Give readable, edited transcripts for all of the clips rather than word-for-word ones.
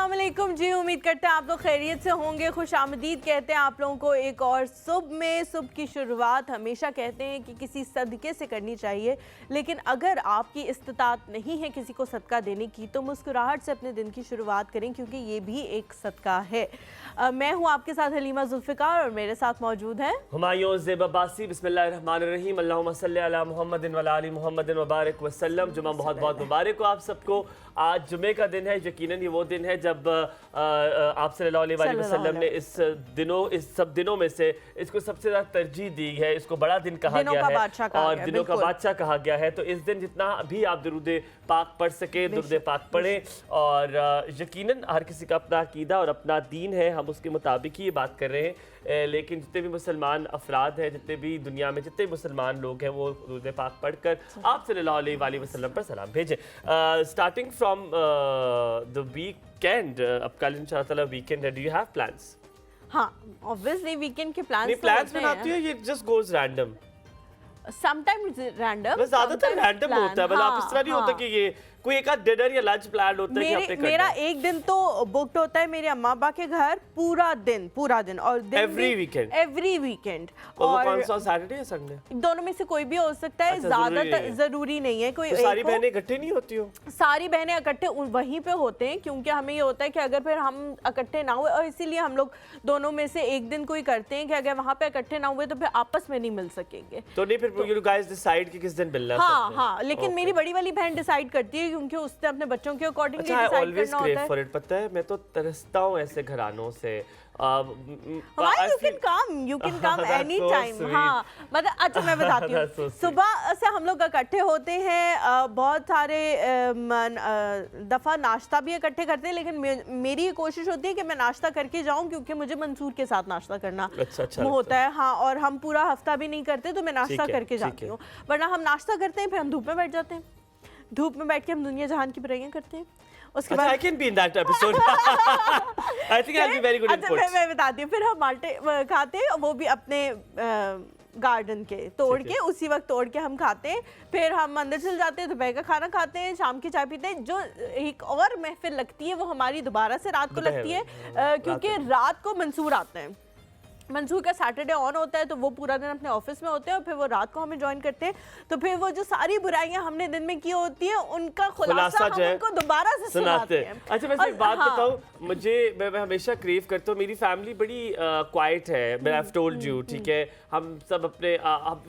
अस्सलाम वालेकुम जी, उम्मीद करते हैं आप लोग खैरियत से होंगे। खुश आमदीद कहते हैं आप लोगों को एक और सुबह में। सुबह की शुरुआत हमेशा कहते हैं कि किसी सदक़े से करनी चाहिए, लेकिन अगर आपकी इस्तिताअत नहीं है किसी को सदका देने की तो मुस्कुराहट से अपने दिन की शुरुआत करें, क्योंकि ये भी एक सदका है। मैं हूँ आपके साथ हलीमा जुल्फ़िकार और मेरे साथ मौजूद है हुमायूं ज़ेब अब्बासी। बिस्मिल्लाहिर्रहमानिर्रहीम। अल्लाहुम्मा सल्ली अला मुहम्मदिन व अला आलि मुहम्मदिन व बारिक वसल्लम। जुमा बहुत बहुत मुबारक हो आप सबको। आज जुमे का दिन है, यकीनन ये वो दिन है जब आप सल्लल्लाहु अलैहि वसल्लम ने इस सब दिनों में से इसको सबसे ज़्यादा तरजीह दी है। इसको बड़ा दिन कहा गया है और दिनों का बादशाह कहा गया है। तो इस दिन जितना भी आप दुरूद पाक पढ़ सके दुरूद पाक पढ़ें, और यकीनन हर किसी का अपना अकीदा और अपना दीन है, हम उसके मुताबिक ही ये बात कर रहे हैं। लेकिन जितने भी मुसलमान अफराद हैं, जितने भी दुनिया में जितने मुसलमान लोग हैं, वो दुरूद पाक पढ़कर आप सल्लल्लाहु अलैहि वसल्लम पर सलाम भेजें। स्टार्टिंग फ्रॉम द वीकेंड, अब कल इंशाअल्लाह ताला वीकेंड है, डू यू हैव प्लान्स? हाँ, ऑब्वियसली वीकेंड के प्लान्स बनाती हो, ये just goes random? Sometimes random, ज्यादातर रैंडम होता है। मतलब आप इस तरह नहीं होता कि ये कोई एक आध डिनर या लंच प्लान होता है कि आपने करना। मेरा एक दिन तो बुक्ड होता है मेरे अम्मा अब्बा के घर, पूरा दिन और दिन एवरी वीकेंड। और कौन सा, सैटरडे या संडे? दोनों में से कोई भी हो सकता है। ज्यादातर जरूरी नहीं है कोई। तो सारी बहनें इकट्ठे नहीं होती हो? सारी बहनें इकट्ठे वहीं पे होते हैं, क्योंकि हमें ये होता है कि अगर फिर हम इकट्ठे ना हुए, और इसीलिए हम लोग दोनों में से एक दिन कोई करते हैं कि अगर वहाँ पे इकट्ठे ना हुए तो फिर आपस में नहीं मिल सकेंगे। तो नहीं, फिर यू गाइस डिसाइड कि किस दिन मिलना है? हाँ, लेकिन मेरी बड़ी वाली बहन डिसाइड करती है, क्योंकि उसने अपने बच्चों के अकॉर्डिंग डिसाइड करना होता है। पता है, मैं तो तरसता हूँ ऐसे घरानों से। You can come anytime। हाँ, मतलब अच्छा मैं बताती हूँ। सुबह से हम लोग इकट्ठे होते हैं, बहुत सारे दफ़ा नाश्ता भी इकट्ठे करते हैं, लेकिन मेरी ये कोशिश होती है कि मैं नाश्ता करके जाऊँ, क्योंकि मुझे मंसूर के साथ नाश्ता करना होता है। हाँ, और हम पूरा हफ्ता भी नहीं करते, तो मैं नाश्ता करके जाती हूँ। वरना हम नाश्ता करते हैं, फिर हम धूप में बैठ जाते हैं। धूप में बैठ के हम दुनिया जहान की बुराइयां करते हैं। उसके बाद I can be in that episode। I think I'll be very good in quotes। मैं बताती हूँ। फिर हम माल्टे खाते हैं, वो भी अपने गार्डन के तोड़ के, उसी वक्त तोड़ के हम खाते हैं। फिर हम अंदर चल जाते हैं, दोपहर का खाना खाते हैं, शाम की चाय पीते हैं। जो एक और महफिल लगती है वो हमारी दोबारा से रात को लगती है, क्योंकि रात को मंसूर आते हैं। मंसूर का सैटरडे ऑन होता है, तो वो पूरा दिन अपने ऑफिस में होते हैं और फिर वो रात को हमें ज्वाइन करते हैं। तो फिर वो जो सारी बुराइयां हमने दिन में की होती है, उनका खुलासा हम उनको दोबारा से सुनाते हैं। अच्छा, वैसे एक बात बताऊं, मैं हमेशा क्रेव करता हूँ, मेरी फैमिली बड़ी क्वाइट है। मैं आई हैव टोल्ड यू, ठीक है। हम सब अपने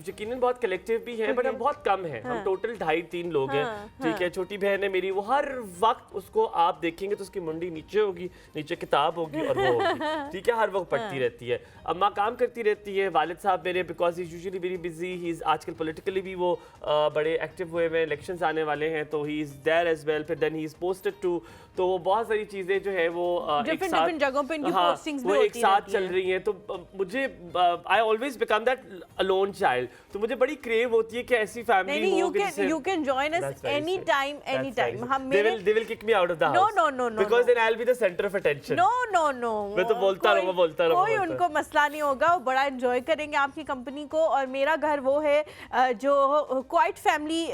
यकीनन बहुत कलेक्टिव भी हैं, बट हम बहुत कम हैं। हम टोटल 2.5-3 लोग हैं, ठीक है। छोटी बहन है मेरी, वो हर वक्त उसको आप देखेंगे तो उसकी मुंडी नीचे होगी, नीचे किताब होगी और वो होगी, ठीक है। हर वक्त पढ़ती रहती है। अम्मा काम करती रहती है, वालिद साहब मेरे because he is usually very busy, he is आजकल पॉलिटिकली भी वो बड़े एक्टिव हुए हैं, इलेक्शंस आने वाले हैं, तो he is there as well. फिर then he is posted to, तो वो बहुत सारी चीजें जो है वो डिफरेंट जगहों पे इनकी पोस्टिंग्स भी एक साथ चल रही हैं। तो मुझे I always become that alone child, तो मुझे बड़ी क्रेव होती है कि ऐसी फैमिली हो कि you can join us any time. हम they will kick me out of the house, no because then I will be the centre of attention. No मैं तो बोलता रहूंगा कोई उनको मसला नहीं होगा, वो बड़ा एंजॉय करेंगे आपकी कंपनी को। और मेरा घर वो है जो क्वाइट फैमिली,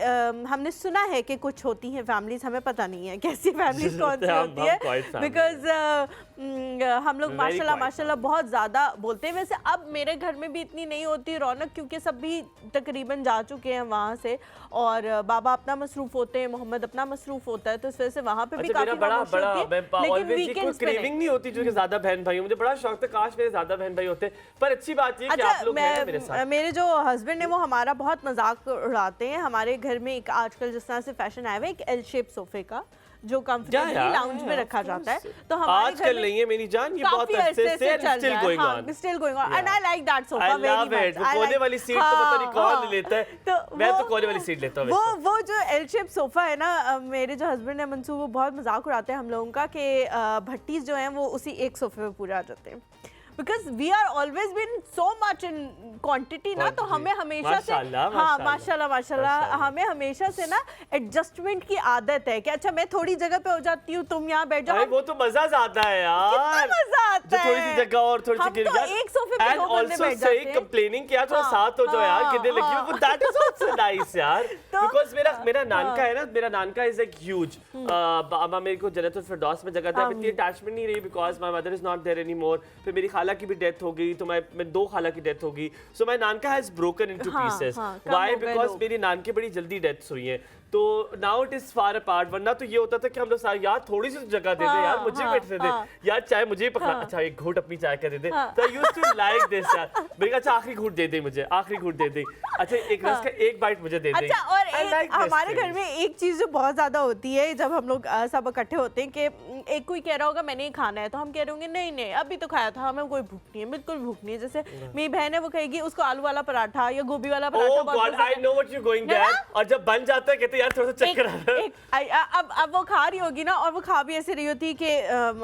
हमने सुना है कि कुछ होती हैं फैमिलीज, हमें पता नहीं है कैसी फैमिलीज कौन सी होती है, बिकॉज हम लोग माशाल्लाह बहुत ज़्यादा बोलते हैं। वैसे अब मेरे घर में भी इतनी नहीं होती रौनक, क्योंकि सब भी तकरीबन जा चुके हैं वहाँ से, और बाबा अपना मसरूफ होते हैं, मोहम्मद अपना मसरूफ होता है, तो इस वजह से वहाँ पे भी काफी खामोशी होती है। लेकिन वीकेंड्स पे क्रेविंग नहीं होती जो कि ज्यादा बहन भाई, मुझे बड़ा शौक था काश मेरे ज्यादा बहन भाई होते। पर अच्छी बात है कि आप लोग हैं मेरे साथ। मेरे जो हस्बैंड है वो हमारा बहुत मजाक उड़ाते हैं। हमारे घर में एक आजकल जिस तरह से फैशन आया हुआ है, एक एल शेप सोफे का, जो कंफर्टेबली लाउंज में रखा जाता है। तो हमारे घर में नहीं है मेरी जान, ये बहुत अरसे से still going on and I like that sofa very much. कोने वाली सीट तो पता नहीं कौन लेता है, तो मैं तो कोने वाली सीट लेता हूं। वो जो एल शेप सोफा है ना, मेरे जो हस्बैंड है मंसूर, वो बहुत मजाक उड़ाते हैं हम लोगों का कि भट्टीज जो हैं वो उसी एक सोफे पे पूरे आ जाते हैं। Because we are always been so much in quantity ना, तो हमें हमेशा से हाँ माशाल्लाह माशाल्लाह हमें हमेशा से ना एडजस्टमेंट की आदत है कि अच्छा मैं थोड़ी जगह पे हो जाती हूँ, तुम यहाँ बैठ जाओ। वो तो मजा आता है यार, कितना मजा आता है, थोड़ी सी जगह और थोड़ी सी गिर जाए, एक सोफे पे दो बंदे बैठ जाते हैं। कंप्लेनिंग किया थोड़ा साथ हो जाओ यार, गिरने लगी वो, दैट इज आल्सो नाइस यार। बिकॉज़ मेरा नानका है ना, मेरा नानका इज लाइक ह्यूज। बाबा मेरे को जन्नतुल फिरदौस में जगह था, इतनी अटैचमेंट नहीं रही because my mother is not there anymore. फिर मेरी खाला की भी डेथ हो गई, तो मैं दो खाला की डेथ हो गई, सो माय नानका has broken into pieces. Why? Because मेरी नानके बड़ी जल्दी डेथ्स हुई हैं, तो now it is far apart. वरना तो ये होता था कि हम लोग सारे यार थोड़ी सी जगह दे दे यार, मुझे बैठने दे यार, चाय मुझे ही पकड़ा, अच्छा एक घूंट अपनी चाय का दे दे, तो I used to like this यार। मेरे अच्छा आखिरी घूंट दे दे मुझे, आखिरी घूंट दे दे, अच्छा एक रस का एक बाइट मुझे दे दे। अच्छा, और हमारे घर में एक चीज जो बहुत ज्यादा होती है जब हम लोग सब इकट्ठे होते हैं कि एक कोई कह रहा होगा मैंने खाना है, तो हम कह रहे होंगे नहीं नहीं अभी तो खाया था, हमें कोई भूख नहीं है, बिल्कुल भूख नहीं है। जैसे मेरी बहन है वो कहेगी उसको आलू वाला पराठा या गोभी वाला पराठा बहुत पसंद है। I know what you going there, और जब बन जाता है कहते यार थोड़ा सा चक्कर अब वो खा रही होगी ना, और वो खा भी ऐसे रही होती कि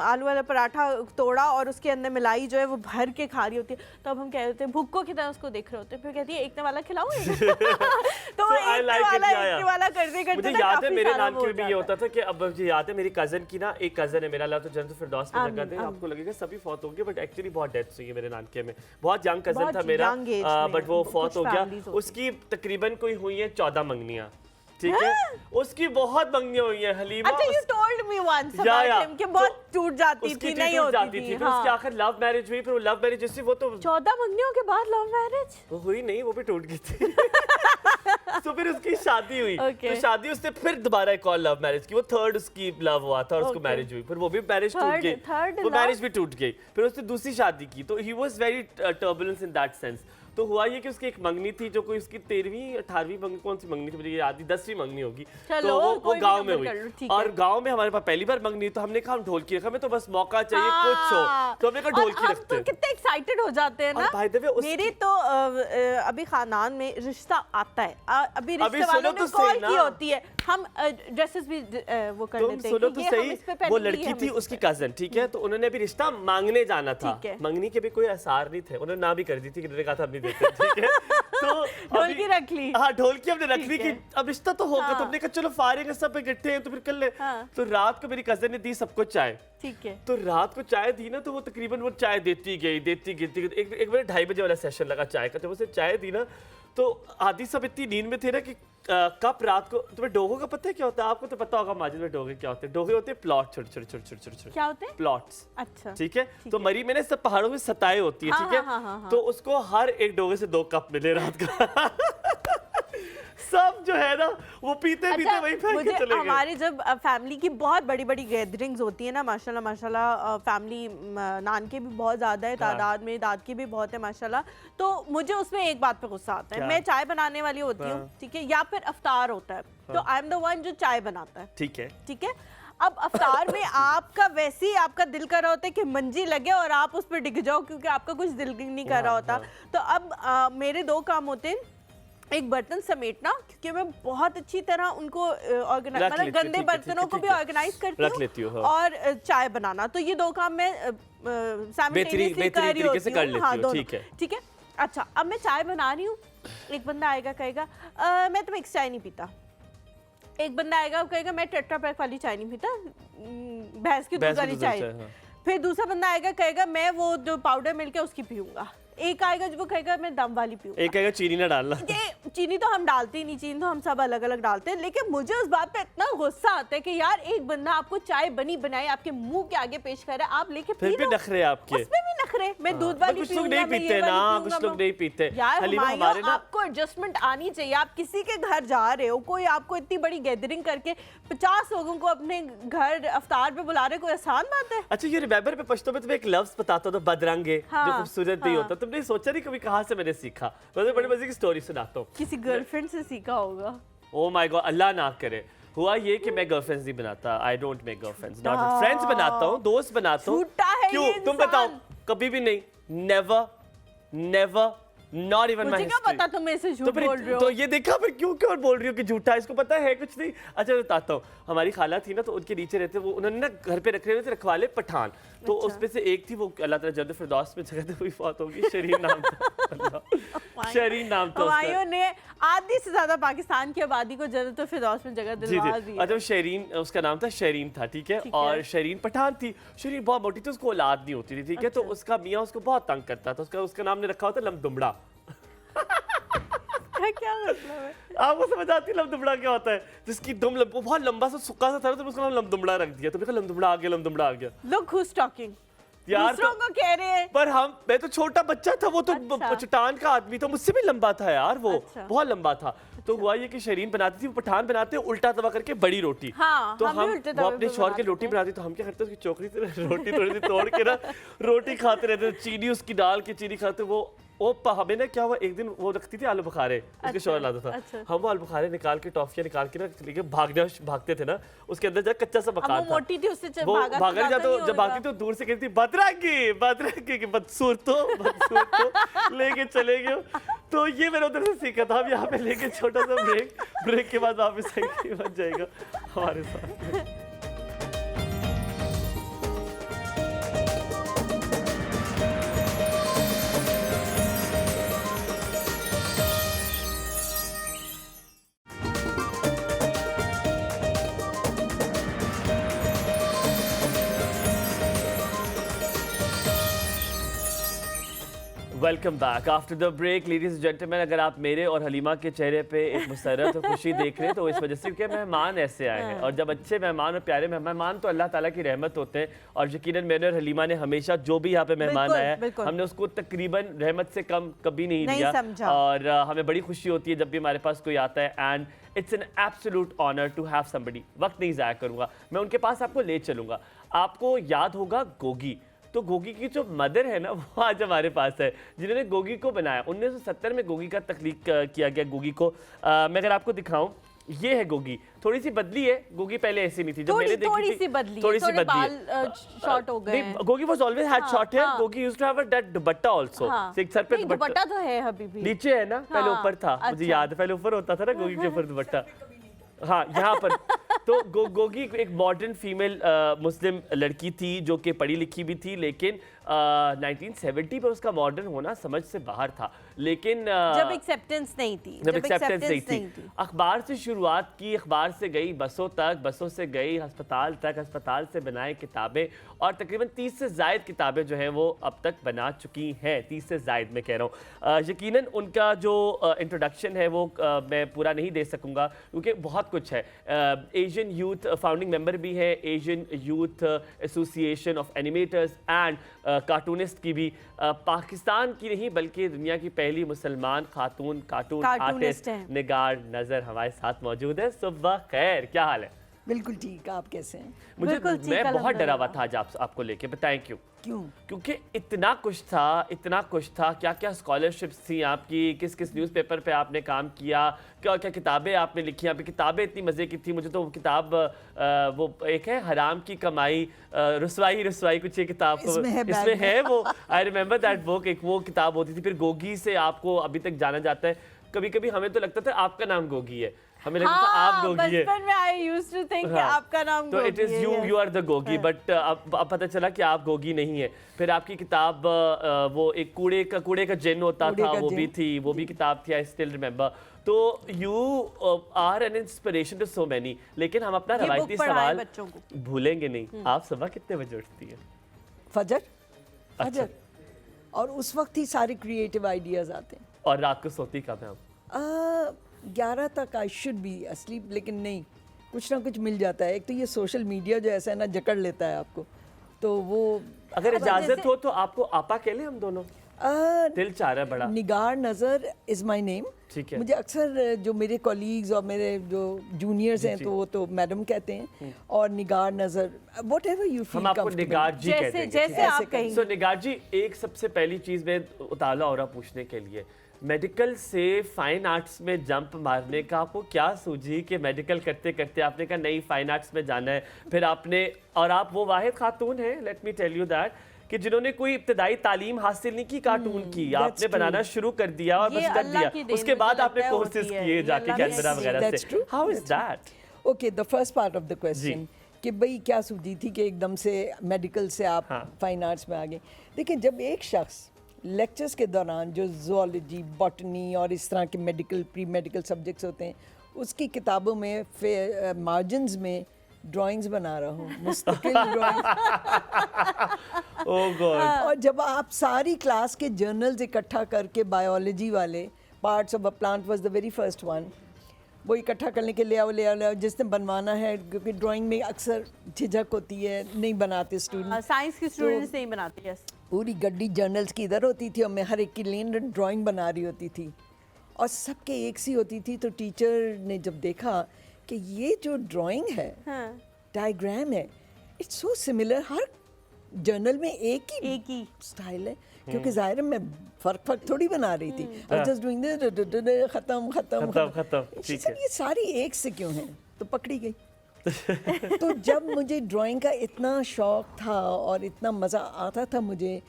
आलू वाला पराठा तोड़ा और उसके अंदर मलाई जो है वो भर के खा रही होती है, तो अब हम कह रहे थे भुक्को की तरह उसको देख रहे होते हैं, फिर कहती है एक वाला खिलाऊं तो एक वाला करते करते मुझे याद है मेरे नान के भी ये होता था कि अब मुझे याद है मेरी कजन की ना, एक कजन है मेरा, अल्लाह तो जन्नत फिरदौस में जगह दे, आपको लगेगा सभी फौत हो गए बट एक्चुअली बहुत डेथ्स हुई है मेरे नानके में। बहुत यंग कजन था मेरा, बट वो फौत हो गया। उसकी तकरीबन कोई हुई है 14 मंगनियां, ठीक है, उसकी बहुत मंगनियां हुई हैं हलीमा। अच्छा, you told me once about him कि बहुत टूट जाती थी, नहीं होती थी। फिर उसकी आखिर लव मैरिज हुई, फिर वो लव मैरिज जिससे वो तो 14 मंगनियों के बाद लव मैरिज वो हुई नहीं, वो भी टूट गई थी। तो फिर उसकी शादी हुई, तो शादी उसने फिर दोबारा एक और लव मैरिज की, वो थर्ड उसकी लव हुआ था और उसको मैरिज हुई, फिर वो भी मैरिज टूट गई, वो मैरिज भी टूट गई, फिर उसने दूसरी शादी की, तो he was very turbulence in that sense. तो हुआ ये कि उसकी एक मंगनी थी जो कोई उसकी 13वीं 18वीं मंगनी, कौन सी मंगनी थी मुझे याद नहीं, 10वीं मंगनी होगी, तो वो गांव में हुई, और गांव में हमारे पास पहली बार मंगनी, तो हमने कहा हम ढोलकी रखा, हमें तो बस मौका चाहिए कुछ हो, तो हमने कहा ढोलकी रखते हैं। तो कितने एक्साइटेड हो जाते हैं ना। मेरी तो अभी खानदान में रिश्ता आता है, अभी रिश्ते वालों ने कॉल की होती है, हम ड्रेसेस भी वो कर लेते हैं। सुनो तो सही, वो लड़की थी उसकी कजन, ठीक है, तो उन्होंने अभी रिश्ता मांगने जाना था, मंगनी के भी कोई आसार नहीं थे, उन्होंने ना भी कर दी थी कि कहा था नहीं देते, ठीक है, तो ढोलकी रख ली, हाँ ढोलकी हमने रख ली कि अब रिश्ता तो होगा, तो हमने कहा चलो फारिग है सब इकट्ठे हैं तो फिर कर ले। तो रात को मेरी कजन ने दी सबको चाय, ठीक है, तो रात को चाय दी ना, तो वो तकरीबन वो चाय देती गई एक बार 2:30 बजे वाला सेशन लगा चाय का, जब उसे चाय दी ना तो आधी सब इतनी नींद में थे ना कि कब रात को, तुम्हें डोगों का पता है क्या होता है? आपको तो पता होगा माजिद में डोगे क्या होते हैं। डोगे होते हैं प्लॉट, छोटे क्या होते हैं प्लॉट्स, अच्छा ठीक है, तो मरी मैंने सब पहाड़ों में सताए होती है, ठीक है, तो उसको हर एक डोगे से 2 कप मिले रात का। सब जो है ना वो पीते पीते वही फेंक के चले गए। हमारी जब फैमिली की बहुत बड़ी बड़ी गैदरिंग्स होती है ना, माशाल्लाह माशाल्लाह, फैमिली नान के भी बहुत ज़्यादा है तादाद में, दाद की भी बहुत है माशाल्लाह, तो मुझे उसमें एक बात पे गुस्सा आता है। मैं चाय बनाने वाली होती हूँ, ठीक है, या फिर अफ्तार होता है, तो आई एम द वन जो चाय बनाता है, ठीक है। अब अफ्तार में आपका वैसे ही आपका दिल कर रहा होता है कि मंजी लगे और आप उस पर डिग जाओ, क्योंकि आपका कुछ दिल नहीं कर रहा होता। तो अब मेरे 2 काम होते हैं, एक बर्तन समेटना, क्योंकि मैं बहुत अच्छी तरह उनको ऑर्गेनाइज, मतलब गंदे बर्तनों को भी ऑर्गेनाइज करती हूँ, और चाय बनाना, तो ये 2 काम मैं साइमल्टेनियसली कर रही होती हूँ। हाँ दोनों, ठीक है। अच्छा, अब मैं चाय बना रही हूँ, एक बंदा आएगा कहेगा मैं तो मिक्स चाय नहीं पीता, एक बंदा आएगा कहेगा मैं टेट्रा पैक वाली चाय नहीं पीता, भैंस की दूध वाली चाय, फिर दूसरा बंदा आएगा कहेगा मैं वो जो पाउडर मिल्क है उसकी पीऊंगा, एक आएगा जो कहेगा मैं दम वाली पीऊं, एक कहेगा चीनी ना डालना। चीनी तो हम डालते ही नहीं, चीनी तो हम सब अलग अलग डालते हैं, लेकिन मुझे उस बात पे इतना गुस्सा आता है कि यार एक बंदा आपको चाय बनी बनाई आपके मुंह के आगे पेश कर रहा है, आप लेके फिर भी नखरे आपके, उसमें भी नखरे, मैं दूध वाली कुछ लोग नहीं पीते ना, कुछ लोग नहीं पीते यार, हमारे ना आपको एडजस्टमेंट आनी चाहिए। आप किसी के घर जा रहे हो, कोई आपको इतनी बड़ी गैदरिंग करके 50 लोगों को अपने घर अफ्तार पे बुला रहे, कोई आसान बात है? अच्छा, ये रिमेंबर पे पश्तो में तुम्हें एक लफ्ज बताता हूं, बदरंगे, जो खूबसूरत नहीं होता, तुमने सोचा नहीं कभी कहाँ से मैंने सीखा? मैं बड़ी मजे की स्टोरी सुनाता हूँ। किसी गर्लफ्रेंड से सीखा होगा। ओह माय गॉड, अल्लाह ना करे। हुआ ये कि मैं गर्लफ्रेंड्स नहीं बनाता, I don't make girlfriends, not friends बनाता हूँ, दोस्त बनाता हूँ। झूठा है क्यों? तुम बताओ। कभी भी नहीं, never never not even my मुझे क्या पता तुम ऐसे झूठ बोल रहे हो। तो ये देखा फिर क्यों क्यों बोल रही हो कि झूठा है, इसको पता है कुछ नहीं। अच्छा बताता हूँ, हमारी खाला थी ना, तो उनके नीचे रहते वो, उन्होंने ना घर पे रखे हुए थे रखवाले पठान, तो अच्छा। उसमें से एक थी वो अल्लाह ताला जन्नत फिरदौस में जगह हुई फौत होगी, शरीन नाम था शरीन नाम था उसका। हुमायूं ने आधी से ज्यादा पाकिस्तान की आबादी को जन्नत फिरदौस में जगह दिलवा दी। अच्छा शरीन, उसका नाम था शरीन था, ठीक है। और शरीन पठान थी, शरीन बहुत मोटी थी, उसको औलाद नहीं होती थी, ठीक है। तो उसका मियाँ उसको बहुत तंग करता था, उसका नाम ने रखा होता लमदुमड़ा। क्या मतलब है? आपको समझ आती है लमदुमड़ा क्या होता है? जिसकी वो बहुत लंबा सा सुक्का सा था, तो उसका नाम लमदुमड़ा रख दिया। तो देखा लमदुमड़ा आ गया, लमदुमड़ा आ गया। Look who's talking. यार दूसरों को कह रहे हैं। पर मैं तो छोटा बच्चा था, वो तो अच्छा। चट्टान का आदमी था, मुझसे भी लंबा था यार वो। अच्छा। बहुत लंबा था। तो हुआ ये कि शरीन बनाती थी, वो पठान बनाते उल्टा तवा करके बड़ी रोटी। हाँ, तो हम भी उल्टे वो तवे अपने पे शौहर के बनाते रोटी थे। बनाती, तो हम क्या करते उसकी चोकरी से रोटी थोड़ी सी तोड़ के ना रोटी खाते रहते, चीनी उसकी डाल के चीनी खाते। वो हमें ना क्या हुआ, एक दिन वो रखती थी आलू बुखारे, उसके अच्छा, शौहर लाता था। अच्छा। हम वो आलू बुखारे निकाल के, टॉफियां निकाल के ना लेके भागते थे ना, उसके अंदर जब कच्चा सा मकान था, मोटी थी उससे वो भागा नहीं जाता, नहीं जब भागती तो दूर से कहती बदरंगी की बदसूरतो लेके चले गए। तो ये मैंने उधर से सीखा था। अब यहाँ पे लेके छोटा सा ब्रेक के बाद वापस बन जाएगा हमारे साथ। Welcome back after the break ladies and gentleman. अगर आप मेरे और हलीमा के चेहरे पे एक मुसर्रत और खुशी देख रहे हैं, तो इस वजह से कि मेहमान ऐसे आए हैं। और जब अच्छे मेहमान और प्यारे मेहमान तो अल्लाह ताला की रहमत होते हैं। और यकीनन मैंने और हलीमा ने हमेशा जो भी यहाँ पे मेहमान आया है, हमने उसको तकरीबन रहमत से कम कभी नहीं लिया। और हमें बड़ी खुशी होती है जब भी हमारे पास कोई आता है। And it's an absolute honour to have somebody. वक्त नहीं ज़ाया करूँगा, मैं उनके पास आपको ले चलूँगा। आपको याद होगा गोगी, तो गोगी की जो मदर है ना, वो आज हमारे पास है, जिन्होंने गोगी को बनाया। 1970 में गोगी का तख्लीक किया गया गोगी को। मैं अगर आपको दिखाऊं, ये है गोगी। थोड़ी सी बदली है, गोगी पहले ऐसी नहीं थी। जब मैंने देखी थोड़ी सी बदली है, शॉर्ट हो गए हैं। Gogi was always had short hair. Gogi used to have that dupatta also. एक सर पे दुपट्टा तो है अभी भी, नीचे है ना, पहले ऊपर था। मुझे याद है पहले ऊपर होता था ना गोगी के ऊपर दुपट्टा। हाँ, यहाँ पर तो गोगी एक मॉडर्न फीमेल मुस्लिम लड़की थी, जो कि पढ़ी लिखी भी थी, लेकिन 1970 में उसका मॉडर्न होना समझ से बाहर था। लेकिन जब एक्सेप्टेंस नहीं थी, अखबार से शुरुआत की, अखबार से गई बसों तक, बसों से गई अस्पताल तक, अस्पताल से बनाए किताबें, और तकरीबन 30 से ज़ायद किताबें जो हैं वो अब तक बना चुकी हैं। 30 से ज़ायद मैं कह रहा हूँ। यकीनन उनका जो इंट्रोडक्शन है वो मैं पूरा नहीं दे सकूँगा, क्योंकि बहुत कुछ है। एशियन यूथ फाउंडिंग मेंबर भी है, Asian youth association of animators and cartoonist की भी, पाकिस्तान की नहीं बल्कि दुनिया की पहली मुसलमान खातून कार्टून आर्टिस्ट निगार नज़र हमारे साथ मौजूद है। सुबह खैर, क्या हाल है? बिल्कुल ठीक, आप कैसे हैं? मैं बहुत डरा हुआ था आज आपको लेके। बताएं क्यों? क्योंकि इतना कुछ था। क्या क्या स्कॉलरशिप्स थी आपकी, किस किस न्यूज़पेपर पे आपने काम किया, क्या क्या किताबें आपने लिखी। यहाँ पे किताबें इतनी मज़े की थी। मुझे तो वो किताब, वो एक है हराम की कमाई, रुसवाई कुछ ये किताब इसमें है वो। I remember that book. एक वो किताब होती थी। फिर गोगी से आपको अभी तक जाना जाता है। कभी कभी हमें तो लगता था आपका नाम गोगी है, हमें लगता था आप गोगी है। बचपन में आई यूज्ड टू थिंक कि आपका नाम तो it is you are the Gogi. But अब पता चला कि आप गोगी नहीं है। फिर आपकी किताब, वो एक कूड़े का जिन होता था, वो भी थी, वो भी किताब थी। I still remember. तो you are an inspiration to so many. लेकिन हम अपना रवायती सवाल भूलेंगे नहीं। आप सुबह कितने बजे उठती है? फजर। और उस वक्त ही सारे क्रिएटिव आइडियाज आते हैं। और रात को सोती कब है आप? 11 तक आई शुड बी अस्लीप, लेकिन नहीं, कुछ ना कुछ मिल जाता है। एक तो ये सोशल मीडिया जो ऐसा है ना, जकड़ लेता है आपको। तो वो अगर इजाजत हो तो आपको आपा कह लें हम दोनों? दिल चाह रहा है बड़ा। निगार नज़र इज़ माई नेम। ठीक है। मुझे अक्सर जो मेरे कॉलीग्स और मेरे जो जूनियर्स हैं, तो वो तो मैडम कहते हैं। और निगार नज़र, वट एवर यू फील, हम आपको निगार जी कहते हैं, जैसे आप कहेंगे। सो निगार जी, एक सबसे पहली चीज़ में उतावला हो रहा पूछने के लिए, मेडिकल से फाइन आर्ट्स में जंप मारने का आपको क्या सूझी कि मेडिकल करते करते आपने कहा नहीं फाइन आर्ट्स में जाना है? फिर आपने, और आप वो वाहिद खातून हैं, let me tell you that, कि जिन्होंने कोई इब्तदाई तालीम हासिल नहीं की कार्टून की, आपने बनाना शुरू कर दिया और ये बस कर अल्लाह की दिया, देन उसके मुझे बाद लगता आपने है कोर्सेज होती है। किए ये जाके अल्लाह की कैनबरा देन। वगैरह That's से। true. How is that? Okay, the first part of the question कि भाई क्या सूझी थी कि एकदम से मेडिकल से आप फाइन आर्ट्स में आ गए। देखिए, जब एक शख्स लेक्चर्स के दौरान जो ज़ूलॉजी, बॉटनी और इस तरह के मेडिकल, प्री मेडिकल सब्जेक्ट्स होते हैं, उसकी किताबों में मार्जिन्स में ड्राइंग्स बना रहा हूँ, मुस्तकिल ड्राइंग। ओह गॉड। और जब आप सारी क्लास के जर्नल्स इकट्ठा करके, बायोलॉजी वाले parts of a plant was the very first one, वो इकट्ठा करने के ले आओ जिसने बनवाना है, क्योंकि ड्राइंग में अक्सर झिझक होती है, नहीं बनाते स्टूडेंट। साइंस के स्टूडेंट्स नहीं बनाते। यस, पूरी गड्डी जर्नल्स की इधर होती थी और मैं हर एक की लेन ड्राइंग बना रही होती थी और सबके एक सी होती थी। तो टीचर ने जब देखा कि ये जो ड्राइंग है, डायग्राम है, it's so similar, her journal में एक ही स्टाइल है, क्योंकि जाहिर है मैं फर्क थोड़ी बना रही थी, जस्ट डूइंग खत्म खत्म, ठीक है। ये सारी एक से क्यों हैं? तो पकड़ी गई। तो जब मुझे ड्राइंग का इतना शौक था और इतना मज़ा आता था मुझे,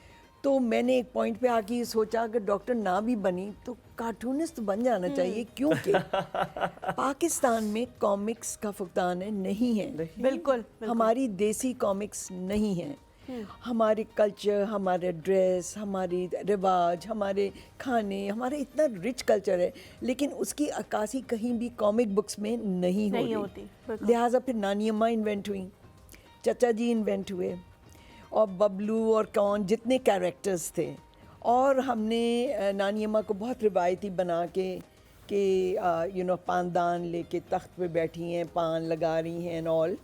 तो मैंने एक पॉइंट पे आके ये सोचा कि डॉक्टर ना भी बनी तो कार्टूनिस्ट तो बन जाना चाहिए, क्योंकि पाकिस्तान में कॉमिक्स का फुकदान है, नहीं है। बिल्कुल। हमारी देसी कॉमिक्स नहीं हैं। हमारे कल्चर, हमारे ड्रेस, हमारी रिवाज, हमारे खाने, हमारे इतना रिच कल्चर है, लेकिन उसकी अक्कासी कहीं भी कॉमिक बुक्स में नहीं होती। लिहाजा फिर नानी अम्मा इन्वेंट हुई, चचा जी इन्वेंट हुए, और बबलू और कौन जितने कैरेक्टर्स थे, और हमने नानी अम्मा को बहुत रिवायती बना के कि पानदान लेके तख्त पे बैठी हैं, पान लगा रही हैं एंड ऑल,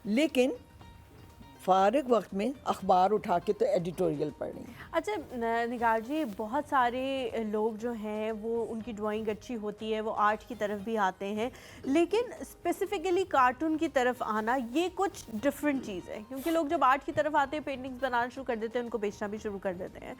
लेकिन फारिग वक्त में अखबार उठा के तो एडिटोरियल पढ़ रही हैं। अच्छा निगार जी, बहुत सारे लोग जो हैं वो, उनकी ड्राइंग अच्छी होती है, वो आर्ट की तरफ भी आते हैं, लेकिन स्पेसिफिकली कार्टून की तरफ आना ये कुछ डिफरेंट चीज़ है, क्योंकि लोग जब आर्ट की तरफ आते हैं, पेंटिंग्स बनाना शुरू कर देते हैं, उनको बेचना भी शुरू कर देते हैं।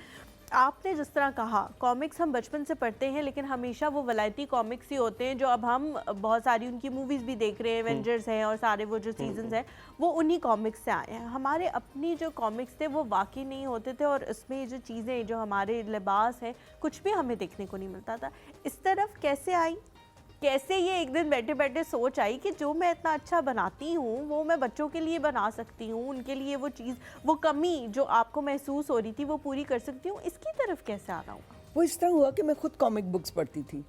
आपने जिस तरह कहा, कॉमिक्स हम बचपन से पढ़ते हैं, लेकिन हमेशा वो वलायती कॉमिक्स ही होते हैं, जो अब हम बहुत सारी उनकी मूवीज़ भी देख रहे हैं, एवेंजर्स हैं और सारे वो जो सीजन्स हैं वो उन्हीं कॉमिक्स से आए हैं। हमारे अपनी जो कॉमिक्स थे वो वाकई नहीं होते थे, और इसमें जो चीज़ें, जो हमारे लिबास हैं, कुछ भी हमें देखने को नहीं मिलता था। इस तरफ कैसे आई? कैसे ये एक दिन बैठे बैठे सोच आई कि जो मैं इतना अच्छा बनाती हूँ वो मैं बच्चों के लिए बना सकती हूँ, उनके लिए वो चीज़, वो कमी जो आपको महसूस हो रही थी वो पूरी कर सकती हूँ? इसकी तरफ कैसे आना हुआ? वो इस तरह हुआ कि मैं खुद कॉमिक बुक्स पढ़ती थी।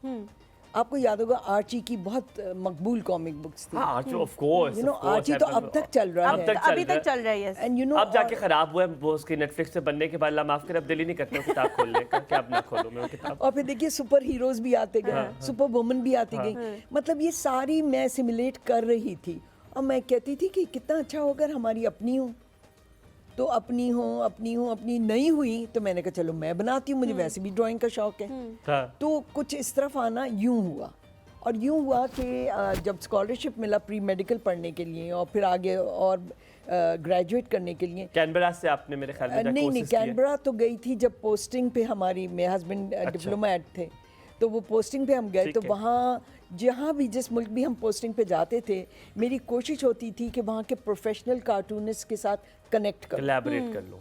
आपको याद होगा आर्ची की बहुत मकबूल कॉमिक बुक्स थी। आर्ची ऑफ कोर्स, आर्ची तो अब तक चल रहा है, अभी तक चल रहा है। एंड अब जाके खराब हुआ है वो, उसकी नेटफ्लिक्स से बनने के बाद, अल्लाह माफ करे, अब दिल ही नहीं करता किताब खोलने का कि अब ना खोलूं मैं वो किताब। और फिर देखिए सुपर हीरोज भी आते गए, सुपर वुमन भी आती गई, मतलब ये सारी मैं सिमुलेट कर रही थी, और मैं कहती थी कि कितना अच्छा हो अगर हमारी अपनी हो, तो अपनी नहीं हुई तो मैंने कहा चलो मैं बनाती हूँ, मुझे वैसे भी ड्राइंग का शौक है। तो कुछ इस तरफ आना यूँ हुआ, और यूँ हुआ कि जब स्कॉलरशिप मिला प्री मेडिकल पढ़ने के लिए और फिर आगे और ग्रेजुएट करने के लिए। कैनबरा से आपने मेरे ख्याल में नहीं, कैनबरा तो गई थी जब पोस्टिंग पे, हमारी मेरे हस्बैंड डिप्लोमा एड थे, तो वो पोस्टिंग पे हम गए, तो वहाँ जहाँ भी जिस मुल्क भी हम पोस्टिंग पे जाते थे, मेरी कोशिश होती थी कि वहाँ के प्रोफेशनल कार्टूनिस्ट के साथ कनेक्ट कर, कोलैबोरेट कर लो।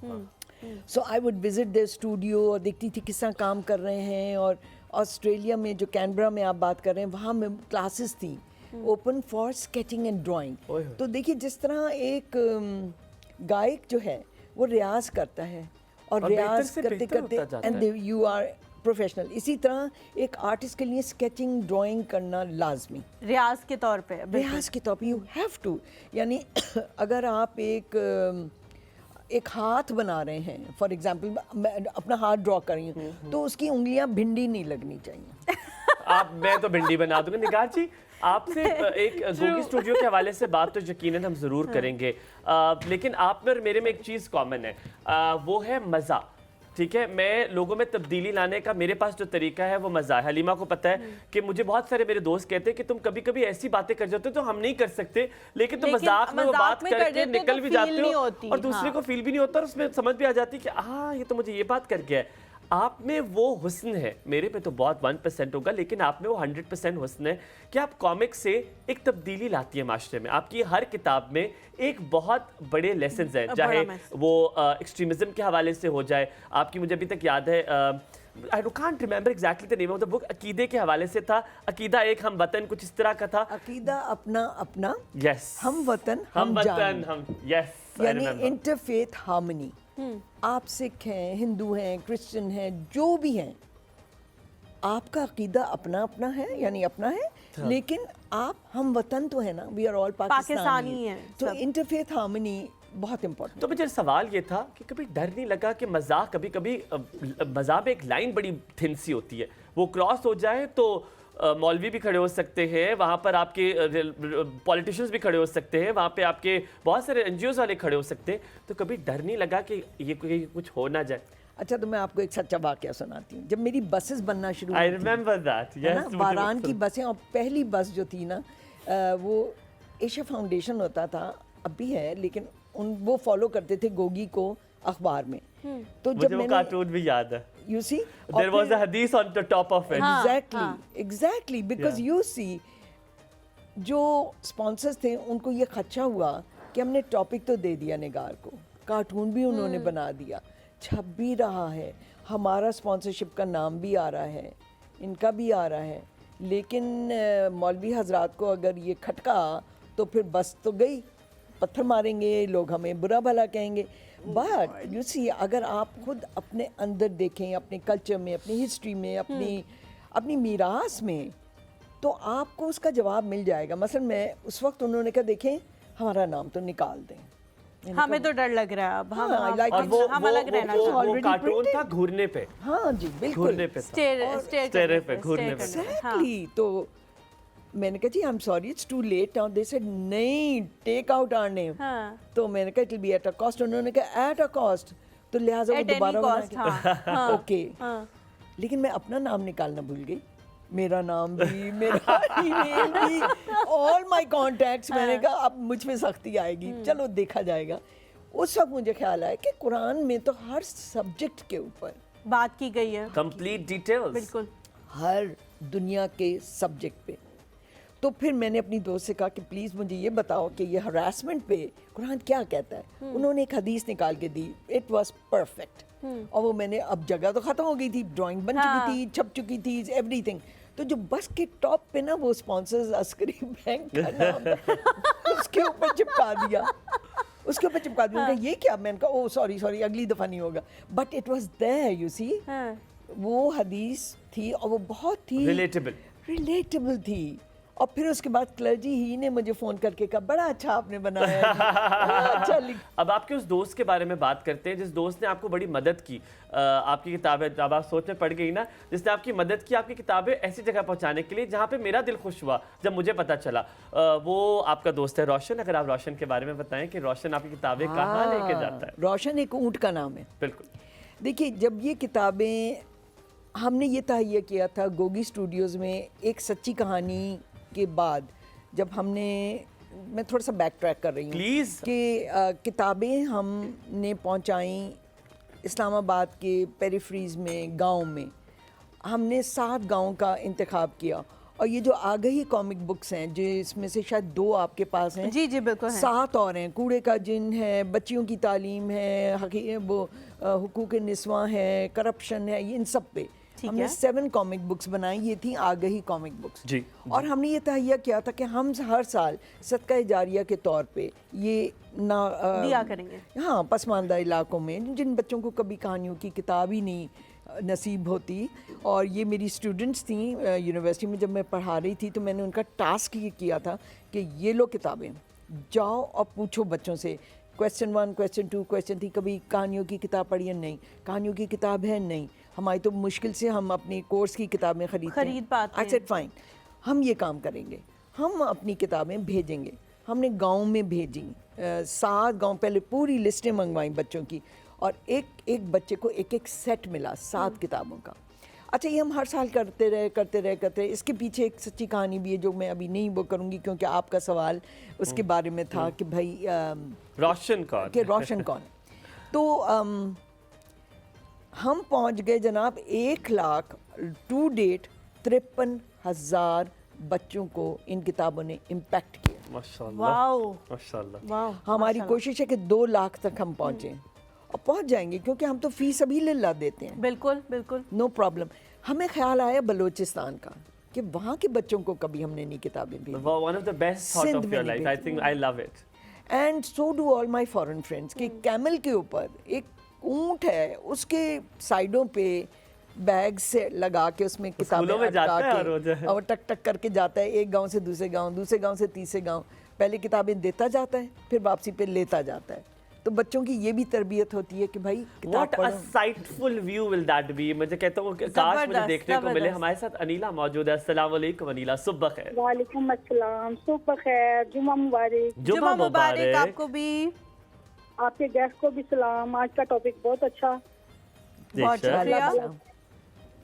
So I would visit their studio और देखती थी किस तरह काम कर रहे हैं। और ऑस्ट्रेलिया में, जो कैनबरा में आप बात कर रहे हैं, वहाँ में क्लासेस थी open for sketching and drawing. तो देखिए जिस तरह एक गायक जो है वो रियाज करता है, और रियाज करते करते एंड यू आर प्रोफेशनल, इसी तरह एक आर्टिस्ट के लिए स्केचिंग, ड्राइंग करना लाजमी रियाज के तौर पे, रियाज के तौर पे यू हैव टू। यानी अगर आप एक हाथ बना रहे हैं, फॉर एग्जांपल मैं अपना हाथ ड्रॉ कर रही हूँ, तो उसकी उंगलियां भिंडी नहीं लगनी चाहिए। मैं तो भिंडी बना दूंगा। निगार जी, आपसे एक गोगी स्टूडियो के हवाले से बात तो यकीनन हम ज़रूर करेंगे, लेकिन आप में और मेरे में एक चीज़ कॉमन है, वो है मज़ा। ठीक है, मैं लोगों में तब्दीली लाने का, मेरे पास जो तरीका है वो मज़ा है। हलीमा को पता है कि मुझे बहुत सारे मेरे दोस्त कहते हैं कि तुम कभी कभी ऐसी बातें कर जाते हो तो हम नहीं कर सकते, लेकिन तुम मजाक में वो बात करके निकल भी जाते हो और दूसरे को फील भी नहीं होता, और उसमें समझ भी आ जाती है कि हाँ ये तो मुझे ये बात कर गया है। आप में वो हुस्न है, मेरे पे तो बहुत 1% होगा, लेकिन आप में वो 100% हुस्न है कि आप कॉमिक से एक तब्दीली लाती है माशरे में। आपकी हर किताब में एक बहुत बड़े लेसन्स हैं, चाहे वो एक्सट्रीमिज्म के हवाले से हो जाए। आपकी मुझे अभी तक याद है, I can't remember exactly the name of the book, अकीदे के हवाले से था। अकीदा एक हम वतन, कुछ इस तरह का था। अकीदा अपना अपना, यस, हम वतन हम वतन जान, हम, यस, यानी इंटरफेथ हार्मनी। आप सिख हैं, हिंदू हैं, क्रिश्चियन हैं, जो भी हैं, आपका अकीदा अपना अपना है, यानी अपना है, लेकिन आप हम वतन तो है ना, वी आर ऑल पाकिस्तानी हैं तो सब। इंटरफेथ हार्मनी बहुत इंपॉर्टेंट। तो मुझे सवाल ये था कि कभी डर नहीं लगा कि मजाक, कभी कभी मजाक में एक लाइन बड़ी थिन सी होती है, वो क्रॉस हो जाए तो मौलवी भी खड़े हो सकते हैं वहाँ पर, आपके पॉलिटिशियंस भी खड़े हो सकते हैं वहाँ पे, आपके बहुत सारे NGOs वाले खड़े हो सकते हैं, तो कभी डर नहीं लगा कि ये कुछ हो ना जाए? अच्छा, तो मैं आपको एक सच्चा वाकया सुनाती हूँ। जब मेरी बसेस बनना शुरू आई हुई थी, रिमेंबर दैट, है ना, यस, वारान की बसें, और पहली बस जो थी ना, वो एशिया फाउंडेशन होता था, अब भी है, लेकिन वो फॉलो करते थे गोगी को अखबार में। तो मुझे जब वो कार्टून भी याद है, you see, there was a हदीस on the top of it. Exactly, because you see, जो स्पॉन्सर्स थे उनको ये खदशा हुआ कि हमने टॉपिक तो दे दिया निगार को, कार्टून भी उन्होंने बना दिया, छप भी रहा है, हमारा स्पॉन्सरशिप का नाम भी आ रहा है, इनका भी आ रहा है, लेकिन मौलवी हजरात को अगर ये खटका तो फिर बस तो गई, पत्थर मारेंगे लोग, हमें बुरा भला कहेंगे। बट यू सी, अगर आप खुद अपने अंदर देखें, अपने कल्चर में, अपनी हिस्ट्री में, अपनी मीरास में, तो आपको उसका जवाब मिल जाएगा। मसलन मैं उस वक्त, उन्होंने कहा देखें हमारा नाम तो निकाल दें, हमें तो डर लग रहा है अब, हम हाँ, like और वो हम अलग रहना वो चाहते already कार्टून printed। था घूरने पे, हाँ जी बिल्कुल, घूरने पे था। स्टेयर पे, घूरने पे। एग्जैक्टली। तो मैंने कहा जी I am sorry it's too late now, they said नहीं, टेक आउट आवर नेम। तो मैंने कहा it will be at a cost, उन्होंने कहा एट अ कॉस्ट, तो लिहाजा वो दोबारा बना, ओके। लेकिन मैं अपना नाम निकालना भूल गई, मेरा नाम भी, मेरा ईमेल भी, ऑल माय कॉन्टैक्ट्स। मैंने कहा अब मुझ पे सख्ती आएगी, चलो देखा जाएगा। उस वक्त मुझे ख्याल आया कि कुरान में तो हर सब्जेक्ट के ऊपर बात की गई है, कंप्लीट डिटेल्स, बिल्कुल हर दुनिया के सब्जेक्ट पे। तो फिर मैंने अपनी दोस्त से कहा कि प्लीज़ मुझे ये बताओ कि ये हरासमेंट पे कुरान क्या कहता है। उन्होंने एक हदीस निकाल के दी, इट वाज परफेक्ट। और वो मैंने, अब जगह तो ख़त्म हो गई थी, ड्राइंग बन चुकी थी, छप चुकी थी, एवरीथिंग। तो जो बस के टॉप पे ना वो स्पॉन्सर्स अस्करी बैंक का नाम उसके ऊपर चिपका दिया, उसके ऊपर चिपका दिया। उनका ये क्या? मैंने कहा ओह सॉरी सॉरी, अगली दफ़ा नहीं होगा। But it was there, you see, वो हदीस थी और वो बहुत ही रिलेटेबल थी। और फिर उसके बाद क्लर्जी ही ने मुझे फ़ोन करके कहा बड़ा अच्छा आपने बनाया अच्छा अब आपके उस दोस्त के बारे में बात करते हैं जिस दोस्त ने आपको बड़ी मदद की, आपकी किताबें जब आप सोच में पड़ गई ना, जिसने आपकी मदद की आपकी किताबें ऐसी जगह पहुंचाने के लिए जहां पे मेरा दिल खुश हुआ जब मुझे पता चला। वो आपका दोस्त है रोशन। अगर आप रोशन के बारे में बताएं कि रोशन आपकी किताबें कहाँ लेके जाता है। रोशन एक ऊँट का नाम है। बिल्कुल। देखिए, जब ये किताबें हमने ये तहैया किया था गोगी स्टूडियोज़ में, एक सच्ची कहानी के बाद जब हमने, मैं थोड़ा सा बैक ट्रैक कर रही हूँ प्लीज़, कि किताबें हमने पहुँचाई इस्लामाबाद के पेरिफ्रीज में, गांव में। हमने 7 गांव का इंतखाब किया और ये जो आ गई कॉमिक बुक्स हैं, जिसमें से शायद 2 आपके पास हैं, जी जी बिल्कुल, 7 और हैं। कूड़े का जिन है, बच्चियों की तालीम है, वो हुकूक निस्वां है, करप्शन है, ये इन सब पे हमने 7 कॉमिक बुक्स बनाई। ये थी आ गई कॉमिक बुक्स जी। और हमने ये तहैया किया था कि हम हर साल सदका जारिया के तौर पे ये ना दिया करेंगे, हाँ, पसमानदा इलाकों में जिन बच्चों को कभी कहानियों की किताब ही नहीं नसीब होती। और ये मेरी स्टूडेंट्स थी यूनिवर्सिटी में, जब मैं पढ़ा रही थी तो मैंने उनका टास्क ये किया था कि ये लो किताबें, जाओ और पूछो बच्चों से, क्वेश्चन 1, क्वेश्चन 2, क्वेश्चन 3, कभी कहानियों की किताब पढ़ी है? नहीं। कहानियों की किताब है? नहीं। हमारी तो मुश्किल से हम अपनी कोर्स की किताबें खरीद पाते हैं। आई सेड फाइन, हम ये काम करेंगे, हम अपनी किताबें भेजेंगे। हमने गांव में भेजी, 7 गांव, पहले पूरी लिस्टें मंगवाई बच्चों की, और एक बच्चे को एक सेट मिला 7 किताबों का। अच्छा, ये हम हर साल करते रहे। इसके पीछे एक सच्ची कहानी भी है जो मैं अभी नहीं वो करूँगी, क्योंकि आपका सवाल उसके बारे में था कि भाई रोशन कौन है। तो हम पहुंच गए जनाब 1 लाख टू डेट 53,000 बच्चों को इन किताबों ने इम्पैक्ट किया। माशाल्लाह वाओ माशाल्लाह। वाओ हमारी कोशिश है कि 2 लाख तक हम पहुंचे और पहुंच जाएंगे, क्योंकि हम तो फीस अभी लिल्लाह देते हैं, बिल्कुल बिल्कुल। No problem. हमें ख्याल आया बलोचिस्तान का कि वहाँ के बच्चों को कभी हमने नहीं किताबें भेजी, one of the best thought सिंध ऑफ में योर नहीं लाइफ, आई भेजी। Think I love it. And so do all my foreign friends कि कैमल के ऊपर एक ऊंट है, उसके साइडों पे बैग से लगा के उसमें किताबें स्कूलों में जाता है अटका हर रोज। के और टक टक करके जाता है, एक गांव से दूसरे गांव से तीसरे गांव। पहले किताबें देता जाता है, फिर वापसी पे लेता जाता है। तो बच्चों की ये भी तरबियत होती है कि भाई किताब What a पढ़ो। sightful view will that be। मुझे कहता हूँ कि काश मुझे जबरदस्त, देखने को मिले। जबरदस्त। हमारे साथ अनीला मौजूद है। अस्सलाम वालेकुम अनीला, सुबह खैर। वालेकुम अस्सलाम, सुबह खैर, जुमा मुबारक। जुमा मुबारक आपको भी। आपके गेस्ट को भी सलाम। आज का टॉपिक बहुत अच्छा। बहुत बेशक। शुक्रिया।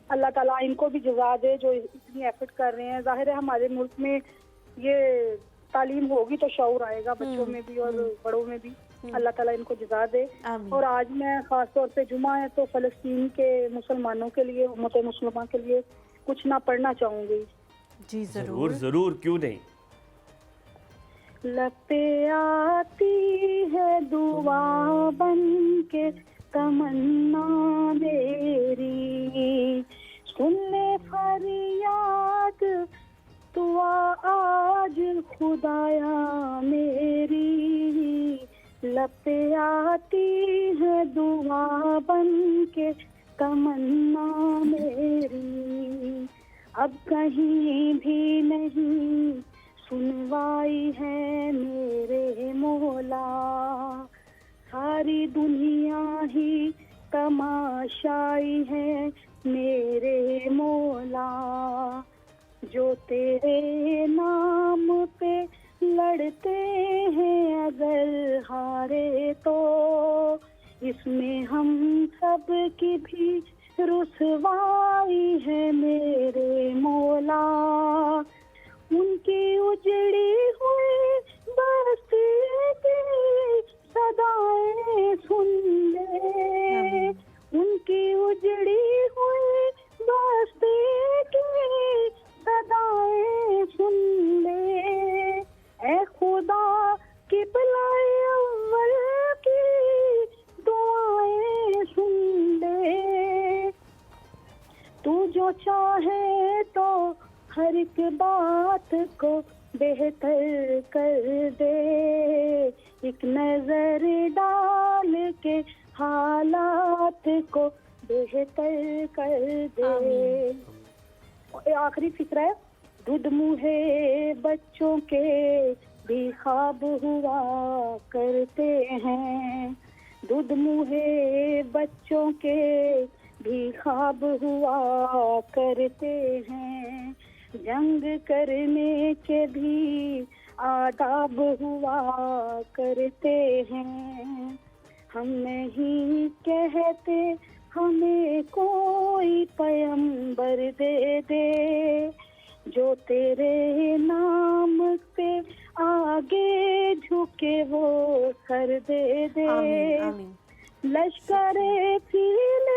अल्लाह ताला इनको भी जज़ा दे जो इतनी एफर्ट कर रहे हैं। जाहिर है हमारे मुल्क में ये तालीम होगी तो शऊर आएगा बच्चों में भी और बड़ों में भी। अल्लाह ताला इनको जज़ा दे। आमीन। और आज मैं खास तौर पे जुमा है तो फ़लस्तीन के मुसलमानों के लिए, उम्मत मुस्लिमा के लिए कुछ ना पढ़ना चाहूँगी। जी जरूर जरूर। जरूर, क्यों नहीं। लगते आती है दुआ बन के तमन्ना मेरी, सुन ले फरियाद दुआ आज खुदाया मेरी। लगते आती है दुआ बन के तमन्ना मेरी, अब कहीं भी नहीं सुनवाई है मेरे मौला। सारी दुनिया ही तमाशाई है मेरे मौला। जो तेरे नाम पे लड़ते हैं अगर हारे तो, इसमें हम सब की भी रुसवाई है मेरे मौला। उनकी उजड़ी हुई बस्ती की सदाएं सुन ले, उनकी उजड़ी हुई बस्ती की सदाएं सुन ले। ऐ खुदा की बुलाए अव्वल की दुआएं सुन ले। तू जो चाहे तो हर एक बात को बेहतर कर दे, एक नजर डाल के हालात को बेहतर कर दे। और आखिरी फिक्र है, दूध मुहे बच्चों के भी ख्वाब हुआ करते हैं, दूध मुहे बच्चों के भी ख्वाब हुआ करते हैं। जंग करने के भी आदाब हुआ करते हैं। हम नहीं कहते हमें कोई पैगंबर दे दे, जो तेरे नाम पे आगे झुके वो सर दे दे। आमीन आमीन। लश्करे फील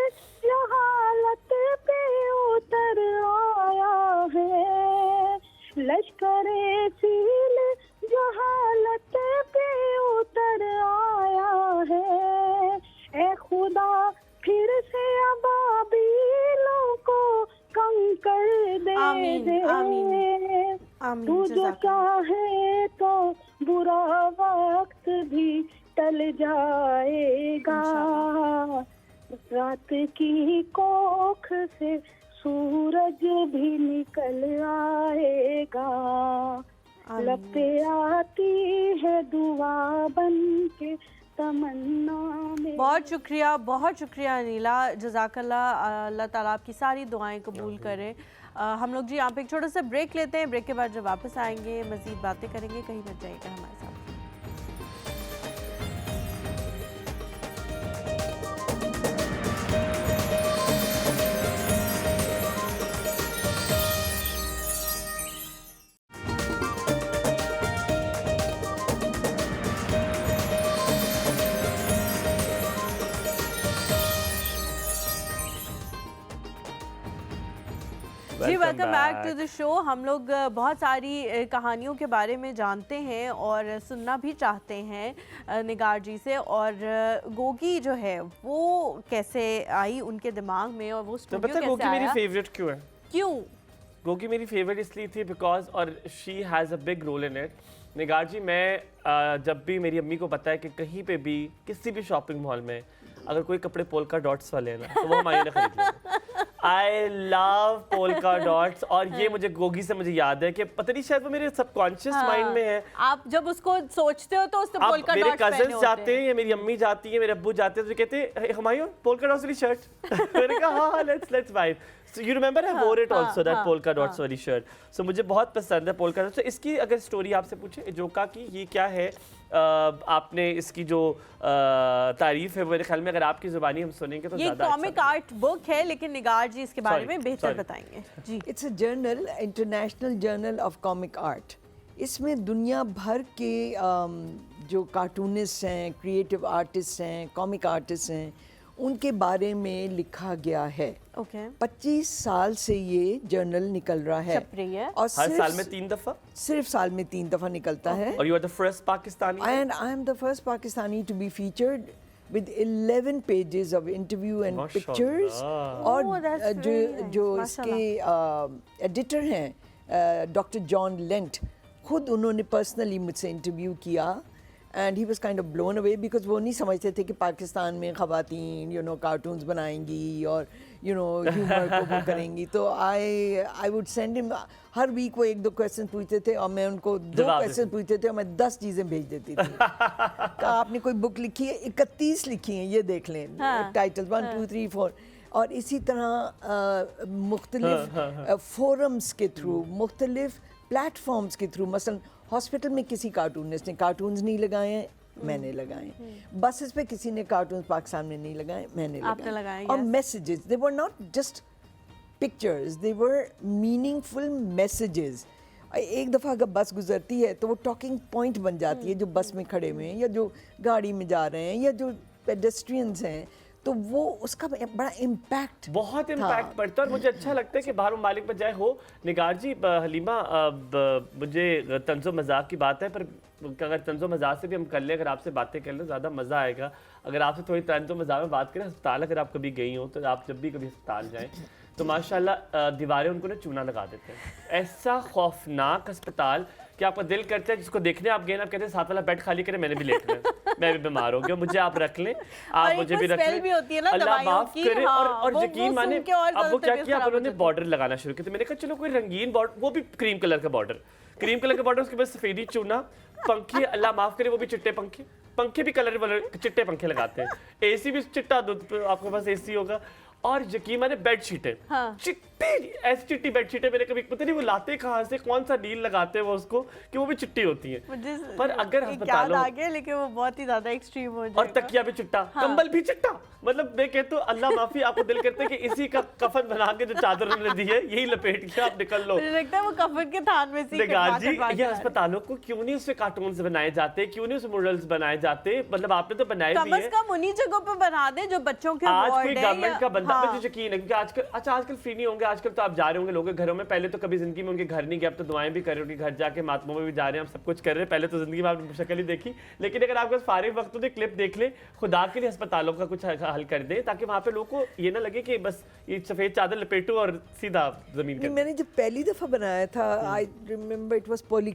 जहालत पे उतर आया है, लश्करे फील जहालत पे उतर आया है। ए खुदा फिर से अबाबीलों को कंकर दे आमीन, दे। आमीन, आमीन, तू जो जज़ाकल्लाह। चाहे तो बुरा वक्त भी टल जाएगा, रात की कोख से सूरज भी निकल आएगा। आमीन। लगते आती है दुआ बन के तमन्ना में। बहुत शुक्रिया अनीला, जज़ाकल्लाह। अल्लाह ताला आपकी सारी दुआएं कबूल करे। हम लोग जी यहाँ पे एक छोटा सा ब्रेक लेते हैं। ब्रेक के बाद जब वापस आएंगे मज़ीद बातें करेंगे, कहीं मत जाइएगा हमारे साथ। जी Welcome welcome back to back. The show. हम लोग बहुत सारी कहानियों के बारे में जानते हैं और सुनना भी चाहते हैं निगार जी से। और गोगी जो है वो कैसे आई उनके दिमाग में और वो तो स्टूडियो पता है कैसे गोगी मेरी आया? फेवरेट क्यों है? क्यों? गोगी मेरी फेवरेट इसलिए थी बिकॉज और she has a big role in it. Nigar ji, मैं जब भी मेरी अम्मी को पता है कि कहीं पे भी किसी भी शॉपिंग मॉल में अगर कोई कपड़े पोल्का डॉट्स वाले हैं ना तो वो हमारी ना खरीद लेंगे। I love polka dots. और ये मुझे गोगी से मुझे याद है कि पता नहीं शायद वो मेरे सबकॉन्शियस माइंड में है। आप जब उसको सोचते हो तो उसने अब पोल्का मेरे डॉट्स पहने कजन्स जाते हैं या मेरी अम्मी जाती है, मेरे अब्बू जाते हैं तो कहते हैं हमारी पोल्का डॉट्स वाली शर्ट। मैंने कहा हाँ let's bye. So you remember I wore it also, that polka dots वाली shirt. So मुझे बहुत पसंद है polka dots। So इसकी अगर स्टोरी आपसे पूछे इजोका की, ये क्या है, आपने इसकी जो तारीफ है वो मेरे ख्याल में अगर आपकी जुबानी हम सुनेंगे तो ये ज़्यादा कॉमिक आर्ट बुक है, लेकिन निगार जी इसके बारे Sorry, में बेहतर sorry. बताएंगे जी। It's a journal, international journal of comic art. इसमें दुनिया भर के जो कार्टूनिस्ट हैं, क्रिएटिव आर्टिस्ट हैं, कॉमिक आर्टिस्ट हैं, उनके बारे में लिखा गया है। ओके 25 साल से ये जर्नल निकल रहा है छप रही है। और हर साल में 3 दफ़ा। सिर्फ साल में 3 दफ़ा निकलता है। और you are the first Pakistani. And I am the first Pakistani to be featured with 11 pages of interview and माशाल्लाह। pictures। और Oh, that's जो very nice, जो माशाल्लाह। इसके एडिटर हैं डॉक्टर जॉन लेंट, खुद उन्होंने पर्सनली मुझसे इंटरव्यू किया and he was kind of blown away because वो नहीं समझते थे कि पाकिस्तान में ख़वातीन कार्टून्स बनाएंगी और ह्यूमर को वो करेंगी। तो आई वुड सेंड हिम हर वीक, वो 1-2 क्वेश्चन पूछते थे और मैं उनको 2 जवाब क्वेश्चन पूछते थे और मैं 10 चीज़ें भेज देती थी। कहा आपने कोई बुक लिखी है? 31 लिखी हैं, ये देख लें टाइटल 1 2 3 4। और इसी तरह मुख्तलिफ फोरम्स के थ्रू, मुख्तलिफ प्लेटफॉर्म्स के थ्रू, मसलन हॉस्पिटल में किसी कार्टूनिस्ट ने कार्टून्स नहीं लगाए हैं, मैंने लगाए। बसेस पे किसी ने कार्टून्स पाकिस्तान में नहीं लगाए, मैंने आपने लगाए, और yes. Messages, they were not just pictures, they were meaningful messages. एक दफ़ा अगर बस गुजरती है तो वो टॉकिंग पॉइंट बन जाती है, जो बस में खड़े हुए हैं या जो गाड़ी में जा रहे हैं या जो पेडेस्ट्रियंस हैं, तो वो उसका बड़ा इम्पैक्ट, बहुत इम्पैक्ट पड़ता है। और मुझे अच्छा लगता है कि बाहर ममालिक में जाए हो। निगार जी, हलीमा, मुझे तंज़ो मजाक की बात है, पर अगर तंज़ो मजाक से भी हम कर लें, अगर आपसे बातें कर लें ज़्यादा मज़ा आएगा। अगर आपसे थोड़ी तंज़ो मजाक में बात करें, अस्पताल अगर आप कभी गई हो तो आप जब भी कभी अस्पताल जाएँ तो माशाल्लाह दीवारें उनको ना चूना लगा देते हैं। ऐसा खौफनाक अस्पताल कि आपका दिल करता है जिसको देखने आप गए ना, आप कहते हैं साथ वाला बेड खाली करें, मैंने भी लेटना है, मैं भी बीमार हो गया, मुझे आप रख लें, आप मुझे भी रख लें, भी होती है ना अल्लाह दवाइयों माफ की। करे। हाँ, और वो यकीन माने सुन के और अब वो ज़्यादा क्या किया, तबीयत अब उन्होंने खराब हो बॉर्डर लगाना शुरू किया। तो मैंने कहा चलो कोई रंगीन बॉर्डर, वो भी क्रीम कलर का बॉर्डर, क्रीम कलर का बॉर्डर, उसके बाद सफेदी चूना, पंखे, अल्लाह माफ करे वो भी चिट्टे पंखे, पंखे भी कलर वाले चिट्टे पंखे लगाते हैं, एसी भी चिट्टा, आपके पास एसी होगा। और यकीन माने बेडशीटें, हाँ। चिट्टी, ऐसी चिट्टी बेडशीटें, मैंने कभी पता नहीं वो लाते कहाँ से, कौन सा नील लगाते हैं वो उसको कि वो भी चिट्टी होती है। मुझे पर अगर याद अस्पतालों आ गया, लेकिन वो बहुत ही ज्यादा एक्सट्रीम हो जाएगा। और तकिया भी चिट्टा, कंबल भी चिट्टा, मतलब मैं कहता हूँ अल्लाह माफी, आपको दिल करता है कि इसी का कफन बना के जो चादर उन्होंने दी है यही लपेट के आप निकल लो। मुझे लगता है वो कफन के थान में से ही निगार जी, कटवा के ये आ रहे हैं। अस्पतालों को क्यों नहीं उससे कार्टून्स बनाए जाते, क्यों नहीं उससे मॉडल्स बनाए जाते? मतलब आपने तो बनाए भी कम है। से कम उन्हीं जगहों पे बना दे जो बच्चों के आज वार्ड कोई है गवर्नमेंट या- का बंदा, हाँ। मुझे यकीन है क्योंकि आजकल, अच्छा आजकल फ्री नहीं होंगे, आजकल तो आप जा रहे होंगे लोगों के घरों में, पहले तो कभी जिंदगी में उनके घर नहीं गए, अब तो दुआएं भी कर रहे हो कि घर जाके मातमों में भी जा रहे हैं, हम सब कुछ कर रहे हैं। पहले तो जिंदगी में आपने शक्ल ही देखी, लेकिन अगर आपके पास फारिग वक्त हो तो क्लिप देख ले, खुदा के लिए अस्पतालों का कुछ हल कर दे, ताकि वहाँ पे लोगों को ये ना लगे कि बस ये सफेद चादर लपेटो और सीधा जमीन नहीं, कर। मैंने जब पहली दफ़ा बनाया था, I remember it was poly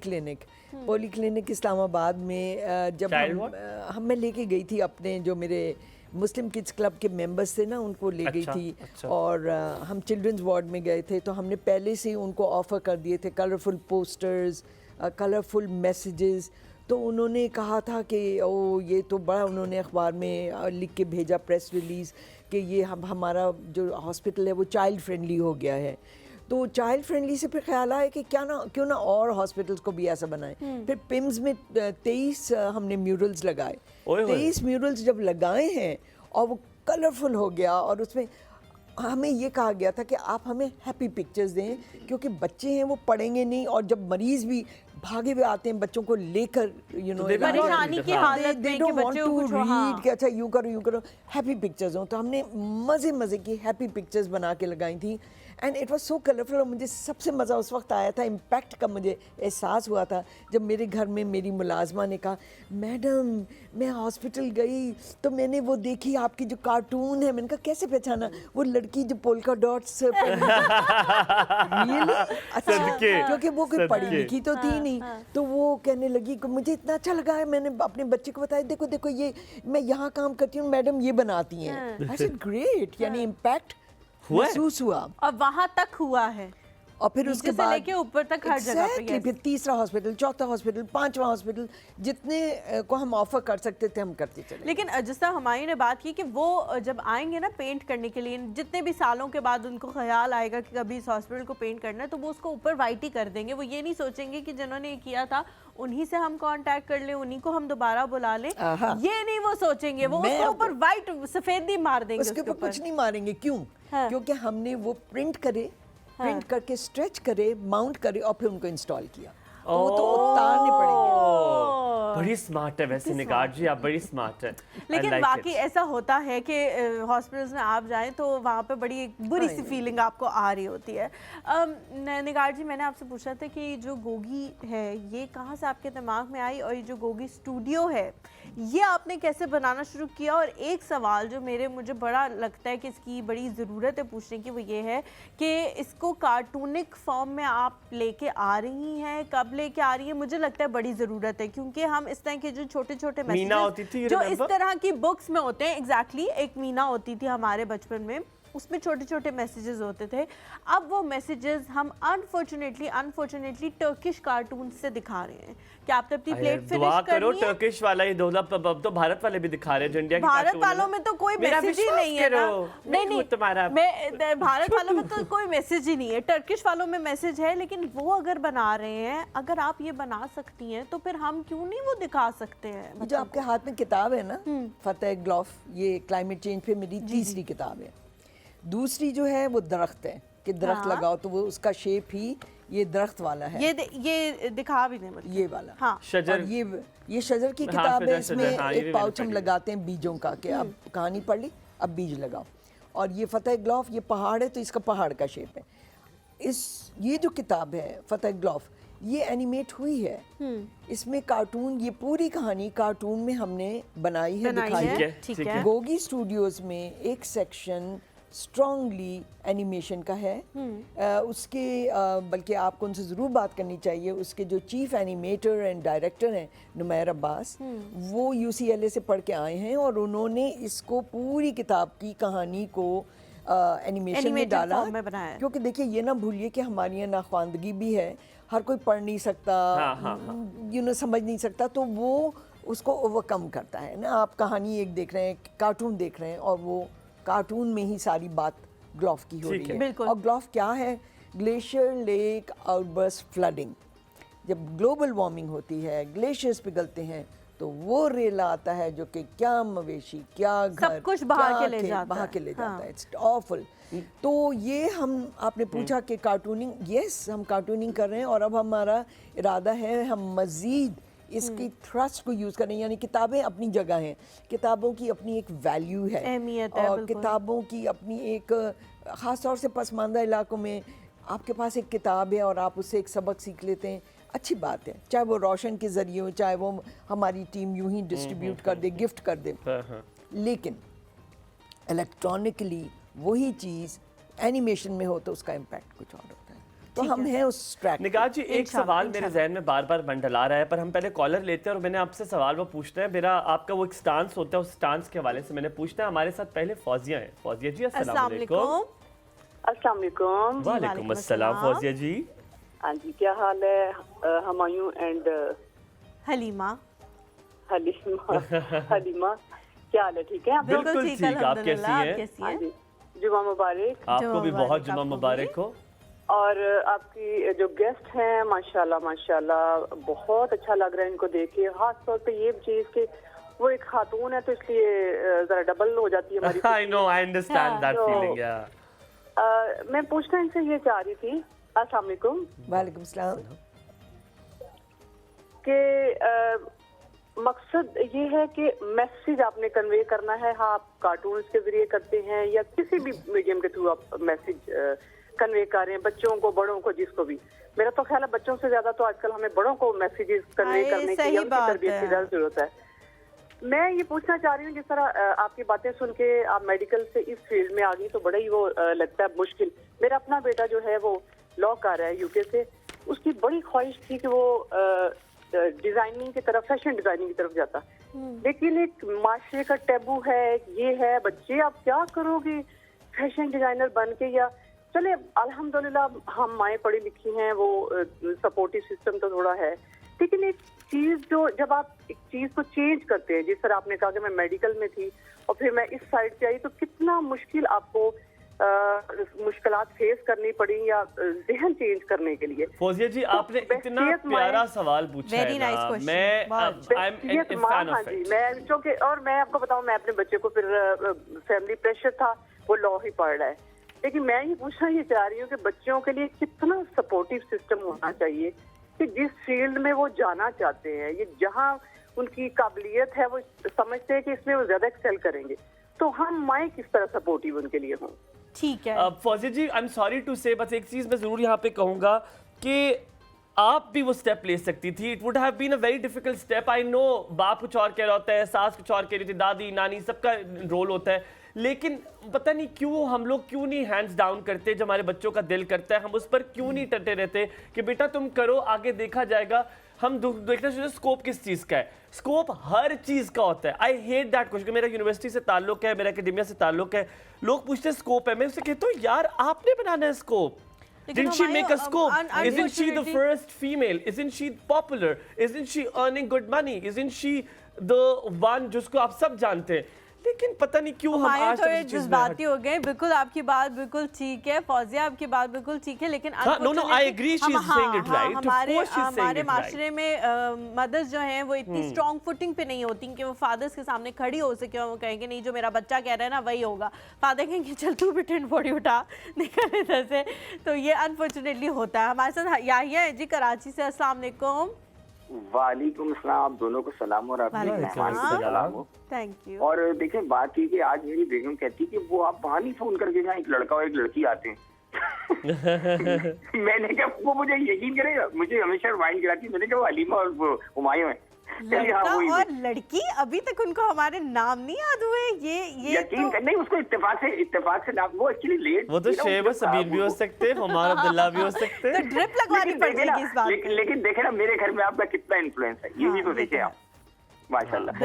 clinic Islamabad में। जब Child हम मैं लेके गई थी अपने जो मेरे मुस्लिम किड्स क्लब के मेंबर्स थे ना, उनको ले गई अच्छा, थी। अच्छा। और हम चिल्ड्रंस वार्ड में गए थे, तो हमने पहले से ही उनको ऑफ़र कर दिए थे कलरफुल पोस्टर्स, कलरफुल मैसेजेस। तो उन्होंने कहा था कि ओ ये तो बड़ा, उन्होंने अखबार में लिख के भेजा प्रेस रिलीज़ कि ये हमारा जो हॉस्पिटल है वो चाइल्ड फ्रेंडली हो गया है। तो चाइल्ड फ्रेंडली से फिर ख्याल आया कि क्यों ना और हॉस्पिटल्स को भी ऐसा बनाएं। फिर पिम्स में 23 हमने म्यूरल्स लगाए। ओए होए। 23 म्यूरल्स जब लगाए हैं और वो कलरफुल हो गया, और उसमें हमें ये कहा गया था कि आप हमें हैप्पी पिक्चर्स दें, क्योंकि बच्चे हैं वो पढ़ेंगे नहीं, और जब मरीज़ भी भागे हुए आते हैं बच्चों को लेकर, परेशानी की हालत में कि बच्चे को कुछ हो, हाँ। कि अच्छा यूँ करो हैप्पी पिक्चर्स हों। तो हमने मज़े की हैप्पी पिक्चर्स बना के लगाई थी। And it was so colourful. और मुझे सबसे मज़ा उस वक्त आया था, इम्पैक्ट का मुझे एहसास हुआ था जब मेरे घर में मेरी मुलाजमा ने कहा, मैडम मैं हॉस्पिटल गई तो मैंने वो देखी आपकी जो कार्टून है। मैंने कहा कैसे पहचाना? वो लड़की जो पोल्का डॉट्स रियली अच्छा, सदके, क्योंकि वो कोई पढ़ी सदके। लिखी तो थी नहीं। तो वो कहने लगी कि मुझे इतना अच्छा लगा है, मैंने अपने बच्चे को बताया, देखो देखो ये मैं यहाँ काम करती हूँ, मैडम ये बनाती हैं। आई सेड ग्रेट, यानी इम्पैक्ट हुआ है? महसूस हुआ। और वहां तक हुआ है, और फिर नीचे उसके से बाद लेके ऊपर तक हर जगह पे, Exactly, yes. फिर तीसरा हॉस्पिटल, चौथा हॉस्पिटल, पांचवा हॉस्पिटल, जितने को हम ऑफर कर सकते थे हम करते चले। लेकिन जिस तरह हमारी ने बात की कि वो जब आएंगे ना पेंट करने के लिए, जितने भी सालों के बाद उनको ख्याल आएगा कि कभी इस हॉस्पिटल को पेंट करना है, तो वो उसको ऊपर वाइट ही कर देंगे। वो ये नहीं सोचेंगे कि जिन्होंने ये किया था उन्हीं से हम कांटेक्ट कर लें, उन्हीं को हम दोबारा बुला लें, आहा। ये नहीं वो सोचेंगे। वो मैं उसको ऊपर वाइट सफेदी मार देंगे उसके ऊपर कुछ नहीं मारेंगे। क्यों? हाँ। क्योंकि हमने वो प्रिंट करे, प्रिंट करके स्ट्रेच करे, माउंट करे और फिर उनको इंस्टॉल किया। तो वो तो उतारने पड़ेंगे। बड़ी स्मार्ट है वैसे निगार जी, आप बड़ी स्मार्ट है। लेकिन वाकई ऐसा होता है कि हॉस्पिटल्स में आप जाएं तो वहाँ पे बड़ी एक बुरी सी फीलिंग आपको आ रही होती है। निगार जी, मैंने आपसे पूछा था कि जो गोगी है ये कहाँ से आपके दिमाग में आई, और ये जो गोगी स्टूडियो है ये आपने कैसे बनाना शुरू किया? और एक सवाल जो मुझे बड़ा लगता है कि इसकी बड़ी ज़रूरत है पूछने की, वो ये है कि इसको कार्टूनिक फॉर्म में आप लेके आ रही हैं, कब लेके आ रही है? मुझे लगता है बड़ी ज़रूरत है, क्योंकि हम इस तरह के जो छोटे छोटे मीना होती थी, मैसेजेस जो इस remember? तरह की बुक्स में होते हैं, एग्जैक्टली एक मीना होती थी हमारे बचपन में, उसमें छोटे छोटे मैसेजेस होते थे। अब वो मैसेजेस हम अनफॉर्चुनेटली टर्किश कार्टून से दिखा रहे हैं। क्या आपने अपनी प्लेट दुआ फिनिश करो करनी है? टर्किश वाला ही दोला, अब तो भारत वाले भी दिखा रहे हैं जो इंडिया के भारत cartoon है वालों ना। में तो कोई मेरा मैसेज ही विश्वास नहीं है ना। करो, मैं हूँ तुम्हारा मैं भारत वालों में तो कोई मैसेज ही नहीं है। टर्किश वालों में मैसेज है, लेकिन वो अगर बना रहे हैं, अगर आप ये बना सकती हैं तो फिर हम क्यों नहीं वो दिखा सकते हैं? ये जो आपके हाथ में किताब है ना, फतेह ग्लॉफ, ये क्लाइमेट चेंज पे मेरी तीसरी किताब है। दूसरी जो है वो दरख्त है कि दरख्त हाँ। लगाओ, तो वो उसका शेप ही ये दरख्त वाला है। ये दिखा भी नहीं मुझे। ये वाला। हाँ। शजर। और ये शजर की हाँ, किताब है। शजर, इसमें हाँ, ये भी एक मैंने पाउच हम पढ़ी है। लगाते हैं बीजों का कि अब कहानी पढ़ ली, अब बीज लगाओ। और ये फतेह ग्लॉफ, ये पहाड़ है तो इसका पहाड़ का शेप है। ये जो किताब है फतेह ग्लॉफ, ये एनिमेट हुई है। इसमें कार्टून, ये पूरी कहानी कार्टून में हमने बनाई है, दिखाई है, है। ठीक ठीक है। है। गोगी स्टूडियोज में एक सेक्शन स्ट्रॉन्गली एनिमेशन का है। उसके बल्कि आपको उनसे ज़रूर बात करनी चाहिए, उसके जो चीफ एनिमेटर एंड डायरेक्टर हैं नुमैर अब्बास, वो UCLA से पढ़ के आए हैं और उन्होंने इसको पूरी किताब की कहानी को एनिमेशन में Animated डाला। form में बनाया है। क्योंकि देखिए ये ना भूलिए कि हमारी यहाँ नाख्वानदगी भी है, हर कोई पढ़ नहीं सकता, समझ नहीं सकता, तो वो उसको ओवरकम करता है ना। आप कहानी एक देख रहे हैं, कार्टून देख रहे हैं, और वो कार्टून में ही सारी बात ग्लॉफ की हो रही है। बिल्कुल। और ग्लॉफ क्या है? Glacier lake outburst flooding. जब ग्लोबल वार्मिंग होती है, ग्लेशियर्स पिघलते हैं, तो वो रेला आता है जो कि क्या मवेशी, क्या घर, कुछ बहा क्या के ले खेत जाता बहा है। के ले जाता हाँ। है। It's awful. तो ये आपने पूछा कि कार्टूनिंग, यस हम कार्टूनिंग कर रहे हैं, और अब हमारा इरादा है हम मज़ीद इसकी थ्रस्ट को यूज़ करें। यानी किताबें अपनी जगह हैं, किताबों की अपनी एक वैल्यू है, अहमियत है, और बिल्कुल। किताबों की अपनी एक ख़ास तौर से पसमानदा इलाकों में आपके पास एक किताब है और आप उससे एक सबक सीख लेते हैं, अच्छी बात है। चाहे वो रोशन के ज़रिए हो, चाहे वो हमारी टीम यूं ही डिस्ट्रीब्यूट कर दे, गिफ्ट कर दे, लेकिन इलेक्ट्रॉनिकली वही चीज़ एनिमेशन में हो तो उसका इम्पैक्ट कुछ और होता है। तो हम हैं उस ट्रैक। निगाह जी, एक सवाल मेरे जहन में बार बार मंडला रहा है, पर हम पहले कॉलर लेते हैं और मैंने आपसे सवाल वो पूछना है। मेरा आपका वो एक स्टांस होता है, उस स्टांस के हवाले से मैंने पूछना है। हमारे साथ पहले फौजिया हैं। फौजिया जी अस्सलाम वालेकुम। अस्सलाम वालेकुम। वालेकुम अस्सलाम। फौजिया जी, हाँ जी, क्या हाल है? हमायूं एंड हलीमा। हलीमा क्या हाल है? ठीक है आप? बिल्कुल ठीक। आप कैसी आप हैं? कैसी हाँ हैं? जी, जुमा मुबारक। आपको भी बहुत जुमा मुबारक हो। और आपकी जो गेस्ट हैं माशाल्लाह माशाल्लाह बहुत अच्छा लग रहा है इनको देख के। खास तौर पे ये चीज कि वो एक खातून है तो इसलिए जरा डबल हो जाती है हमारी I know, I understand that तो, feeling, yeah. मैं पूछना इनसे ये चाह रही थी, अस्सलाम वालेकुम, वालेकुम सलाम। कि मकसद ये है कि मैसेज आपने कन्वे करना है। हाँ, आप कार्टून्स के जरिए करते हैं या किसी भी मीडियम के थ्रू आप मैसेज कन्वे कर रहे हैं, बच्चों को, बड़ों को, जिसको भी। मेरा तो ख्याल है बच्चों से ज्यादा तो आजकल हमें बड़ों को मैसेजेस कन्वे करने की, उनकी तरबियत की ज्यादा जरूरत है। मैं ये पूछना चाह रही हूँ, जिस तरह आपकी बातें सुन के आप मेडिकल से इस फील्ड में आ गई तो बड़ा ही वो लगता है मुश्किल। मेरा अपना बेटा जो है वो लॉ कर रहा है यूके से, उसकी बड़ी ख्वाहिश थी कि वो डिजाइनिंग की तरफ, फैशन डिजाइनिंग की तरफ जाता, लेकिन एक माशरे का टैबू है, ये है, बच्चे आप क्या करोगे फैशन डिजाइनर बन के। या चले अल्हम्दुलिल्लाह हम माएँ पढ़ी लिखी हैं, वो सपोर्टिव सिस्टम तो थोड़ा है, लेकिन एक चीज जो जब आप एक चीज को चेंज करते हैं, जिस तरह आपने कहा कि मैं मेडिकल में थी और फिर मैं इस साइड पे आई, तो कितना मुश्किल आपको मुश्किलात फेस करनी पड़ी या जहन चेंज करने के लिए। फौजिया जी, आपने इतना प्यारा सवाल पूछा है ना, मैं हाँ जी, मैं क्योंकि और मैं आपको बताऊं, मैं अपने बच्चे को फिर फैमिली प्रेशर था, वो लॉ ही पढ़ रहा है, लेकिन मैं ये पूछना ये चाह रही हूँ कि बच्चों के लिए कितना सपोर्टिव सिस्टम होना चाहिए कि जिस फील्ड में वो जाना चाहते हैं, ये जहाँ उनकी काबिलियत है, वो समझते हैं कि इसमें वो ज्यादा एक्सेल करेंगे, तो हम माएँ किस तरह सपोर्टिव उनके लिए हों। ठीक है फौजी जी, आई एम सॉरी टू से, बस एक चीज मैं जरूर यहाँ पे कहूंगा कि आप भी वो स्टेप ले सकती थी। It would have been a very difficult step. I know बाप कुछ और कह रहा होता है, सास कुछ और कह रही थी, दादी नानी सबका रोल होता है, लेकिन पता नहीं क्यों हम लोग क्यों नहीं हैंड्स डाउन करते जब हमारे बच्चों का दिल करता है, हम उस पर क्यों नहीं टटे रहते कि बेटा तुम करो, आगे देखा जाएगा। हम देखना चाहिए स्कोप किस चीज का है, स्कोप हर चीज का होता है। I hate that question. मेरा यूनिवर्सिटी से ताल्लुक है, मेरा एकेडमिया से ताल्लुक है, लोग पूछते हैं स्कोप है, मैं उससे कहता हूँ यार आपने बनाना है scope. Didn't she make a scope? Isn't she the first female? Isn't she popular? Isn't she earning good money? Isn't she the one जिसको आप सब जानते हैं? लेकिन पता नहीं क्यों हम आज थोड़े जज्बाती हो गए। बिल्कुल आपकी बात बिल्कुल ठीक है फौजिया, आपकी बात बिल्कुल ठीक है, लेकिन I agree, she's saying it right. हमारे माशरे में मदर्स जो हैं वो इतनी स्ट्रॉन्ग फुटिंग पे नहीं होती कि वो फादर्स के सामने खड़ी हो सके और वो कहेंगे नहीं जो मेरा बच्चा कह रहा है ना वही होगा। फादर कहेंगे चल तू भी टेंट बॉडी उठा निकल इधर से। तो ये अनफॉर्चुनेटली होता है। हमारे साथ याहिया है जी कराची से। अस्सलाम वालेकुम। वालेकुम अस्सलाम, आप दोनों को सलाम और अपने मेहमान को सलाम हो। Thank you. और देखिए बात की कि आज मेरी बेगम कहती कि वो आप वहाँ नहीं फोन करके जहाँ एक लड़का और एक लड़की आते हैं। मैंने कहा वो मुझे यकीन करेगा, मुझे हमेशा रिमाइंड कराती, मैंने कहा वो हलीमा और वो हुमायूं है। लड़का और लड़की अभी तक उनको हमारे नाम नहीं याद हुए। ये यकीन तो... नहीं, उसको इत्तेफाक से नाम, वो एक्चुअली लेट, वो तो शेब सबीर भी हो सकते हैं, हुमार अब्दुल्ला भी हो सकते हैं। तो ड्रिप लगवानी पड़ जाएगी इस बात पे। लेकिन देखे ना मेरे घर में आपका कितना इन्फ्लुएंस है, ये भी तो देखे आप। माशाल्लाह,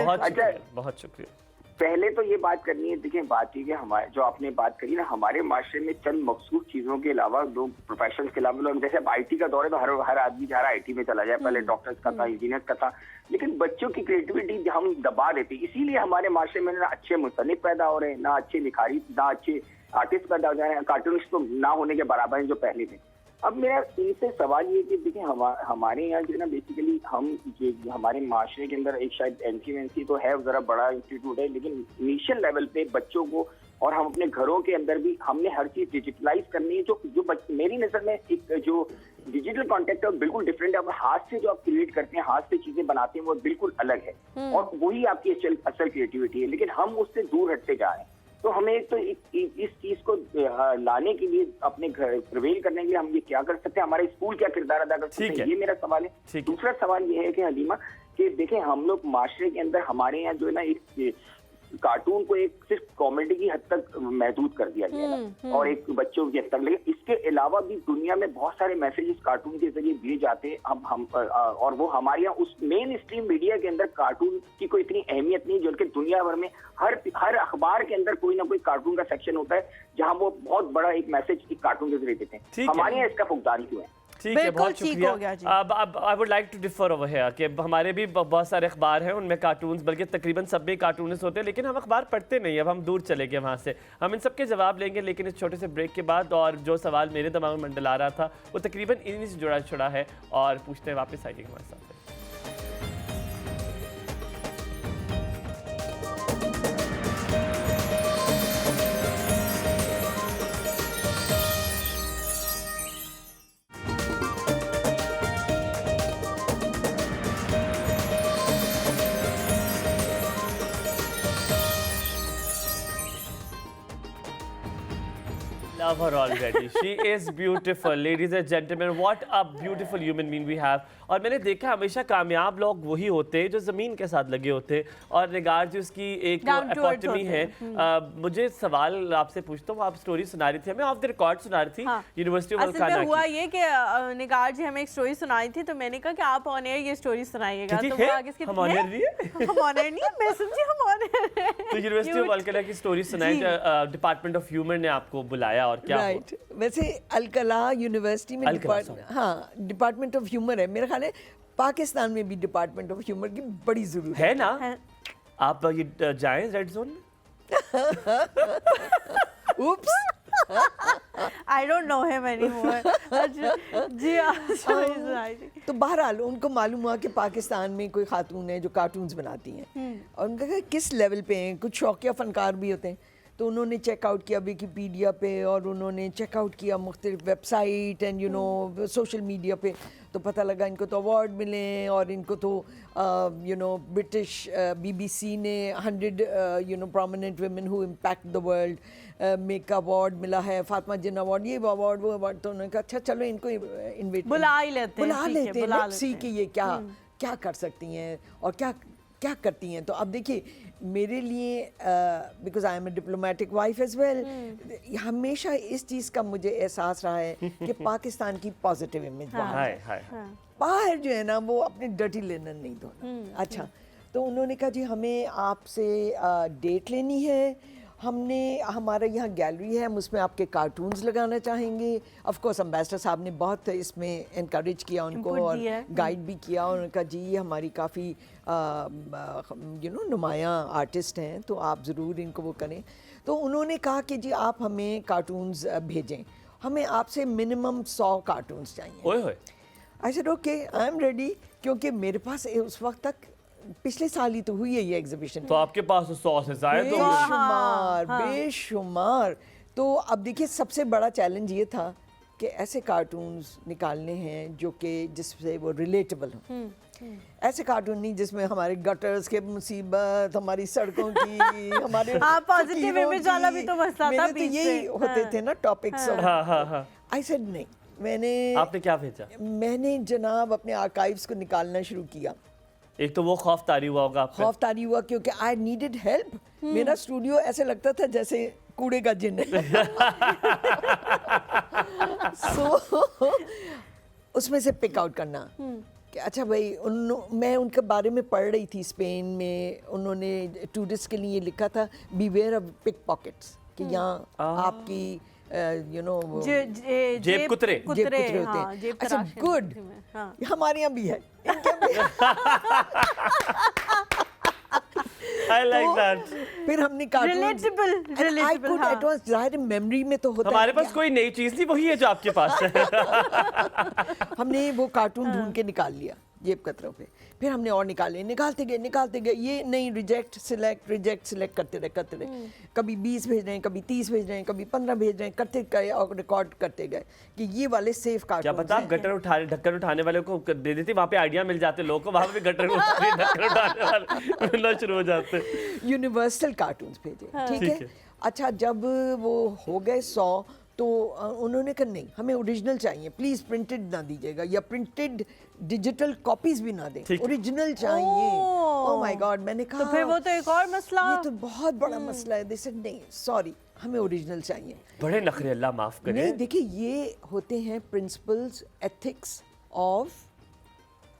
बहुत शुक्रिया। पहले तो ये बात करनी है, देखिए बात की कि हमारे जो आपने बात करी ना, हमारे माशरे में चंद मखसूस चीजों के अलावा, दो प्रोफेशन के अलावा, लोग जैसे अब आईटी का दौर है तो हर आदमी चाह रहा है आईटी में चला जाए। पहले डॉक्टर्स का था, इंजीनियर्स का था, लेकिन बच्चों की क्रिएटिविटी हम दबा देते, इसीलिए हमारे माशरे में ना अच्छे मुसन्निफ पैदा हो रहे हैं, ना अच्छे लिखारी, ना अच्छे आर्टिस्ट पैदा हो रहे हैं, कार्टूनिस्ट तो ना होने के बराबर हैं जो पहले थे। अब मेरा इनसे सवाल ये कि देखिए हमारे यहाँ जो है ना बेसिकली हम ये हमारे माशरे के अंदर एक शायद एनसीएमसी तो है, जरा बड़ा इंस्टीट्यूट है, लेकिन इनिशियल लेवल पे बच्चों को और हम अपने घरों के अंदर भी हमने हर चीज डिजिटलाइज करनी है। जो मेरी नजर में एक जो डिजिटल कॉन्टेक्ट है बिल्कुल डिफरेंट है। हाथ से जो आप क्रिएट करते हैं, हाथ से चीजें बनाते हैं, वो बिल्कुल अलग है और वही आपकी असल क्रिएटिविटी है, लेकिन हम उससे दूर हटते जा रहे हैं। तो हमें तो इस चीज को लाने के लिए, अपने घर प्रिवेल करने के लिए हम ये क्या कर सकते हैं, हमारे स्कूल क्या किरदार अदा कर सकते हैं, ये मेरा सवाल है। दूसरा सवाल ये है कि हलीमा कि देखें हम लोग माशरे के अंदर हमारे यहाँ जो है ना एक कार्टून को एक सिर्फ कॉमेडी की हद तक महदूद कर दिया गया है और एक बच्चों की हद तक, लेकिन इसके अलावा भी दुनिया में बहुत सारे मैसेजेस कार्टून के जरिए दिए जाते हैं। हम और वो हमारे यहाँ उस मेन स्ट्रीम मीडिया के अंदर कार्टून की कोई इतनी अहमियत नहीं, जो कि दुनिया भर में हर अखबार के अंदर कोई ना कोई कार्टून का सेक्शन होता है जहाँ वो बहुत बड़ा एक मैसेज एक कार्टून के जरिए देते हैं। हमारे यहाँ इसका फुकदान क्यों है? ठीक है, बहुत शुक्रिया। अब I would like to differ over here कि हमारे भी बहुत सारे अखबार हैं, उनमें कार्टून्स, बल्कि तकरीबन सब में कार्टून्स होते हैं, लेकिन हम अखबार पढ़ते नहीं। अब हम दूर चले गए वहाँ से। हम इन सब के जवाब लेंगे लेकिन इस छोटे से ब्रेक के बाद। और जो सवाल मेरे दिमाग में मंडला रहा था वो तकरीबन इन्हीं से जुड़ा छुड़ा है और पूछते हैं वापस आइए हमारे साथ। love her already. She is beautiful, ladies and gentlemen. What a beautiful human being we have. और मैंने देखा हमेशा कामयाब लोग वही होते हैं जो ज़मीन के साथ लगे होते हैं, और निगार जी उसकी एक Down to earth एपिटमी है। मुझे सवाल आपसे पूछता हूँ, आप स्टोरी सुना रही थी हमें, ऑफ द रिकॉर्ड सुना रही थी यूनिवर्सिटी ऑफ असल में हुआ ये कि निगार जी हमें एक स्टोरी सुनाई थी, तो मैंने कहा कि आप ऑन एयर ये स्टोरी सुनाइएगा। तो वो आगे हम ऑन एयर नहीं है, हम ऑन एयर नहीं है, मैं समझी हम ऑन एयर है। तो यूनिवर्सिटी ऑफ अलकला की स्टोरी सुनाई, डिपार्टमेंट ऑफ ह्यूमर ने आपको बुलाया और क्या राइट। वैसे अलकला यूनिवर्सिटी में डिपार्टमेंट ऑफ ह्यूमर है। मेरा ख्याल है पाकिस्तान में भी डिपार्टमेंट ऑफ ह्यूमर की बड़ी जरूरत है ना। आप ये जाएं रेड जोन में। Oops. I don't know him anymore. जी स्टोरी सुनाई थी। तो बहरहाल उनको मालूम हुआ कि पाकिस्तान में कोई खातून है जो कार्टून्स बनाती हैं, और उनका कहा किस लेवल पे हैं, कुछ शौकिया फनकार भी होते हैं। तो उन्होंने चेकआउट किया विकीपीडिया पे, और उन्होंने चेकआउट किया मुख्तलिफ वेबसाइट एंड सोशल मीडिया पे, तो पता लगा इनको तो अवार्ड मिले हैं, और इनको तो ब्रिटिश BBC ने 100 prominent women who impact the world में का अवार्ड मिला है, फातिमा जिन्ना अवार्ड, ये अवार्ड वो अवार्ड। तो उन्होंने कहा अच्छा चलो इनको इन्वाइट बुला ही लेते हैं, सी कि ये क्या कर सकती हैं और क्या करती हैं। तो अब देखिए मेरे लिए because I am a diplomatic wife as well, हमेशा इस चीज़ का मुझे एहसास रहा है कि पाकिस्तान की पॉजिटिव इमेज बाहर जो है ना वो अपने डर्टी लेनन नहीं धोना। अच्छा, तो उन्होंने कहा जी हमें आपसे डेट लेनी है, हमने हमारा यहाँ गैलरी है, हम उसमें आपके कार्टून्स लगाना चाहेंगे। ऑफ कोर्स एम्बेसडर साहब ने बहुत इसमें इनकरेज किया उनको और गाइड भी किया, और उन्होंने कहा जी ये हमारी काफ़ी नुमायाँ आर्टिस्ट हैं, तो आप ज़रूर इनको वो करें। तो उन्होंने कहा कि जी आप हमें कार्टून्स भेजें, हमें आपसे मिनिमम 100 कार्टून्स चाहिए। I said okay I am ready, क्योंकि मेरे पास उस वक्त तक पिछले साल ही तो हुई है ये एग्जीबिशन, तो आपके पास 100 से ज़्यादा बेशुमार। तो अब देखिए सबसे बड़ा चैलेंज ये था कि ऐसे कार्टून्स निकालने हैं जो कि जिससे वो रिलेटेबल हों। ऐसे कार्टून नहीं जिसमें हमारे गटर्स के मुसीबत, हमारी सड़कों की, हमारे पॉजिटिव इमेज वाला भी तो मसला था, तो यही होते थे ना टॉपिक्स। आई सेड नहीं, आपने क्या भेजा? मैंने जनाब अपने आर्काइव्स को निकालना शुरू किया। एक तो वो खौफ तारी हुआ होगा आपको। खौफ तारी हुआ क्योंकि आई नीडेड हेल्प। मेरा स्टूडियो ऐसे लगता था जैसे कूड़े का जिन है। सो उसमें से पिक आउट करना कि अच्छा भाई मैं उनके बारे में पढ़ रही थी, स्पेन में उन्होंने टूरिस्ट के लिए लिखा था बीवेयर ऑफ पिक पॉकेट्स, कि यहाँ आपकी जेब कुतरे होते हैं। अच्छा गुड, हमारे यहाँ भी है। I like that. फिर हमने relatable ज़ाहिर मेमोरी में तो होता है, हमारे पास कोई नई चीज नहीं, वही है जो आपके पास है। हमने वो कार्टून ढूंढ के निकाल लिया जेब कतरों पे, फिर हमने और निकालते गए, ये नहीं रिजेक्ट सिलेक्ट करते रहे। कभी 20 भेज रहे हैं, कभी 30 भेज रहे हैं, कभी 15 भेज रहे हैं, करते गए और रिकॉर्ड करते गए कि ये वाले सेफ कार्टून। क्या पता आप ढक्कन उठाने वाले को दे देती, वहाँ पे आइडिया मिल जाते लोगों को, वहाँ पे ढक्कन उठाने वाले मिलना शुरू हो जाते। यूनिवर्सल कार्टून्स भेजे, ठीक है। अच्छा जब वो हो गए 100, तो उन्होंने कहा नहीं हमें ओरिजिनल चाहिए, प्लीज़ प्रिंटेड ना दीजिएगा, या प्रिंटेड डिजिटल कॉपीज भी ना दें, ओरिजिनल चाहिए। ओह माय गॉड, मैंने कहा तो फिर वो तो एक और मसला, ये तो बहुत बड़ा मसला है। दे सेड नहीं सॉरी हमें ओरिजिनल चाहिए। बड़े नखरे, अल्लाह माफ करे। नहीं देखिए ये होते हैं principles ethics of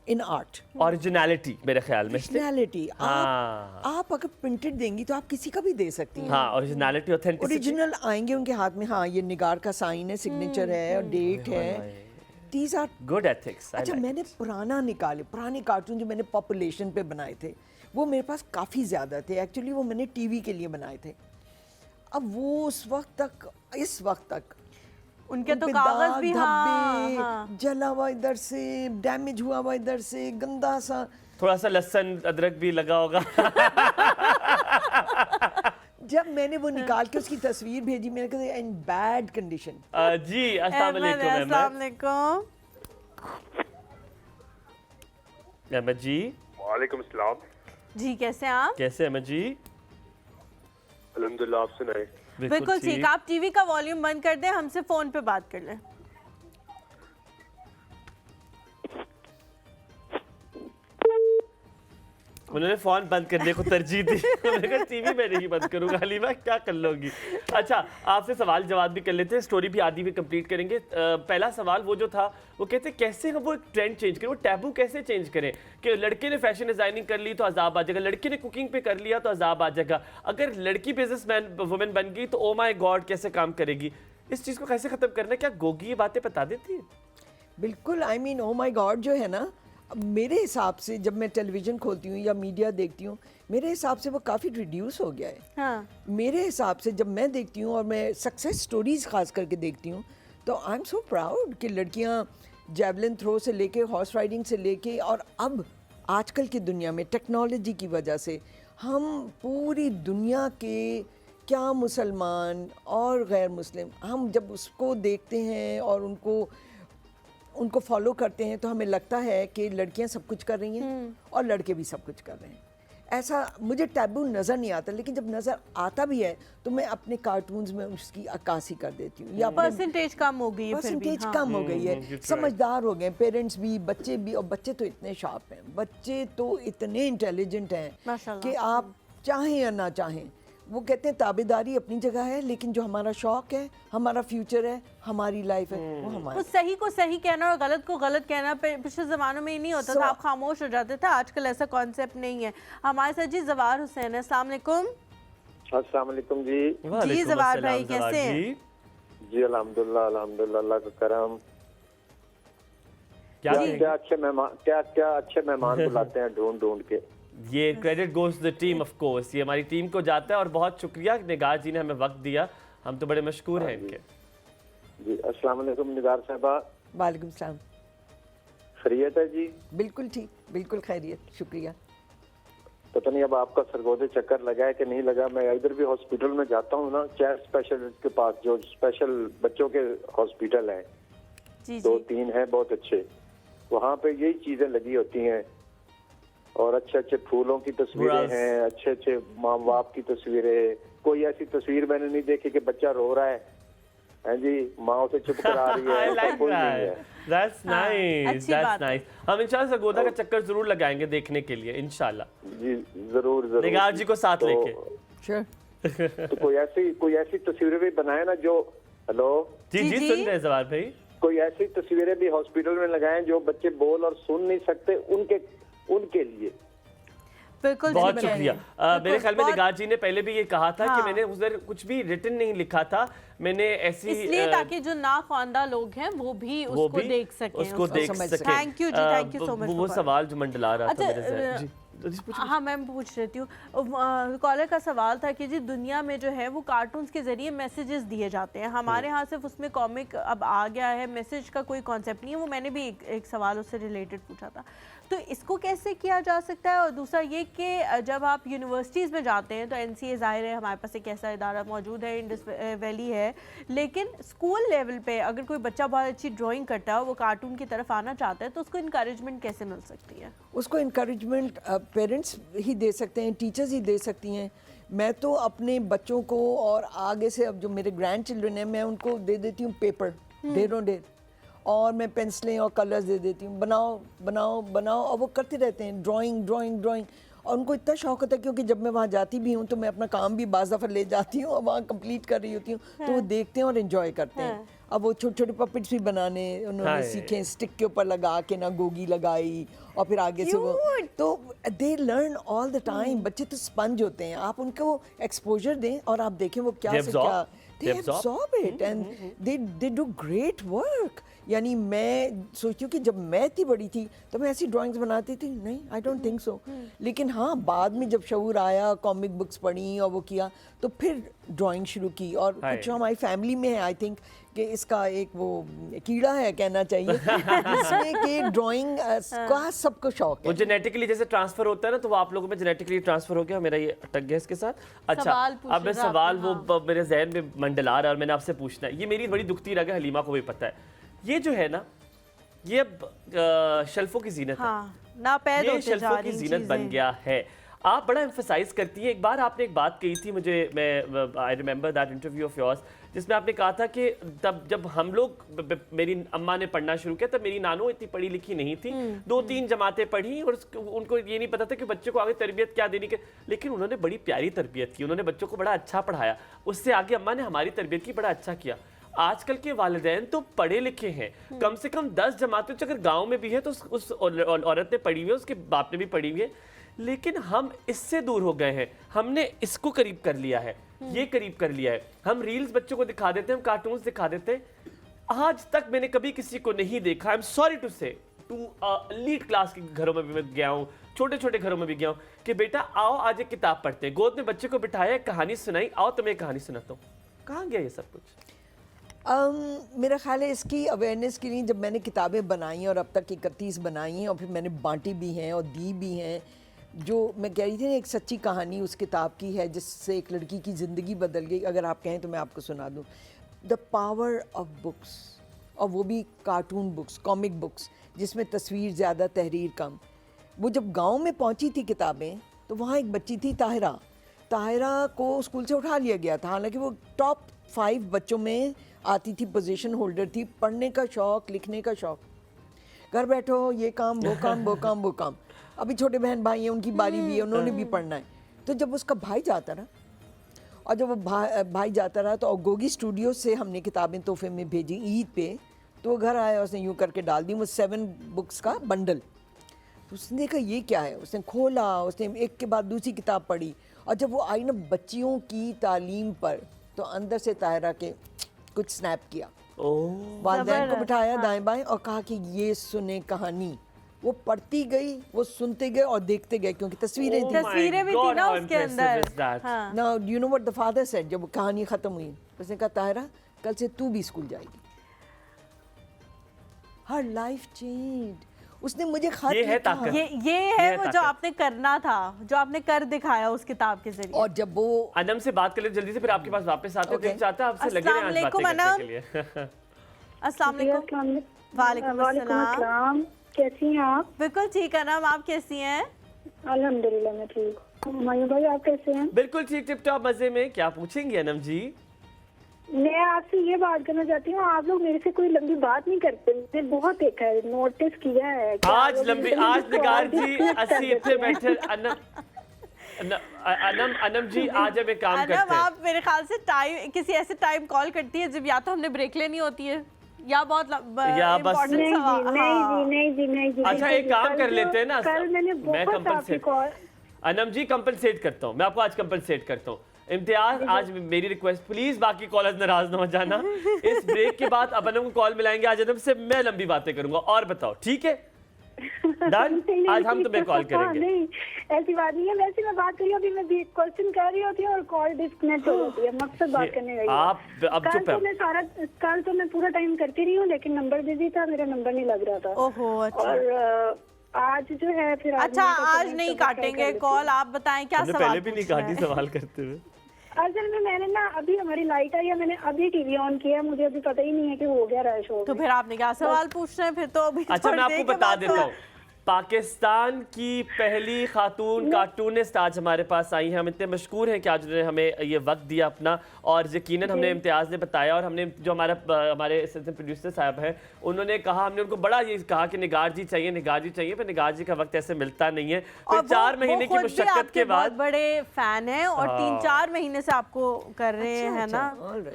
in art, originality मेरे ख्याल में। ओरिजिनलिटी आप अगर प्रिंटेड देंगी तो आप किसी का भी दे सकती हैं। हाँ, ओरिजिनलिटी, ऑथेंटिसिटी। ओरिजिनल आएंगे उनके हाथ में, हाँ ये निगार का साइन है, सिग्नेचर है और डेट है। These are good ethics. अच्छा मैंने पुराने कार्टून जो मैंने पॉपुलेशन पे बनाए थे वो मेरे पास काफ़ी ज़्यादा थे। एक्चुअली वो मैंने टीवी के लिए बनाए थे। अब वो इस वक्त तक उनके तो कागज भी हाँ। जला हुआ इधर से, डैमेज हुआ हुआ इधर से, गंदा सा, थोड़ा सा लहसुन अदरक भी लगा होगा। जब मैंने वो निकाल के उसकी तस्वीर भेजी, मैंने कहा इन बैड कंडीशन। जी अस्सलाम वालेकुम अहमद जी। वालेकुम सलाम जी, कैसे हैं आप? कैसे अहमद जी? अल्हम्दुलिल्लाह, आप सुनाए? बिल्कुल ठीक। आप टीवी का वॉल्यूम बंद कर दें, हमसे फोन पे बात कर लें। उन्होंने फोन बंद करने को तरजीह दी। मैंने कहा टीवी मैं नहीं बंद करूंगा, हलीमा क्या कर लोगी। अच्छा, आपसे सवाल जवाब भी कर लेते हैं, स्टोरी भी आधी भी कंप्लीट करेंगे। पहला सवाल वो जो था, वो कहते कैसे हम वो एक ट्रेंड चेंज करें, वो टैबू कैसे चेंज करें कि लड़के ने फैशन डिजाइनिंग कर ली तो अजाब आ जाएगा, लड़के ने कुकिंग पे कर लिया तो अजाब आ जाएगा, अगर लड़की बिजनेसमैन वुमेन बन गई तो ओ माय गॉड कैसे काम करेगी। इस चीज़ को कैसे ख़त्म करना है? क्या गोगी ये बातें बता देती है? बिल्कुल, I mean oh my God जो है ना, अब मेरे हिसाब से जब मैं टेलीविज़न खोलती हूँ या मीडिया देखती हूँ, मेरे हिसाब से वो काफ़ी रिड्यूस हो गया है। हाँ। मेरे हिसाब से जब मैं देखती हूँ और मैं सक्सेस स्टोरीज़ खास करके देखती हूँ, तो आई एम सो प्राउड कि लड़कियाँ जैवलिन थ्रो से लेके हॉर्स राइडिंग से लेके, और अब आजकल की दुनिया में टेक्नोलॉजी की वजह से हम पूरी दुनिया के क्या मुसलमान और गैर मुस्लिम, हम जब उसको देखते हैं और उनको फॉलो करते हैं तो हमें लगता है कि लड़कियां सब कुछ कर रही हैं और लड़के भी सब कुछ कर रहे हैं। ऐसा मुझे टैबू नज़र नहीं आता, लेकिन जब नज़र आता भी है तो मैं अपने कार्टून्स में उसकी अक्कासी कर देती हूँ। या परसेंटेज कम हो गई है, परसेंटेज कम हो गई है, समझदार हो गए पेरेंट्स भी, बच्चे भी। और बच्चे तो इतने शार्प हैं, बच्चे तो इतने इंटेलिजेंट हैं कि आप चाहें या ना चाहें, वो कहते हैं ताबेदारी अपनी जगह है, लेकिन जो हमारा शौक है, हमारा फ्यूचर है, हमारी लाइफ है, वो हमारा। तो सही को सही कहना और गलत को गलत कहना पिछले ज़मानों में ही नहीं होता था, आप खामोश हो जाते थे। आजकल ऐसा कॉन्सेप्ट नहीं है। हमारे साथ जी जवार हुसैन है। अस्सलाम वालेकुम। अस्सलाम वालेकुम जी। जी जवार भाई कैसे हैं? जी अल्हम्दुलिल्लाह, अल्हम्दुलिल्लाह, अल्लाह का करम। क्या अच्छे मेहमान बुलाते हैं ढूंढ ढूंढ के। ये credit goes to the team, of course ये हमारी टीम को जाता है, और बहुत शुक्रिया निगार जी ने हमें वक्त दिया, हम तो बड़े मशकूर हैं इनके। जी अस्सलाम वालेकुम निगार साहबा। वालेकुम सलाम। खैरियत है जी? बिल्कुल ठीक, बिल्कुल खैरियत, शुक्रिया। पता नहीं अब आपका सरगोदे चक्कर लगा है कि नहीं लगा। मैं इधर भी हॉस्पिटल में जाता हूँ ना, चाइल्ड स्पेशलिस्ट के पास, जो स्पेशल बच्चों के हॉस्पिटल है, 2-3 हैं बहुत अच्छे, वहाँ पे यही चीजें लगी होती हैं, और अच्छे अच्छे फूलों की तस्वीरें हैं, अच्छे अच्छे माँ बाप की तस्वीरें। कोई ऐसी तस्वीर मैंने नहीं देखी कि बच्चा रो रहा है जी, माँ उसे चुप करा रही है। That's nice, that's nice। हम इंशाल्लाह सरगोदा का चक्कर जरूर लगाएंगे देखने के लिए, इंशाल्लाह जी, जरूर जरूर निगार जी को साथ लेके। तो कोई ऐसी तस्वीरें भी बनाए ना जो, हेलो जी जी सुन रहे हैं जवार भाई, कोई ऐसी तस्वीरें भी हॉस्पिटल में लगाएं जो बच्चे बोल और सुन नहीं सकते, उनके लिए। बिल्कुल, बहुत शुक्रिया। मेरे ख्याल में निगार जी ने पहले भी ये कहा था कि मैंने उधर कुछ भी रिटन नहीं लिखा था, मैंने ऐसी इसलिए ताकि जो ना ख्वानदा लोग हैं वो भी उसको देख सकें, उसको देख सकें। थैंक यू जी, थैंक यू सो मच। वो सवाल जो मंडला रहा था मेरे ज़हन में। हाँ मैं पूछ रही हूँ, कॉलर का सवाल था कि जी दुनिया में जो है वो कार्टून्स के जरिए मैसेजेस दिए जाते हैं, हमारे यहाँ सिर्फ उसमें कॉमिक अब आ गया है, मैसेज का कोई कॉन्सेप्ट नहीं है। वो मैंने भी एक सवाल उससे रिलेटेड पूछा था, तो इसको कैसे किया जा सकता है? और दूसरा ये कि जब आप यूनिवर्सिटीज़ में जाते हैं तो NCA ज़ाहिर है हमारे पास एक ऐसा इदारा मौजूद है, इंडस वैली है, लेकिन स्कूल लेवल पे अगर कोई बच्चा बहुत अच्छी ड्राइंग करता है, वो कार्टून की तरफ आना चाहता है, तो उसको इनकरेजमेंट कैसे मिल सकती है? उसको इनकरेजमेंट पेरेंट्स ही दे सकते हैं, टीचर्स ही दे सकती हैं। मैं तो अपने बच्चों को और आगे से अब जो मेरे ग्रैंड चिल्ड्रन हैं, मैं उनको दे देती हूँ पेपर ढेरों ढेर, और मैं पेंसिलें और कलर्स दे देती हूँ, बनाओ बनाओ बनाओ, और वो करते रहते हैं ड्राइंग ड्राइंग ड्राइंग। और उनको इतना शौक होता है, क्योंकि जब मैं वहाँ जाती भी हूँ तो मैं अपना काम भी बाज़ दफ़ा ले जाती हूँ और वहाँ कंप्लीट कर रही होती हूँ, तो वो देखते हैं और एंजॉय करते हैं। अब वो छोटे छोटे पपेट्स भी बनाने उन्होंने सीखे, स्टिक के ऊपर लगा के ना गोगी लगाई, और फिर आगे से वो, तो they learn all the time. बच्चे तो स्पंज होते हैं, आप उनको एक्सपोजर दें और आप देखें वो क्या से क्या, they absorb it and they do great work। यानी मैं सोचती हूँ कि जब मैं इतनी बड़ी थी तो मैं ऐसी ड्राइंग्स बनाती थी, नहीं आई डोंट थिंक सो। लेकिन हाँ, बाद में जब शऊर आया, कॉमिक बुक्स पढ़ी और वो किया, तो फिर ड्राइंग शुरू की। और कुछ हमारी फैमिली में है, आई थिंक कि इसका एक वो कीड़ा है कहना चाहिए, जिसमें कि ड्राइंग का सबको शौक है। वो जेनेटिकली जैसे ट्रांसफर होता है ना, तो वो आप लोगों में जेनेटिकली ट्रांसफर हो गया। मेरा ये अटक गया इसके साथ। अच्छा, अब मैं सवाल वो मेरे जहन में मंडला रहा है और मैंने आपसे पूछना है, ये मेरी बड़ी दुखती रह गई, हलीमा को भी पता है, ये जो है ना, ये अब शल्फों की जीनत है, ना पैद ये होते जा शल्फों रही की जीनत बन गया है। आप बड़ा एम्फसाइज करती हैं। एक बार आपने एक बात कही थी मुझे, मैं I remember that interview of yours, जिसमें आपने कहा था कि तब जब हम लोग, मेरी अम्मा ने पढ़ना शुरू किया तब मेरी नानो इतनी पढ़ी लिखी नहीं थी, 2-3 जमातें पढ़ी और उनको ये नहीं पता था कि बच्चों को आगे तरबियत क्या देनी, लेकिन उन्होंने बड़ी प्यारी तरबियत की, उन्होंने बच्चों को बड़ा अच्छा पढ़ाया, उससे आगे अम्मा ने हमारी तरबियत की, बड़ा अच्छा किया। आजकल के वालिदैन तो पढ़े लिखे हैं, कम से कम 10 जमातें अगर गाँव में भी है तो उस औरत ने पढ़ी हुई है, उसके बाप ने भी पढ़ी हुई है, लेकिन हम इससे दूर हो गए हैं। हमने इसको करीब कर लिया है, ये करीब कर लिया है। हम रील्स बच्चों को दिखा देते हैं, हम कार्टून्स दिखा देते हैं। आज तक मैंने कभी किसी को नहीं देखा, आई एम सॉरी टू से, टू एलीट क्लास के घरों में भी मैं गया हूँ, छोटे छोटे घरों में भी गया हूँ, कि बेटा आओ आज एक किताब पढ़ते हैं, गोद में बच्चे को बिठाया, कहानी सुनाई, आओ तुम्हें कहानी सुनाता हूँ। कहाँ गया ये सब कुछ? मेरा ख्याल है इसकी अवेयरनेस के लिए जब मैंने किताबें बनाई और अब तक 31 बनाई हैं और फिर मैंने बांटी भी हैं और दी भी हैं, जो मैं कह रही थी ना, एक सच्ची कहानी उस किताब की है जिससे एक लड़की की ज़िंदगी बदल गई। अगर आप कहें तो मैं आपको सुना दूँ, द पावर ऑफ बुक्स, और वो भी कार्टून बुक्स, कॉमिक बुक्स, जिसमें तस्वीर ज़्यादा तहरीर कम। वो जब गांव में पहुंची थी किताबें, तो वहाँ एक बच्ची थी ताहिरा, ताहिरा को स्कूल से उठा लिया गया था, हालांकि वो टॉप 5 बच्चों में आती थी, पोजीशन होल्डर थी, पढ़ने का शौक़, लिखने का शौक़, घर बैठो ये काम वो काम वो काम वो काम। अभी छोटे बहन भाई हैं, उनकी बारी भी है, उन्होंने भी पढ़ना है। तो जब उसका भाई जाता रहा, और जब वो भाई जाता रहा, तो गोगी स्टूडियो से हमने किताबें तोहफे में भेजी ईद पे, तो वो घर आया, उसने यूँ करके डाल दी वो 7 बुक्स का बंडल। तो उसने देखा ये क्या है, उसने खोला, उसने एक के बाद दूसरी किताब पढ़ी, और जब वो आई ना बच्चियों की तालीम पर, तो अंदर से ताहिरा के कुछ स्नैप किया, वालिदैन को बिठाया दाएं बाएं और कहा कि ये सुने कहानी। वो पढ़ती गई, वो सुनते गए और देखते गए, क्योंकि तस्वीरें थी, तस्वीरें भी थी ना उसके अंदर। Now do you know what the father said जब कहानी खत्म हुई? उसने कहा ताहिरा कल से तू भी स्कूल जाएगी। हर लाइफ चेंज्ड। उसने मुझे खत ये है लिखा, ये है वो जो आपने करना था, जो आपने कर दिखाया उस किताब के जरिए। और जब वो अनम से बात कर ले जल्दी से, फिर आपके पास वापस आते हैं। चाहता है आपसे लगे रहे आज बातें करने के लिए। अस्सलाम वालेकुम। वालेकुम अस्सलाम। कैसी हैं आप? बिल्कुल ठीक है नाम, आप कैसी हैं? अल्हम्दुलिल्लाह मैं ठीक हूँ। मायू भाई आप कैसे हैं? बिल्कुल ठीक, टिप टॉप मजे में। क्या पूछेंगे अनम जी? मैं आपसे ये बात करना चाहती हूँ, आप लोग मेरे से कोई लंबी बात नहीं करते, मैंने बहुत देखा है, नोटिस किया है। आज लंबी, आज निगार जी असी इतने बैठे। अनम जी आज हम एक काम करते हैं। आप मेरे ख्याल से टाइम, किसी ऐसे टाइम कॉल करती है जब या तो हमने ब्रेक लेनी होती है या बहुत या बस नहीं। अच्छा एक काम कर लेते हैं ना, कल मैंने बहुत आपकी कॉल। अनम जी कंपनसेट करता हूँ मैं आपको, आज कंपनसेट करता हूँ। इम्तियाज आज मेरी रिक्वेस्ट, प्लीज बाकी कॉलर्स नाराज ना हो जाना। इस ब्रेक के बाद अब अनम को कॉल मिलाएंगे, आज अनम से मैं लंबी बातें करूंगा। और बताओ ठीक है? डन। आज हम तुम्हें कॉल करेंगे। नहीं ऐसी बात नहीं है, वैसे मैं बात करी, अभी मैं भी क्वेश्चन कर रही होती हूँ और कॉल डिस्कनेक्ट हो जाती है, मकसद बात करने गई। आप अब चुप है। कल तो मैं पूरा टाइम करती रही हूँ, लेकिन नंबर बिजी था, मेरा नंबर नहीं लग रहा था। ओहो अच्छा। और आज जो है फिर अच्छा आज नहीं काटेंगे कॉल, आप बताएं क्या सवाल? पहले भी नहीं काटी सवाल करते हुए। असल में मैंने ना अभी हमारी लाइट आई है, मैंने अभी टीवी ऑन किया, मुझे अभी पता ही नहीं है कि हो गया रैश हो। तो फिर आपने क्या सवाल पूछना है फिर? तो अभी अच्छा मैं आपको बता देता हूँ, पाकिस्तान की पहली खातून कार्टूनिस्ट आज हमारे पास आई हैं। हम इतने मशकूर हैं कि आज उन्होंने हमें ये वक्त दिया अपना, और यकीनन हमने इम्तियाज़ ने बताया, और हमने जो हमारे असिस्टेंट प्रोड्यूसर साहब हैं उन्होंने कहा, हमने उनको बड़ा ये कहा कि निगार जी चाहिए, निगार जी चाहिए, पर निगार जी का वक्त ऐसे मिलता नहीं है। फिर 4 महीने की मुशक्कत के बाद, बड़े फैन हैं और 3-4 महीने से आपको कर रहे हैं ना।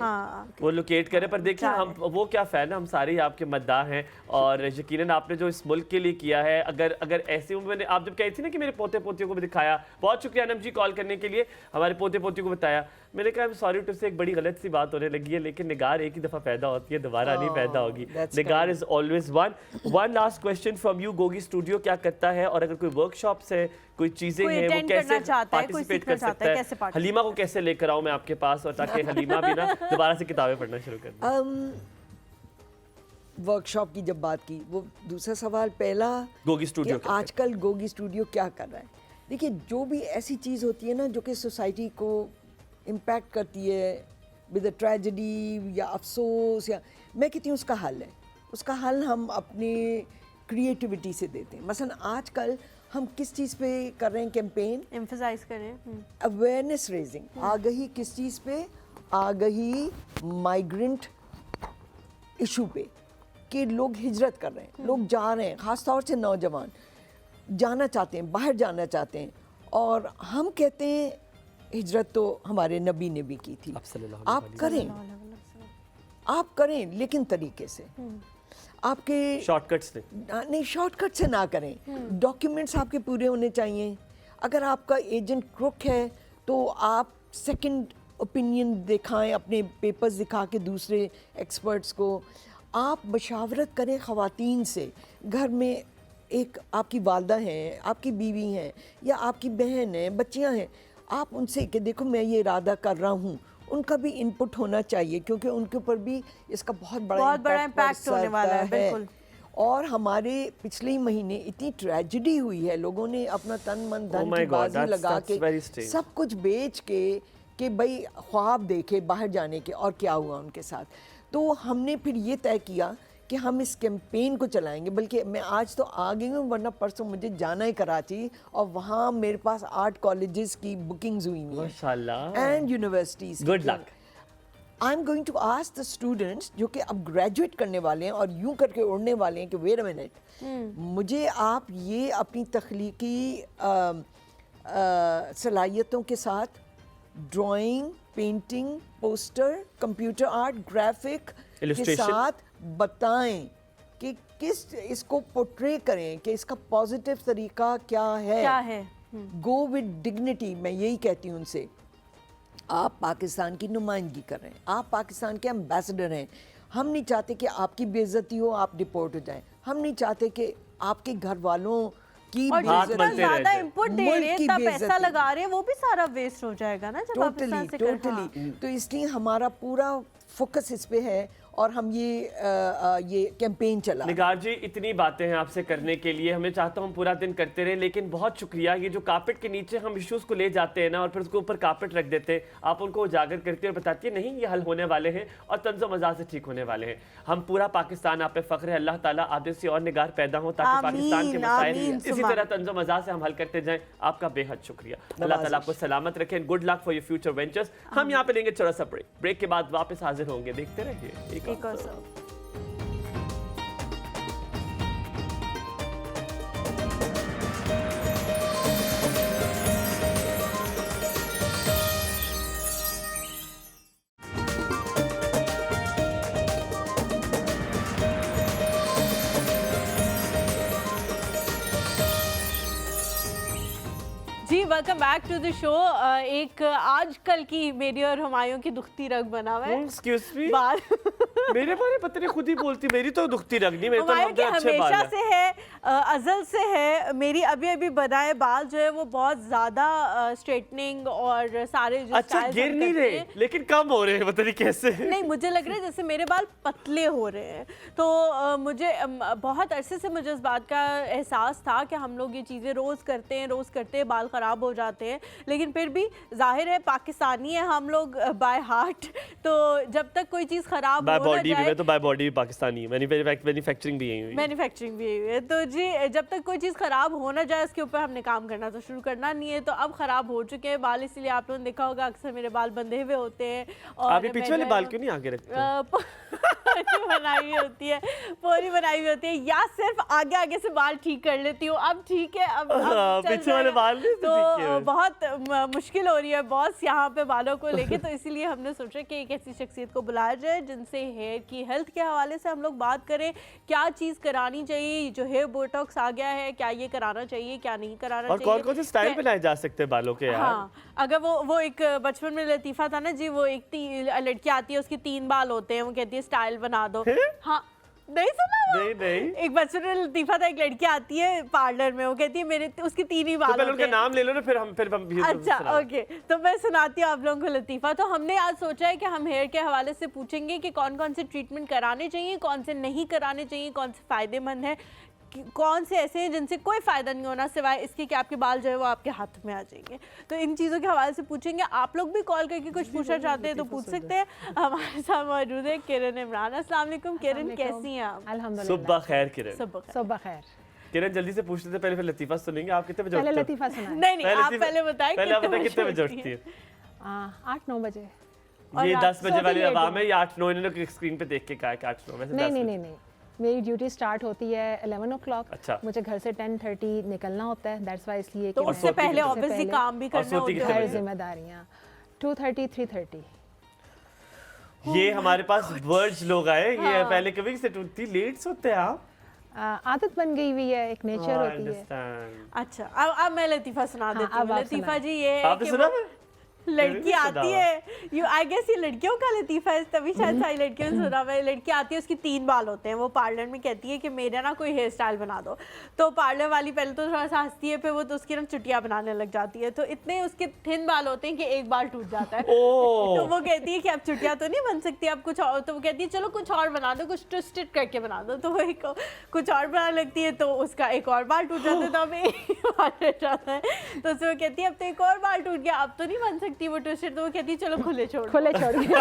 हाँ वो लोकेट करे, पर देखिए हम वो क्या फैन है, हम सारे ही आपके मद्दाह हैं, और यकीनन आपने जो इस मुल्क के लिए किया है, अगर ऐसे मैंने आप जब कही थी ना कि मेरे पोते पोतियों को भी दिखाया, बहुत शुक्रिया अनम जी कॉल करने के लिए, हमारे पोते पोतियों को बताया। मैंने कहा सॉरी टू से, एक बड़ी गलत सी बात होने लगी है, लेकिन निगार एक ही दफा पैदा होती है, दोबारा नहीं पैदा होगी। Nigar is always one last question from you, Gogi studio क्या करता है, और अगर कोई वर्कशॉप्स है, कोई चीजें हैं, वो कैसे पार्टिसिपेट कर सकता है? हलीमा को कैसे लेकर आऊं मैं आपके पास, और ताकि हलीमा भी ना दोबारा से किताबें पढ़ना शुरू कर दे। वर्कशॉप की जब बात की, वो दूसरा सवाल, पहला गोगी स्टूडियो आजकल गोगी स्टूडियो क्या कर रहा है? देखिए जो भी ऐसी चीज़ होती है ना जो कि सोसाइटी को इम्पैक्ट करती है विद अ ट्रेजेडी या अफसोस, या मैं कहती हूँ उसका हल है, उसका हल हम अपनी क्रिएटिविटी से देते हैं। मसलन आजकल हम किस चीज़ पे कर रहे हैं कैंपेन? एम्फसाइज करें। Awareness raising. आगही किस चीज़ पे? आगही माइग्रेंट इशू पे, कि लोग हिजरत कर रहे हैं, लोग जा रहे हैं, ख़ास तौर से नौजवान जाना चाहते हैं, बाहर जाना चाहते हैं। और हम कहते हैं हिजरत तो हमारे नबी ने भी की थी। आप करें, आप करें, लेकिन तरीके से। आपके शॉर्टकट्स नहीं, शॉर्टकट से ना करें। डॉक्यूमेंट्स आपके पूरे होने चाहिए। अगर आपका एजेंट क्रुक है तो आप सेकंड ओपिनियन दिखाएं, अपने पेपर्स दिखा के दूसरे एक्सपर्ट्स को। आप मशावरत करें ख़वातीन से। घर में एक आपकी वालदा हैं, आपकी बीवी हैं, या आपकी बहन है, बच्चियां हैं, आप उनसे कि देखो मैं ये इरादा कर रहा हूँ। उनका भी इनपुट होना चाहिए, क्योंकि उनके ऊपर भी इसका बहुत बड़ा इम्पैक्ट होने वाला है। बिल्कुल। और हमारे पिछले ही महीने इतनी ट्रेजेडी हुई है, लोगों ने अपना तन मन धन की बाजी लगा के सब कुछ बेच के कि भाई ख्वाब देखे बाहर जाने के, और क्या हुआ उनके साथ। तो हमने फिर ये तय किया कि हम इस कैंपेन को चलाएंगे। बल्कि मैं आज तो आ गई हूँ, वरना परसों मुझे जाना है कराची, और वहाँ मेरे पास 8 कॉलेजेस की बुकिंग्स हुई हैं माशाल्लाह, and universities. Good luck. I am going to ask the students जो कि अब ग्रेजुएट करने वाले हैं और यूं करके उड़ने वाले हैं कि वेट अ मिनट, मुझे आप ये अपनी तख्लीकी सलाहियतों के साथ drawing, painting, poster, computer art, graphic के साथ बताएं कि किस इसको पोर्ट्रे करें, कि इसका पॉजिटिव तरीका क्या है। Go with dignity. मैं यही कहती हूँ उनसे, आप पाकिस्तान की नुमाइंदगी कर रहे हैं, आप पाकिस्तान के एम्बेसडर हैं। हम नहीं चाहते कि आपकी बेइज्जती हो, आप डिपोर्ट हो जाएं। हम नहीं चाहते कि आपके घर वालों की ज़्यादा इनपुट दे रहे हैं, इतना पैसा लगा रहे हैं, वो भी सारा वेस्ट हो जाएगा ना जब पाकिस्तान से टोटली। तो इसलिए हमारा पूरा फोकस इस पे है, और हम ये कैंपेन चला। निगार जी, इतनी बातें हैं आपसे करने के लिए, हमें चाहता हूँ हम पूरा दिन करते रहे, लेकिन बहुत शुक्रिया। ये जो कार्पेट के नीचे हम इश्यूज को ले जाते हैं ना, और फिर उसके ऊपर कार्पेट रख देते हैं, आप उनको उजागर करती है और बताती है नहीं ये हल होने वाले हैं और तंज़ो मज़ाज से ठीक होने वाले हैं। हम पूरा पाकिस्तान आप पे फ़ख्र है। अल्लाह ताला आप जैसी और निगार पैदा हो ताकि पाकिस्तान के मसाइल इसी तरह तंज़ो मज़ाज से हम हल करते जाएं। आपका बेहद शुक्रिया। अल्लाह ताला आपको सलामत रखें। Good luck for your future ventures. हम यहाँ पे लेंगे छोटा सा ब्रेक। ब्रेक के बाद वापस हाजिर होंगे। देखते रहिए एक और जी, welcome back to the show. एक आजकल की मेरी और हुमायूं की दुखती रग बना हुआ है। एक्सक्यूज मी, मेरे बारे पता नहीं खुद ही बोलती, मेरी तो दुखती रग नहीं, मेरे तो अच्छे बाल हमेशा से है, अज़ल से है। मेरी अभी बनाए बाल जो है वो बहुत ज़्यादा स्ट्रेटनिंग और सारे जो अच्छा गिर नहीं रहे, लेकिन कम हो रहे हैं, पता नहीं कैसे। नहीं, मुझे लग रहा है जैसे मेरे बाल पतले हो रहे हैं। तो मुझे बहुत अरसे से मुझे इस बात का एहसास था कि हम लोग ये चीज़ें रोज़ करते हैं, बाल ख़राब हो जाते हैं, लेकिन फिर भी जाहिर है पाकिस्तानी है हम लोग बाय हार्ट। तो जब तक कोई चीज़ ख़राब हो बॉडी भी, मैं तो बाय बॉडी भी पाकिस्तानी हूं, मैन्युफैक्चरिंग भी यही हुई है। मैन्युफैक्चरिंग भी यही है। तो जी, जब तक कोई चीज़ ख़राब हो ना जाए उसके ऊपर हमने काम करना तो शुरू करना नहीं है। तो अब ख़राब हो चुके हैं बाल, इसलिए आप लोगों ने देखा होगा अक्सर मेरे बाल बंधे हुए होते हैं। और आप ये पीछे वाले बाल क्यों नहीं आगे रखते? बनाई हुई होती है, पूरी बनाई हुई होती है, या सिर्फ आगे आगे से बाल ठीक कर लेती हूँ। अब ठीक है, अब पीछे वाले बाल तो बहुत मुश्किल हो रही है बॉस यहाँ पे बालों को लेके। तो इसीलिए हमने सोचा कि एक ऐसी शख्सियत को बुलाया जाए जिनसे हेयर की हेल्थ के हवाले से हम लोग बात करें। क्या चीज़ करानी चाहिए, जो हेयर बोटॉक्स आ गया है, क्या ये कराना चाहिए, क्या नहीं कराना चाहिए, और कौन-कौन से स्टाइल बनाए जा सकते हैं बालों के यार? हाँ, अगर वो एक बचपन में लतीफ़ा था ना जी, वो एक लड़की आती है, उसकी 3 बाल होते हैं, वो कहती है स्टाइल बना दो। हाँ, नहीं सुना? नहीं। एक बचपन में लतीफ़ा था, एक लड़की आती है पार्लर में, वो कहती है मेरे उसकी 3 ही बाल होते हैं। तो पहले उनका नाम ले लो ना, फिर हम अच्छा ओके, तो मैं सुनाती हूँ आप लोगों को लतीफ़ा। तो हमने आज सोचा है कि हम हेयर के हवाले से पूछेंगे कि कौन कौन से ट्रीटमेंट कराने चाहिए, कौन से नहीं कराने चाहिए, कौन से फ़ायदेमंद है, कौन से ऐसे हैं जिनसे कोई फ़ायदा नहीं होना सिवाय इसके कि आपके बाल जो है वो आपके हाथ में आ जाएंगे। तो इन चीज़ों के हवाले से पूछेंगे। आप लोग भी कॉल करके कुछ पूछना चाहते हैं तो पूछ सकते हैं। हमारे साथ मौजूद है किरण इमरान। अस्सलाम वालेकुम किरण, कैसी हैं आप? सुबह खैर किरण। सुबह खैर। किरण जल्दी से पूछ लेते पहले, फिर लतीफ़ा सुनेंगे। आप कितने बजे पहले उठते हो? लतीफ़ा सुना नहीं आप पहले बताएं पहले आप बताएं कितने बजे उठती है? 8-9 बजे। ये 10 बजे वाली लेट आवाम है या 8-9? इन्होंने स्क्रीन पे देख के कहा कि 8-9 वैसे 10 नहीं, मेरी ड्यूटी स्टार्ट होती है 11 o'clock। अच्छा। मुझे घर से 10:30 निकलना होता है, दैट्स वाई, इसलिए तो कि उससे मैं- पहले उससे ऑब्वियसली पहले काम भी करना सोती होता कितने है। घर बजे? जिम्मेदारियाँ 2:30-3:30। ये हमारे पास वर्ड्स लोग आए, ये पहले कभी से टूटती लेट सोते हैं आप? आदत बन गई हुई है, एक नेचर होती है। अंडरस्टैंड। अच्छा अब मैं लतीफ़ा सुना देती अब हूँ। आप लतीफ़ा सुनाएं। जी ये है आपने कि सुना? वो लड़की आती है, यू आई गेस ये लड़कियों का लतीफ़ा है, तभी शायद सारी लड़कियों ने सुना हुआ है। लड़की आती है, उसकी 3 बाल होते हैं, वो पार्लर में कहती है कि मेरा ना कोई हेयर स्टाइल बना दो। तो पार्लर वाली पहले तो थोड़ा सा हंसती है, फिर वो तो उसकी ना चुटिया बनाने लग जाती है। तो इतने उसके थिन बाल होते हैं कि एक बाल टूट जाता है। तो वो कहती है कि अब चुटिया तो नहीं बन सकती, अब कुछ और। तो वो कहती है चलो कुछ और बना दो, कुछ ट्विस्टेड करके बना दो। तो वो एक कुछ और बनाने लगती है, तो उसका एक और बाल टूट जाता है, तो अब एक बाल टूट जाता है। तो उससे वो कहती है अब तो एक और बाल टूट गया, अब तो नहीं बन सकती वो ट्विस्टेड। तो वो कहती है चलो खुले छोड़ खुले छोड़ के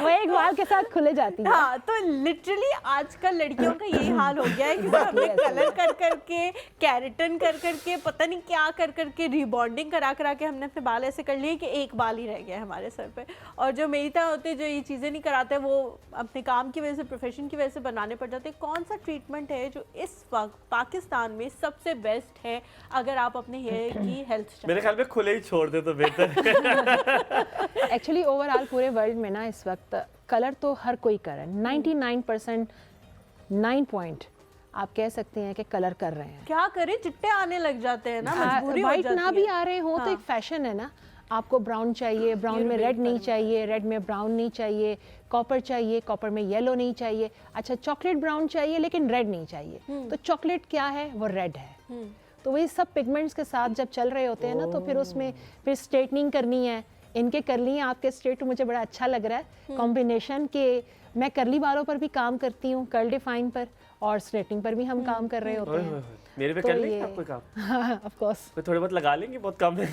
वो एक बाल के साथ खुले जाती है। हाँ, तो लिटरली आजकल लड़कियों का यही हाल हो गया है कि हमने कलर कर करके, कैरेटन कर करके, पता नहीं क्या कर करके, रीबॉन्डिंग करा करा के हमने अपने बाल ऐसे कर लिए कि एक बाल ही रह गया है हमारे सर पे। और जो मेरी तरह होते जो ये चीज़ें नहीं कराते, वो अपने काम की वजह से, प्रोफेशन की वजह से बनाने पड़ जाते। कौन सा ट्रीटमेंट है जो इस वक्त पाकिस्तान में सबसे बेस्ट है अगर आप अपने हेयर की हेल्थ? मेरे ख्याल में खुले ही छोड़ दे तो बेहतर। एक्चुअली ओवरऑल पूरे वर्ल्ड में ना इस वक्त कलर तो हर कोई कर रहा है, 99% 9 पॉइंट आप कह सकते हैं कि कलर कर रहे हैं। क्या करें, चिट्टे आने लग जाते हैं ना, मजबूरी हो वाइट जाती ना भी है। आ रहे हो तो एक फैशन है ना, आपको ब्राउन चाहिए, ब्राउन में रेड नहीं चाहिए, रेड में ब्राउन नहीं चाहिए, कॉपर चाहिए, कॉपर में येलो नहीं चाहिए, अच्छा चॉकलेट ब्राउन चाहिए लेकिन रेड नहीं चाहिए। तो चॉकलेट क्या है, वो रेड है। तो वही सब पिगमेंट्स के साथ जब चल रहे होते हैं ना, तो फिर उसमें फिर स्ट्रेटनिंग करनी है, इनके करली हैं, आपके स्ट्रेट मुझे बड़ा अच्छा लग रहा है कॉम्बिनेशन के। मैं करली बालों पर भी काम करती हूँ, कर्ल डिफाइन पर, और स्ट्रेटनिंग पर भी हम काम कर रहे होते हैं। मेरे पे तो कर लेंगे ये- आप कोई काम? हाँ ऑफ कोर्स। कोई थोड़े बहुत लगा लेंगे, बहुत कम है।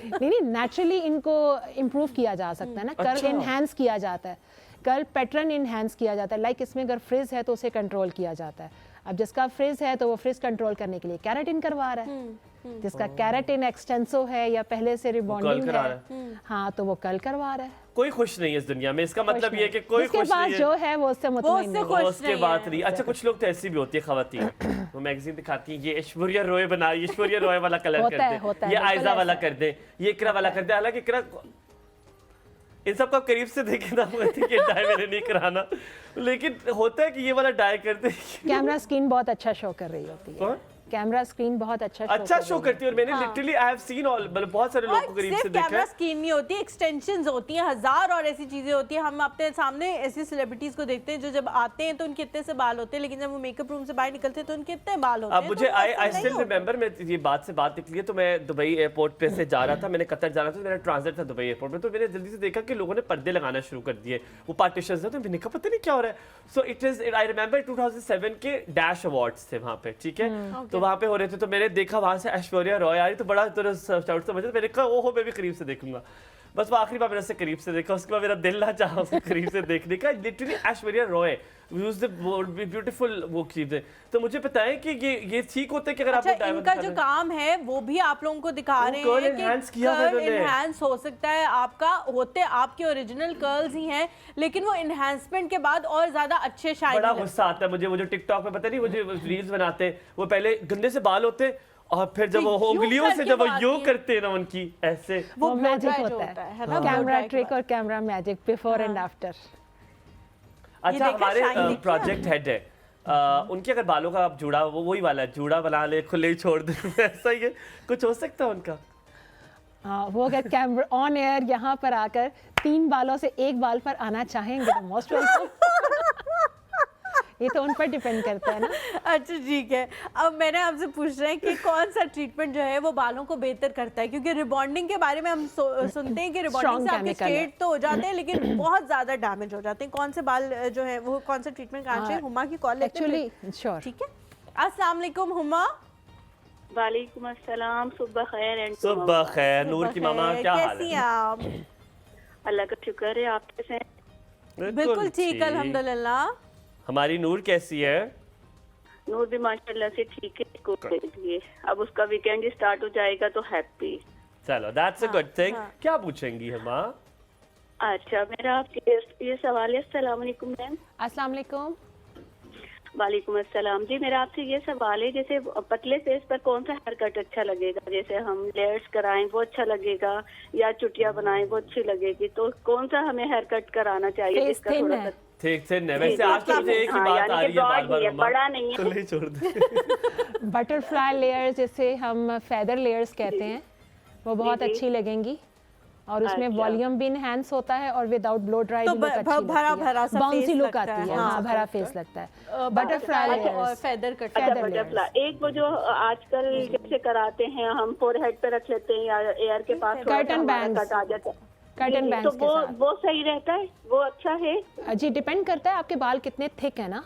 नहीं, नेचुरली इनको इम्प्रूव किया जा सकता है ना, कर्ल अच्छा। इन्हांस किया जाता है, कर्ल पैटर्न इन्हांस किया जाता है। लाइक इसमें अगर फ्रिज है तो उसे कंट्रोल किया जाता है। अब जिसका फ्रिज है तो वो फ्रिज कंट्रोल करने के लिए कैराटिन करवा रहा है, जिसका कैराटिन एक्सटेंसो है या पहले से रिबॉन्डिंग करा है, हाँ तो वो कल करवा रहा है। कोई खुश नहीं है इस दुनिया में, इसका मतलब ये है कि कोई जिसके खुश पास नहीं जो है। है वो उससे वो मुतमईन उससे नहीं खुश है। उसके नहीं बात है। नहीं। अच्छा कुछ लोग तो ऐसी भी होती है खवातीन, वो मैगजीन दिखाती हैं, ये ऐश्वर्या रॉय बना, ऐश्वर्या रॉय वाला कलर होता कर है, दे, होता है, ये बिल्कुल आयजा वाला ऐसा कर दे, ये इकरा वाला कर दे। हालांकि इकरा इन सबको करीब से देखे ना, ये डाई मैंने नहीं कराना, लेकिन होता है कि ये वाला डाई कर दे। कैमरा स्क्रीन बहुत अच्छा शो कर रही होती है, कौन? कैमरा स्क्रीन बहुत अच्छा शो करती है। और मैंने literally I have seen all, मतलब बहुत सारे लोगों को करीब से देखा कैमरा है। स्क्रीन नहीं होती, एक्सटेंशंस होती हैं, हजार और ऐसी चीजें होती हैं। हम अपने सामने ऐसी सेलिब्रिटीज को देखते हैं जो जब आते हैं तो उनके इतने से बाल होते हैं, लेकिन जब वो मेकअप रूम से बाहर निकलते हैं तो उनके इतने बाल होते हैं। अब मुझे तो वो आई ऐसे नहीं स्टिल होते। रिमेंबर, मैं ये बात से बात निकली है तो मैं दुबई एयरपोर्ट पे से जा रहा था, मैंने कतर जाना था, मेरा ट्रांजिट था दुबई एयरपोर्ट में। तो मैंने जल्दी से देखा कि लोगों ने पर्दे लगाना शुरू कर दिए, वो पार्टीशंस थे, तो मैंने कहा पता नहीं क्या हो रहा है। So it is, I remember 2007 के डैश अवार्ड्स थे वहाँ पे, ठीक है। तो वहाँ पे हो रहे थे, तो मैंने देखा वहाँ से ऐश्वर्या रॉय आ रही, तो बड़ा शाउट समझा, मैंने कहा ओहो मैं भी करीब से देखूंगा। बस वो आखिरी बार मैंने उससे करीब से देखा, उसके बाद मेरा दिल ना चाहा उसको करीब से देखने का। लिटरली ऐश्वर्या रॉय ब्यूटीफुल वो चीज़ है। तो मुझे पता है कि ये ठीक होता है कि अगर अच्छा, आपको डायमंड इनका जो काम है वो भी आप लोगों को दिखा वो रहे curl हैं enhance कि किया है कर्ल इन्होंने। इनहैंस हो सकता है आपका, होते आपके ओरिजिनल कर्ल्स ही हैं, लेकिन वो इनहैंसमेंट के बाद और ज्यादा अच्छे शाइनी बड़ा लगते हैं। गुस्सा आता है मुझे, वो जो टिकटॉक पे पता नहीं वो जो रील्स बनाते हैं, वो पहले गंदे से बाल होते हैं और फिर जब वो यूं उंगलियों से करके जब वो बाल यूं किए। करते हैं ना उनकी ऐसे, वो वो blow मैजिक dry जो होता है ना, blow कैमरा dry के ट्रिक बाद। और camera magic before and after. अच्छा देखा हमारे shine दिखता प्रोजेक्ट हेड है, उनके अगर बालों का आप जूड़ा, वो वही वाला जूड़ा बना ले, खुले ही छोड़ दे, ऐसा ही है कुछ हो सकता है उनका। वो अगर कैमरा ऑन एयर यहाँ पर आकर 3 बालों से 1 बाल पर आना चाहेंगे तो मोस्ट वेलकम। ये तो उन पर डिपेंड करता है ना। अच्छा ठीक है, अब मैंने आपसे पूछ रहे हैं कि कौन सा ट्रीटमेंट जो है वो बालों को बेहतर करता है, क्योंकि रिबॉन्डिंग के बारे में हम सुनते हैं कि रिबॉन्डिंग से आपके chemical है। स्ट्रेट तो हो जाते हैं लेकिन बहुत ज्यादा डैमेज हो जाते हैं। कौन से बाल जो है वो कौन सा ट्रीटमेंट कराना चाहिए? हुमा की कॉल लेते हैं एक्चुअली फिर। श्योर। ठीक है, अस्सलाम वालेकुम हुमा। वालेकुम अस्सलाम, सुबह खैर एंड सुबह खैर, नूर की मामा क्या हाल कैसी है? हैं आप? अल्लाह का शुक्र है, आप कैसे हैं? बिल्कुल ठीक, अल्हम्दुलिल्लाह। हमारी नूर कैसी है? नूर भी माशाल्लाह से ठीक है स्कूल के लिए। अब उसका वीकेंड स्टार्ट हो जाएगा तो हैप्पी। चलो दैट्स अ गुड थिंग। क्या पूछेंगी हम? अच्छा, मेरा आपसे ये सवाल है। अस्सलाम वालेकुम मैम। अस्सलाम वालेकुम। वालेकुम अस्सलाम जी। मेरा आपसे ये सवाल है, जैसे पतले फेस पर कौन सा हेयर कट अच्छा लगेगा? जैसे हम लेयर्स कराएं वो अच्छा लगेगा या चुटिया बनाएं वो अच्छी लगेगी, तो कौन सा हमें हेयर कट कराना चाहिए जिसका थोड़ा सा ठीक से नहीं? वैसे आज तो मुझे एक ही बात आ रही है बार-बार, बड़ा नहीं है तो नहीं छोड़ दे। बटरफ्लाई लेयर्स, जिसे हम फेदर लेयर्स कहते हैं, वो बहुत अच्छी लगेंगी और उसमें वॉल्यूम भी इनहैंस होता है और विदाउट ब्लो ड्राई भी लुक अच्छी लगती है, बाउंसी लुक आती है। हाँ, भरा फेस लगता है। बटरफ्लाई और फेदर कट। बटरफ्लाई एक वो जो आजकल जैसे कराते हैं हम फोरहेड पे रख लेते हैं या एयर के पास कर्टन बैंड्स, कट आ जाता है, कर्टन बैंड्स तो के साथ। वो सही रहता है, वो अच्छा है जी, डिपेंड करता है आपके बाल कितने थिक है ना,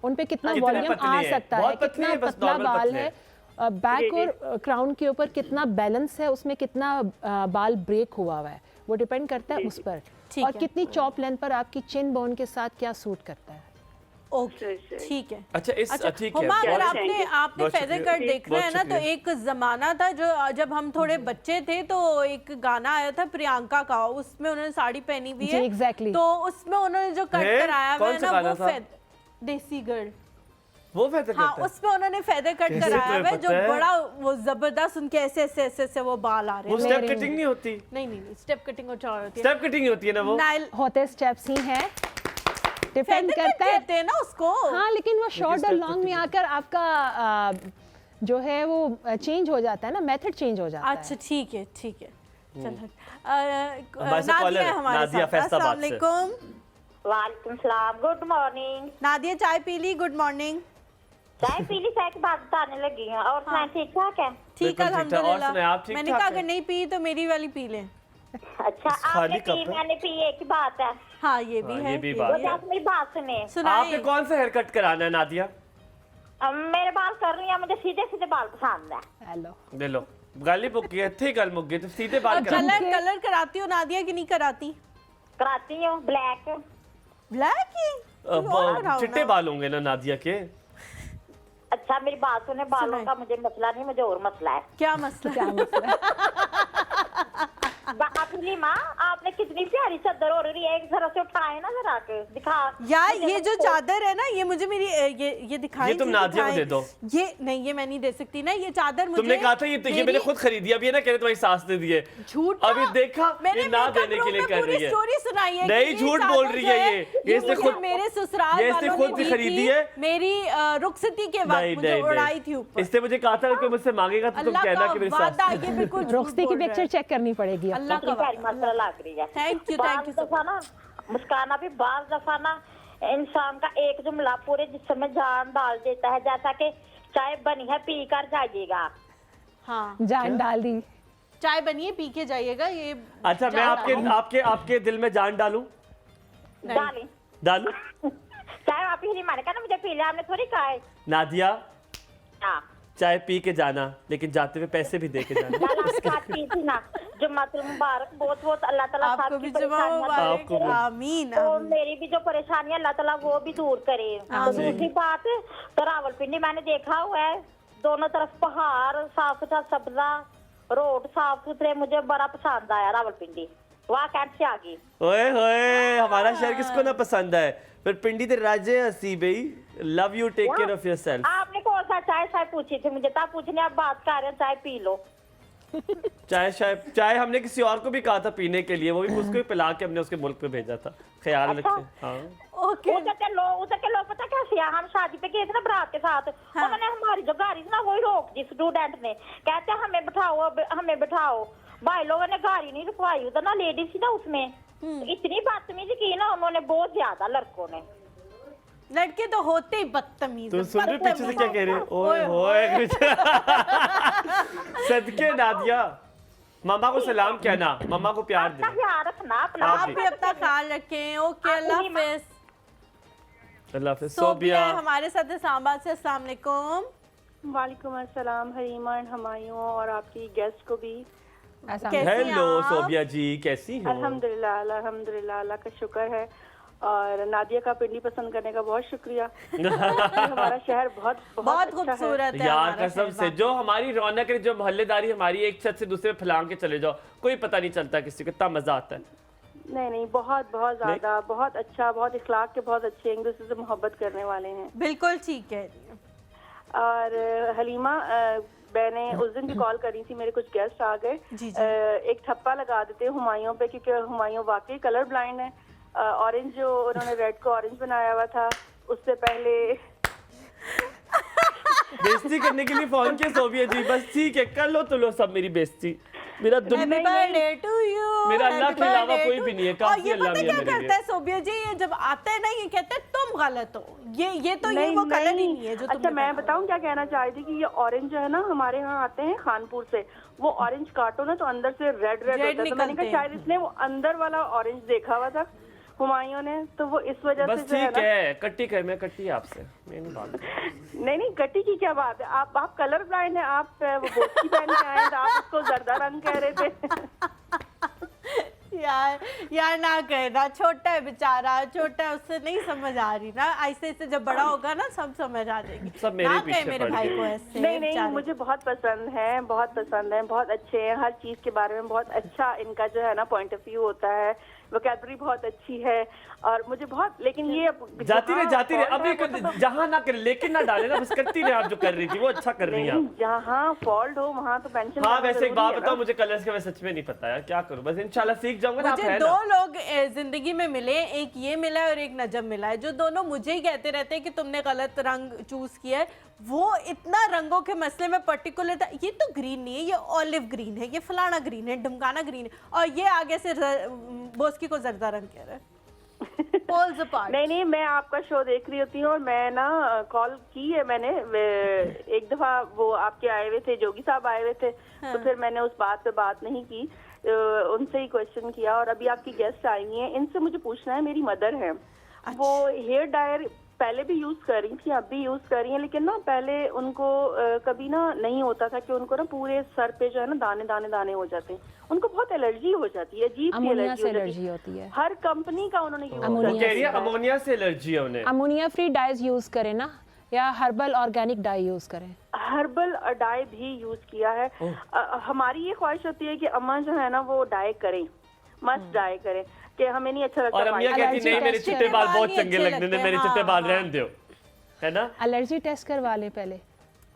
उन पे कितना कितने वॉल्यूम पतले आ हैं? सकता है, बहुत पतले कितना हैं, बस पतला normal बाल पतले है, बैक और क्राउन के ऊपर कितना बैलेंस है, उसमें कितना बाल ब्रेक हुआ है, वो डिपेंड करता है उस पर। और कितनी चॉप लेंथ पर आपकी चिन बोन के साथ क्या सूट करता है। ओके, ठीक है। अच्छा, ठीक है। हुमा, अगर आपने बहुत फेदर शुक्रिया। कट देखना है ना, तो एक जमाना था जो जब हम थोड़े बच्चे थे, तो एक गाना आया था प्रियंका का, उसमें उन्होंने साड़ी पहनी हुई है। एग्जैक्टली। तो उसमें उन्होंने जो कट कराया हुआ है ना, वो देसी गर्ल, वो फेदर कट। हाँ, उसमें उन्होंने फेदर कट कराया हुआ है, जो बड़ा वो जबरदस्त, उनके ऐसे ऐसे ऐसे ऐसे वो बाल आ रहे हैं। वो स्टेप कटिंग नहीं होती? नहीं, स्टेप कटिंग और चार होती है। स्टेप कटिंग होती है ना वो? होते स्टेप्स ही है, डिपेंड करता कहते हैं ना उसको। हाँ, लेकिन वो शॉर्ट और लॉन्ग में आकर आपका जो है वो चेंज हो जाता है ना, मेथड चेंज हो जाता है। अच्छा, ठीक है, ठीक है। चलो, नादिया है हमारे साथ। अस्सलाम वालेकुम। वालेकुम सलाम, गुड मॉर्निंग। नादिया, चाय पी ली? Good morning. चाय पी ली, चाय की बात बताने लगी हैं। और सुनाएं, ठीक ठाक है? ठीक है, अल्हम्दुलिल्लाह। मैंने मैंने कहा अगर नहीं पी तो मेरी वाली पी लें। अच्छा, आपने पी, मैंने पी, एक ही बात है। हाँ, ये भी है। ये भी बात है। मेरी बात सुने। आपने कौन सा हेयर कट कराना है नादिया? मेरे बाल कर रही है, मुझे सीधे सीधे बाल पसंद है। हेलो, ले लो, गाली मुक्की है, थी गल मुक्की, तो सीधे बाल कलर कराती हो नादिया कि नहीं कराती? कराती हूँ, ब्लैक। ब्लैक ही? चिट्टे बाल होंगे ना नादिया के? अच्छा, मेरी बात सुने, बालों का मुझे मसला नहीं, मुझे और मसला है। क्या मसला अपनी माँ, आपने कितनी प्यारी चादर हो रही है, एक जरा से उठाए ना, जरा के दिखा यार। ये जो चादर है ना, ये मुझे मेरी ये दिखाई, ये तुम नादिया को दे दो। ये नहीं, ये मैं नहीं दे सकती ना, ये चादर मुझे तुमने कहा था ये मैंने खुद खरीदी, अभी ये ना कहते तुम्हारी सास ने दी है। झूठ। अभी देखा, ये ना देने के लिए कर रही है। स्टोरी सुनाई है, नहीं, झूठ बोल रही है ये इसने खुद, मेरे ससुराल वालों खुद ने खरीदी है। मेरी रुखसती के वक्त मुझे उड़ाई थी ऊपर। इसने मुझे कहा था कि मुझसे मांगेगा तो तुम कहना कि मेरी सास ने। ये बिल्कुल रुखसती की पिक्चर चेक करनी पड़ेगी। अल्लाह का मसला लग रही है। थैंक यू दफा ना मुस्काना भी, बाल दफा ना इंसान का एक जुमला पूरे जिस्म में जान डाल देता है, जैसा कि चाय बनी है पी कर जाइएगा। हाँ, जान डाल दी। चाय बनी है पी के जाइएगा। ये अच्छा, मैं आपके दिल में जान डालूं? डालूं? चाय आप ही नहीं माने ना, मुझे पी लिया, आपने थोड़ी कहा है। नादिया, हाँ, चाय पी के जाना, लेकिन जाते हुए पैसे भी दे के जाना। पी थी ना, जुम्मतुल मुबारक, बहुत बहुत अल्लाह ताला आपको भी जुम्मा मुबारक, आमीन। तो मेरी भी जो परेशानी अल्लाह ताला वो भी दूर करे। तो दूसरी बात, तो रावलपिंडी मैंने देखा हुआ है, दोनों तरफ पहाड़, साफ सुथरा सब्जा, रोड साफ सुथरे, मुझे बड़ा पसंद आया रावलपिंडी। वहाँ कैसे आ गई? ओए होए, हमारा शहर किसको ना पसंद है? फिर पिंडी ते राजे हसी बई। Love you, take care of yourself. आपने कौन सा चाय पूछी थी मुझे, तब पूछने, आप बात कर रहे हैं, चाय पी लो। चाय हमने किसी और को भी कहा था पीने के लिए, वो भी उसको भी पिला के हमने उसके मुल्क पे भेजा था। ख्याल रखें। हाँ, उधर के लोग पता कैसे, हम शादी पे गए थे ना बारात के साथ, उन्होंने हमारी जो गाड़ी थी ना वही रोक दी, स्टूडेंट ने, कहते हमें बिठाओ। भाई लोगों ने गाड़ी नहीं रुकवाई, उधर ना लेडीज थी ना उसमें, इतनी बदतमीजी की ना उन्होंने, बहुत ज्यादा लड़कों ने। लड़के तो होते ही बदतमीज। तुम सुन रही पीछे से क्या कह रहे हो? ओए होए। सदके नादिया, मामा को सलाम कहना, मामा को प्यार दे। ख्याल रखना अपना, आप भी अपना ख्याल रखें। ओके, अल्लाह हाफिज़। अल्लाह हाफिज़। सोबिया हमारे साथ इस्लामाबाद से। अस्सलाम वालेकुम। वालेकुम अस्सलाम हरीमा, हमायूं और आपकी गेस्ट को भी। हेलो सोबिया जी, कैसी हो? अल्हम्दुलिल्लाह, अल्हम्दुलिल्लाह, अल्लाह का शुक्र है। और नादिया का पिंडी पसंद करने का बहुत शुक्रिया। हमारा शहर बहुत बहुत बहुत अच्छा खूबसूरत है यार हमारा कसम शहर। से जो हमारी रौनक है, जो मोहल्लेदारी हमारी, एक छत से दूसरे फैला के चले जाओ, कोई पता नहीं चलता किसी को, इतना मजा आता है। नहीं नहीं, बहुत बहुत ज्यादा, बहुत अच्छा, बहुत इखलाक के बहुत अच्छे, एक दूसरे से मोहब्बत करने वाले हैं। बिल्कुल ठीक है। और हलीमा, मैंने उस दिन भी कॉल करी थी, मेरे कुछ गेस्ट आ गए। जी। एक ठप्पा लगा देते हैं हुमायूं पे, क्योंकि हुमायूं वाकई कलर ब्लाइंड है। ऑरेंज जो उन्होंने रेड को ऑरेंज बनाया हुआ था, उससे पहले बेइज्जती करने के लिए फोन किया सोबिया जी, बस ठीक है कर लो तो लो सब मेरी बेइज्जती। मेरा Happy birthday to you, मेरा अल्लाह happy के अलावा birthday कोई to- भी नहीं है, और काफी ये अल्लाह पता मियां क्या मेरे लिए। करता है सोबिया जी, ये जब आता है ना ये कहता है तुम गलत हो, ये तो ये वो कलर ही नहीं है जो अच्छा, तुमने मैं पहना। बताऊं क्या कहना चाह रही थी कि ये ऑरेंज जो है ना, हमारे यहाँ आते हैं खानपुर से, वो ऑरेंज काटो ना तो अंदर से रेड रेड होता है, तो मैंने निकलते कहा शायद इसने वो अंदर वाला ऑरेंज देखा हुआ था हुमायूं ने, तो वो इस वजह बस से जो है ठीक ना। है, कट्टी कर, मैं कट्टी आपसे, मैं नहीं बात नहीं नहीं, गट्टी की क्या बात है, आप कलर ब्लाइंड है, आप वो बोस्की पहन के आए तो आप उसको जर्दा रंग कह रहे थे। यार ना कहना, छोटा है बेचारा, छोटा है, उससे नहीं समझ आ रही ना, ऐसे ऐसे जब बड़ा होगा ना सब समझ आ जाएगी। सब मेरे ना पीछे कहे मेरे पड़ भाई गए। को ऐसे। नहीं नहीं, बेचारे। मुझे बहुत पसंद है, बहुत पसंद है, बहुत अच्छे हैं, हर चीज के बारे में बहुत अच्छा इनका जो है ना पॉइंट ऑफ व्यू होता है, वोकैबुलरी बहुत अच्छी है, और मुझे बहुत, लेकिन ये जाती रहे अब एक तो जहाँ ना करे लेकिन ना डाले ना, बस करती रहे, आप जो कर रही थी वो अच्छा कर रही है नहीं, आप। जहाँ फॉल्ट हो वहाँ तो पेंशन। हाँ वैसे एक बात बताओ, मुझे कलर्स के मैं सच में नहीं पता यार, क्या करूँ, बस इंशाल्लाह सीख जाऊंगा ना। आप मुझे है दो ना? लोग जिंदगी में मिले, एक ये मिला है और एक नजम मिला है, जो दोनों मुझे ही कहते रहते हैं कि तुमने गलत रंग चूज किया है। वो इतना रंगों के मसले में पर्टिकुलर था, ये तो ग्रीन नहीं है, ये ऑलिव ग्रीन है, ये फलाना ग्रीन है, ढमकाना ग्रीन है, और ये आगे से बोस्की को जर्दा रंग कह रहा है। Poles apart. नहीं नहीं, मैं आपका शो देख रही होती हूँ, और मैं ना कॉल की है मैंने, एक दफा वो आपके आए हुए थे, जोगी साहब आए हुए थे, तो फिर मैंने उस बात पे बात नहीं की, उनसे ही क्वेश्चन किया, और अभी आपकी गेस्ट आई हैं, इनसे मुझे पूछना है, मेरी मदर है, वो हेयर डायर पहले भी यूज कर रही थी, अब भी यूज कर रही हैं, लेकिन ना पहले उनको कभी ना नहीं होता था कि उनको ना पूरे सर पे जो है ना दाने दाने दाने हो जाते हैं, उनको बहुत एलर्जी हो जाती है, अजीब सी अमोनिया से एलर्जी एलर्जी होती है। हर कंपनी का उन्होंने यूज वो कह रही है अमोनिया से एलर्जी है उन्हें। अमोनिया फ्री डाइज यूज करें ना, या हर्बल ऑर्गेनिक डाई यूज करें। हर्बल डाई भी यूज किया है। हमारी ये ख्वाहिश होती है कि अम्मा जो है ना वो डाई करें, मस्त डाई करें, कि हमें नहीं अच्छा लगता। और अम्मिया कहती नहीं मेरे चिट्टे बाल बहुत चंगे लगते हैं, मेरे चिट्टे बाल रहने दो, है ना। एलर्जी टेस्ट करवा लें पहले,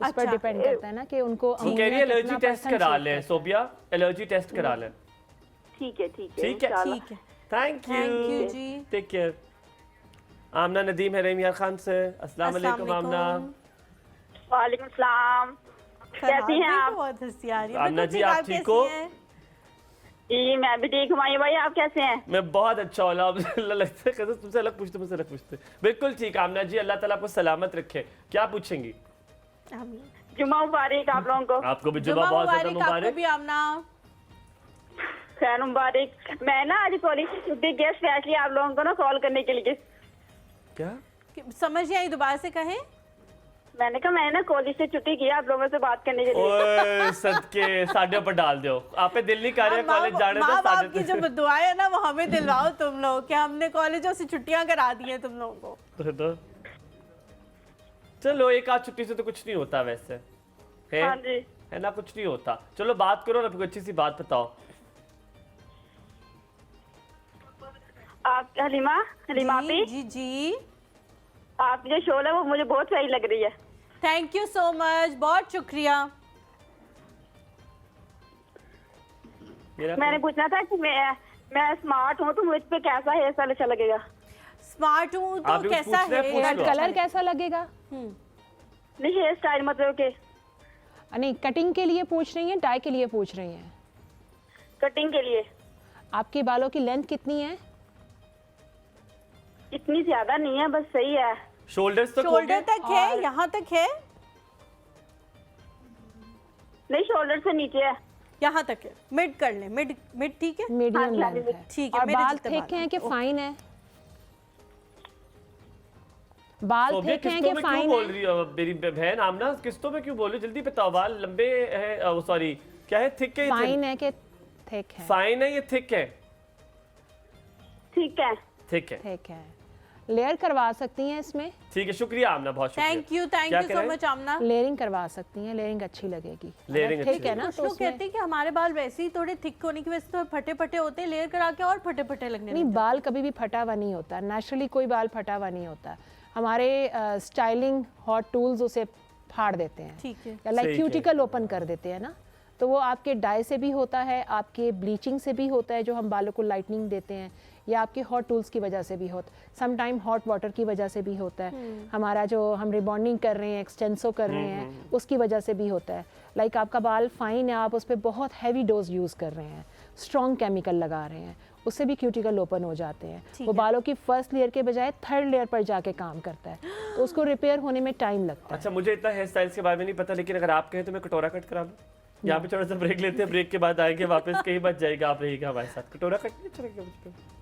उस पर डिपेंड करता है ना कि उनको वो कह रही है एलर्जी टेस्ट करा लें सोबिया, एलर्जी टेस्ट करा लें। ठीक है ठीक है ठीक है इंशाल्लाह। ठीक है, थैंक you यू जी। Take care. आमना नदीम है रेमिया खान से, अस्सलाम वालेकुम आमना। वालेकुम सलाम, कैसी हैं आप? बहुत हंसी आ रही है। आमना बिल्कुल जी, आप ठीक हो? कैसी हैं? जी मैं भी ठीक हूँ। माही भाई आप कैसे हैं? मैं बहुत अच्छा हूँ, अल्लाह लगता है कसम, तुमसे अलग पूछते, मुझसे अलग पूछते। बिल्कुल ठीक आमना जी, अल्लाह ताला आपको सलामत रखे। क्या पूछेंगी? आमीन। जुम्मा मुबारक आप लोगों को। आपको भी जुम्मा बहुत ज्यादा आपको मुबारक। भी आमना। खैर मुबारक। मैं ना आज कॉलेज से छुट्टी गेस्ट स्पेशली आप लोगों को ना कॉल करने के लिए। क्या समझ नहीं आई, दोबारा से कहें। मैंने कहा मैंने ना कॉलेज से छुट्टी की आप लोगों से बात करने के लिए। ओए सदके साढ़े ऊपर डाल दो, आपे दिल नहीं कर रहे कॉलेज जाने माँ तो बाप की साढ़े जो दुआएं है ना वो हमें दिलवाओ तुम लोग, कि हमने कॉलेजों से छुट्टियां करा दी हैं तुम लोगों को। चलो एक आध छुट्टी से तो कुछ नहीं होता वैसे, है हाँ जी। है ना, कुछ नहीं होता। चलो बात करो ना, कोई अच्छी सी बात बताओ। आप हलीमा जी जी जी, आपकी जो शो है वो मुझे बहुत सही लग रही है। थैंक यू सो मच, बहुत शुक्रिया। मैंने पूछना था कि मैं स्मार्ट हूँ तो मुझ पे कैसा हेयर स्टाइल अच्छा लगेगा? स्मार्ट हूँ आप तो भी कैसा पूछ रहे हैं, है, पूछ लो। कलर कैसा लगेगा? नहीं हेयर स्टाइल मतलब के नहीं, कटिंग के लिए पूछ रही हैं, डाई के लिए पूछ रही हैं? कटिंग के लिए। आपके बालों की लेंथ कितनी है? इतनी ज्यादा नहीं है, बस सही है। शोल्डर्स तक शोल्डर तक है, यहाँ तक है, नहीं शोल्डर से नीचे है। यहाँ तक है, मिड कर ले, मिड मिड ठीक है, मीडियम लेंथ है। ठीक है। और मेरे बाल जितने थिक हैं कि ओके। फाइन है? बाल सोबिया थिक हैं किस्तों कि में क्यों फाइन बोल है? रही हो मेरी बहन आमना, किस्तों में क्यों बोल रही हो? जल्दी बताओ। बाल लंबे है, सॉरी क्या है, थिक है? फाइन है कि थिक है? फाइन है ये थिक है? ठीक है। थिक है। थिक है। लेयर करवा सकती हैं इसमें। ठीक है, शुक्रिया आमना, बहुत शुक्रिया। Thank you so much Amna. Layering करवा सकती हैं, लेयरिंग अच्छी लगेगी। लेयरिंग ठीक है ना। कुछ लोग कहते हैं कि हमारे बाल वैसे ही थोड़े थिक होने की वजह से तो फटे फटे होते हैं, लेयर करा के और फटे फटे लगने नहीं, बाल कभी भी फटा हुआ नहीं होता, नेचुरली कोई बाल फटा हुआ नहीं होता। हमारे स्टाइलिंग हॉट टूल्स उसे फाड़ देते हैं, ठीक है, या लाइक क्यूटिकल ओपन कर देते हैं ना, तो वो आपके डाई से भी होता है, आपके ब्लीचिंग से भी होता है जो हम बालों को लाइटनिंग देते हैं, या आपके हॉट टूल्स की वजह से भी होता है, सम टाइम हॉट वाटर की वजह से भी होता है, हमारा जो हम रिबॉन्डिंग कर रहे हैं, एक्सटेंसो कर रहे हैं, उसकी वजह से भी होता है। लाइक आपका बाल फाइन है, आप उस पर बहुत हैवी डोज यूज़ कर रहे हैं, स्ट्रॉन्ग केमिकल लगा रहे हैं, उससे भी क्यूटिकल ओपन हो जाते हैं। वो बालों की फर्स्ट लेयर के बजाय थर्ड लेयर पर जाके काम करता है, तो उसको रिपेयर होने में टाइम लगता है। अच्छा, मुझे इतना हेयर स्टाइल्स के बारे में नहीं पता, लेकिन अगर आप कहें तो मैं कटोरा कट करा लूँ। यहाँ पे थोड़ा सा ब्रेक लेते हैं, ब्रेक के बाद आएंगे वापस, कहीं बच जाएगा, आप रहिएगा हमारे साथ। कटोरा कट नहीं चलेगा मुझ पे।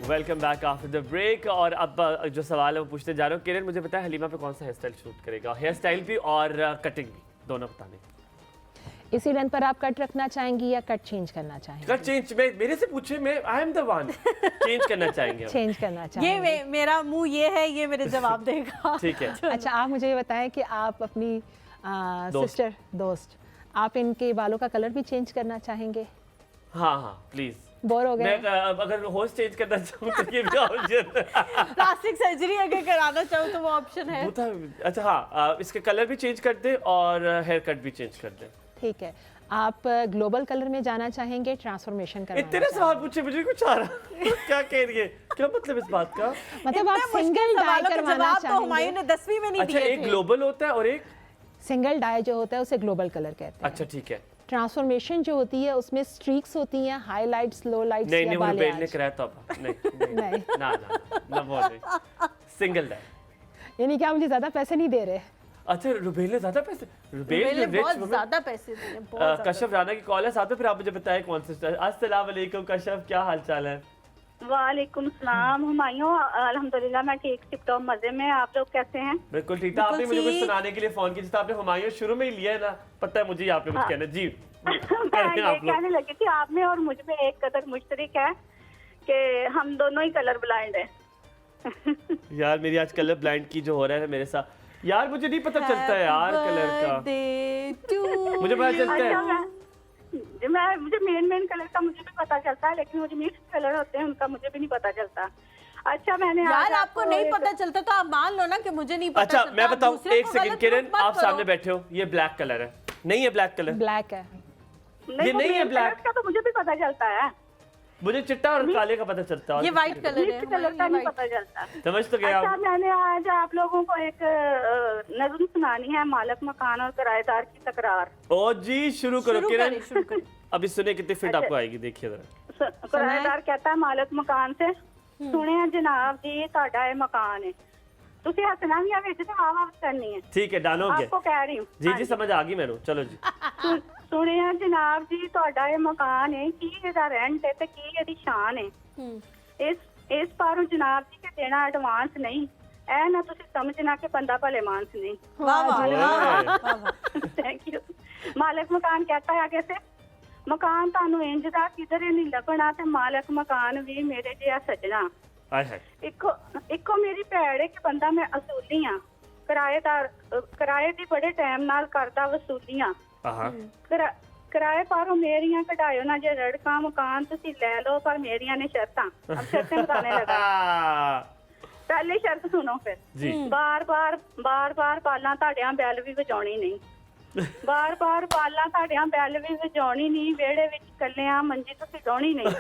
Welcome back after the break. और अब जो सवाल है वो पूछते जा रहा हूँ। किरण, मुझे पता है हलीमा पे कौन सा हेयर स्टाइल शूट करेगा? हेयर स्टाइल भी और कटिंग भी, दोनों बताने। इसी लेंथ पर आप कट रखना चाहेंगी या कट चेंज करना चाहेंगे? कट चेंज, मेरे से पूछे, मैं I am the one. Change करना चाहेंगे। चेंज करना चाहेंगे। ये मेरा मुंह ये है, ये मेरे जवाब देगा। ठीक है। अच्छा, आप मुझे ये बताएं कि आप अपनी सिस्टर दोस्त, आप इनके बालों का कलर भी चेंज करना चाहेंगे? हाँ हाँ प्लीज। बोर हो गए? मैं अगर होस्ट चेंज करना चाहूँ तो ये भी ऑप्शन है। प्लास्टिक सर्जरी अगर कराना चाहूँ तो वो ऑप्शन है। अच्छा हाँ, इसके कलर भी चेंज कर दे और हेयर कट भी चेंज कर दे। ठीक है। आप ग्लोबल कलर में जाना चाहेंगे, ट्रांसफॉर्मेशन करवाना तेरे सवाल पूछे, मुझे कुछ आ रहा। क्या कह रही है, क्या मतलब इस बात का? मतलब आप सिंगल डाई करवाना चाहेंगे? हुमायूं ने 10वीं में नहीं अच्छा, एक ग्लोबल होता है और एक सिंगल डाई जो होता है उसे ग्लोबल कलर कहते हैं। अच्छा ठीक है। ट्रांसफॉर्मेशन जो होती है उसमें स्ट्रीक्स होती हैं, हाइलाइट्स, लोलाइट्स या नहीं, बालियाज। नहीं, कराया तो नहीं ना बोल। सिंगल डाई यानी कि आप मुझे ज्यादा पैसे नहीं दे रहे? अच्छा, रुबेल ने ज्यादा पैसे, रुबेल बहुत ज्यादा पैसे दिए, बहुत। कशफ राना की कॉल है साथ में, फिर आप मुझे बताएं कौन सा स्टाइल। अस्सलाम वालेकुम कशफ, क्या हाल चाल है? वालेकुम सलाम हुमायूं, अल्हम्दुलिल्लाह मैं ठीक टिप टॉप मजे में। आप लोग कैसे हैं? बिल्कुल ठीक था। आपने मुझे कुछ सुनाने के लिए फोन किया, जिससे आपने हुमायूं शुरू में ही लिया है ना, पता है मुझे आपने कुछ कहना। जी मैं ये कहने लगी थी, आप में और मुझ में एक कदर मुश्तरक है कि हम दोनों ही कलर ब्लाइंड हैं। यार मेरी आज कलर ब्लाइंड की जो हो रहा है मेरे साथ, यार मुझे नहीं पता चलता है यार कलर का। मुझे पता चलता है, मुझे मेन कलर का मुझे भी पता चलता है, लेकिन मुझे मिक्स कलर होते हैं उनका मुझे भी नहीं पता चलता। अच्छा, मैंने यार आपको नहीं पता चलता तो आप मान लो ना कि मुझे नहीं पता। अच्छा चलता, मैं बताऊं, एक सेकंड किरण, आप करो। सामने बैठे हो, ये ब्लैक कलर है, नहीं है ब्लैक कलर? ब्लैक है। ये नहीं है ब्लैक का, तो मुझे भी पता चलता है। मुझे चिट्टा और काले का पता चलता है, ये व्हाइट कलर है, कलर का नहीं पता चलता। समझ तो गया। अच्छा, मैंने आज आप लोगों को एक नज़्म सुनानी है, मालक मकान और किराएदार की तकरार। ओ जी, शुरू करो किरण। शुरू करें। अभी सुने कितनी फिट आपको आएगी, देखिए जरा। किराएदार कहता है मालक मकान से, सुने जनाब जी ਤੁਹਾਡਾ ਇਹ मकान है, ਤੁਸੀਂ ਹੱਸਣਾ ਵੀ ਆ ਵਿੱਚ ਤੇ ਆਵਾ ਕਰਨੀ है। ठीक है, डन हो गया। आपको कह रही हूँ। जी समझ आ गई मैंने, चलो जी। ਸੁਣਿਆ ਜਨਾਬ ਜੀ ਤੁਹਾਡਾ ਇਹ ਮਕਾਨ ਹੈ, ਕੀ ਇਹਦਾ ਰੈਂਟ ਹੈ ਤੇ ਕੀ ਇਹਦੀ ਸ਼ਾਨ ਹੈ। ਇਸ ਪਾਰੋਂ ਜਨਾਬ ਜੀ ਕੇ ਦੇਣਾ ਐਡਵਾਂਸ ਨਹੀਂ, ਐ ਨਾ ਤੁਸੀਂ ਸਮਝਣਾ ਕਿ ਬੰਦਾ ਭਲੇ मानस नहीं। Thank you. मालिक मकान कहता है आगे से, मकान तानू इंज दा किधरे नहीं लगना ते मालिक मकान भी मेरे जिहा सजना। इको मेरी भैड़ है कि बंदा मैं असूली हाँ, किराए दी बड़े टाइम नाल करदा वसूलियां। किराए पारों मेरियां कढ़ायो ना जे रड़का, मकान तुसी ले लो पर मेरियां ने शर्तां। अब शर्तें बताने लगा। पहली शर्त सुनो फिर। बार बार पाला ताड़ियां बैल भी वजाउणी नहीं, बार पाला ताड़ियां बैल भी वजाउणी नहीं, वेड़े विच कल्लियां मंजी तुसी डाउणी नहीं।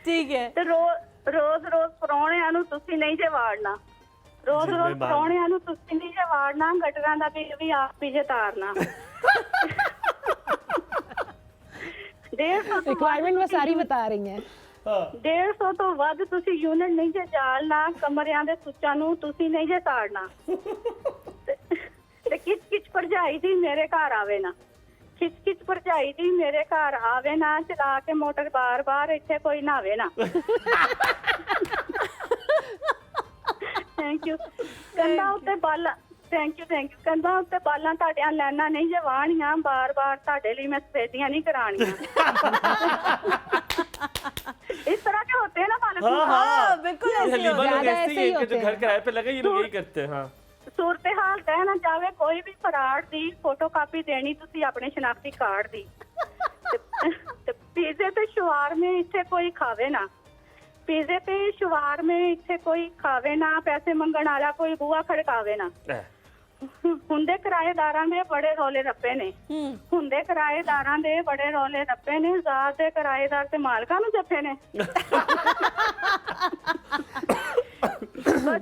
ठीक है। ते रोज परौणियां नूं तुसी नहीं जे वाड़ना, रोज परौणियां नूं तुसी नहीं जे वाड़ना, गटरां दा बिल भी आप ही जे तारना। रिक्वायरमेंट वो सारी बता रही हैं। 150 ਤੋਂ ਵੱਧ ਤੁਸੀਂ ਯੂਨਿਟ ਨਹੀਂ ਜੇ ਜਾਲਣਾ, ਕਮਰਿਆਂ ਦੇ ਸੁੱਚਾਂ ਨੂੰ ਤੁਸੀਂ ਨਹੀਂ ਜੇ ਤਾੜਨਾ। ਭਰਜਾਈ ਦੀ ਮੇਰੇ ਘਰ ਆਵੇ ਨਾ, ਖਿੱਚ ਖਿੱਚ ਭਰਜਾਈ ਦੀ ਮੇਰੇ ਘਰ ਆਵੇ ਨਾ, ਚਲਾ ਕੇ ਮੋਟਰ ਬਾਰ-ਬਾਰ ਇੱਥੇ ਕੋਈ ਨਹਾਵੇ ਨਾ। Thank you. ਕੰਧਾਂ ਉੱਤੇ ਬਾਲਾਂ, ਥੈਂਕ ਯੂ ਕੰਧਾਂ ਉੱਤੇ ਬਾਲਾਂ ਤੁਹਾਡੀਆਂ ਲੈਣਾ ਨਹੀਂ ਜੇ ਵਾਹਣੀਆਂ, ਬਾਰ-ਬਾਰ ਤੁਹਾਡੇ ਲਈ ਮੈਂ ਸਫੇਦੀਆਂ ਨਹੀਂ ਕਰਾਣੀਆਂ। इस तरह के होते हैं ना मालिक। हाँ बिल्कुल ऐसे ही हलीमा लोग होता है। ऐसे ही हैं कि जो घर किराए पे लगे ये लोग यही करते हैं। हाँ सूरत हाल तय ना जावे, कोई भी फराड दी फोटो कापी देनी तुसी अपने शनाख्ती कार्ड दी, ते पिज़्ज़े ते शवारमे इत्थे कोई खावे ना, पिज़्ज़े ते शवारमे इत्थे कोई खावे ना, पैसे मंगण वाला कोई बूहा खड़कावे ना। ਹੁੰਦੇ ਕਿਰਾਏਦਾਰਾਂ ਦੇ ਬੜੇ ਰੌਲੇ ਰੱਪੇ ਨੇ, ਹੁੰਦੇ ਕਿਰਾਏਦਾਰਾਂ ਦੇ ਬੜੇ ਰੌਲੇ ਰੱਪੇ ਨੇ, ਜ਼ਾਤ ਦੇ ਕਿਰਾਏਦਾਰ ਤੇ ਮਾਲਕਾਂ ਨੂੰ ਜੱਫੇ ਨੇ।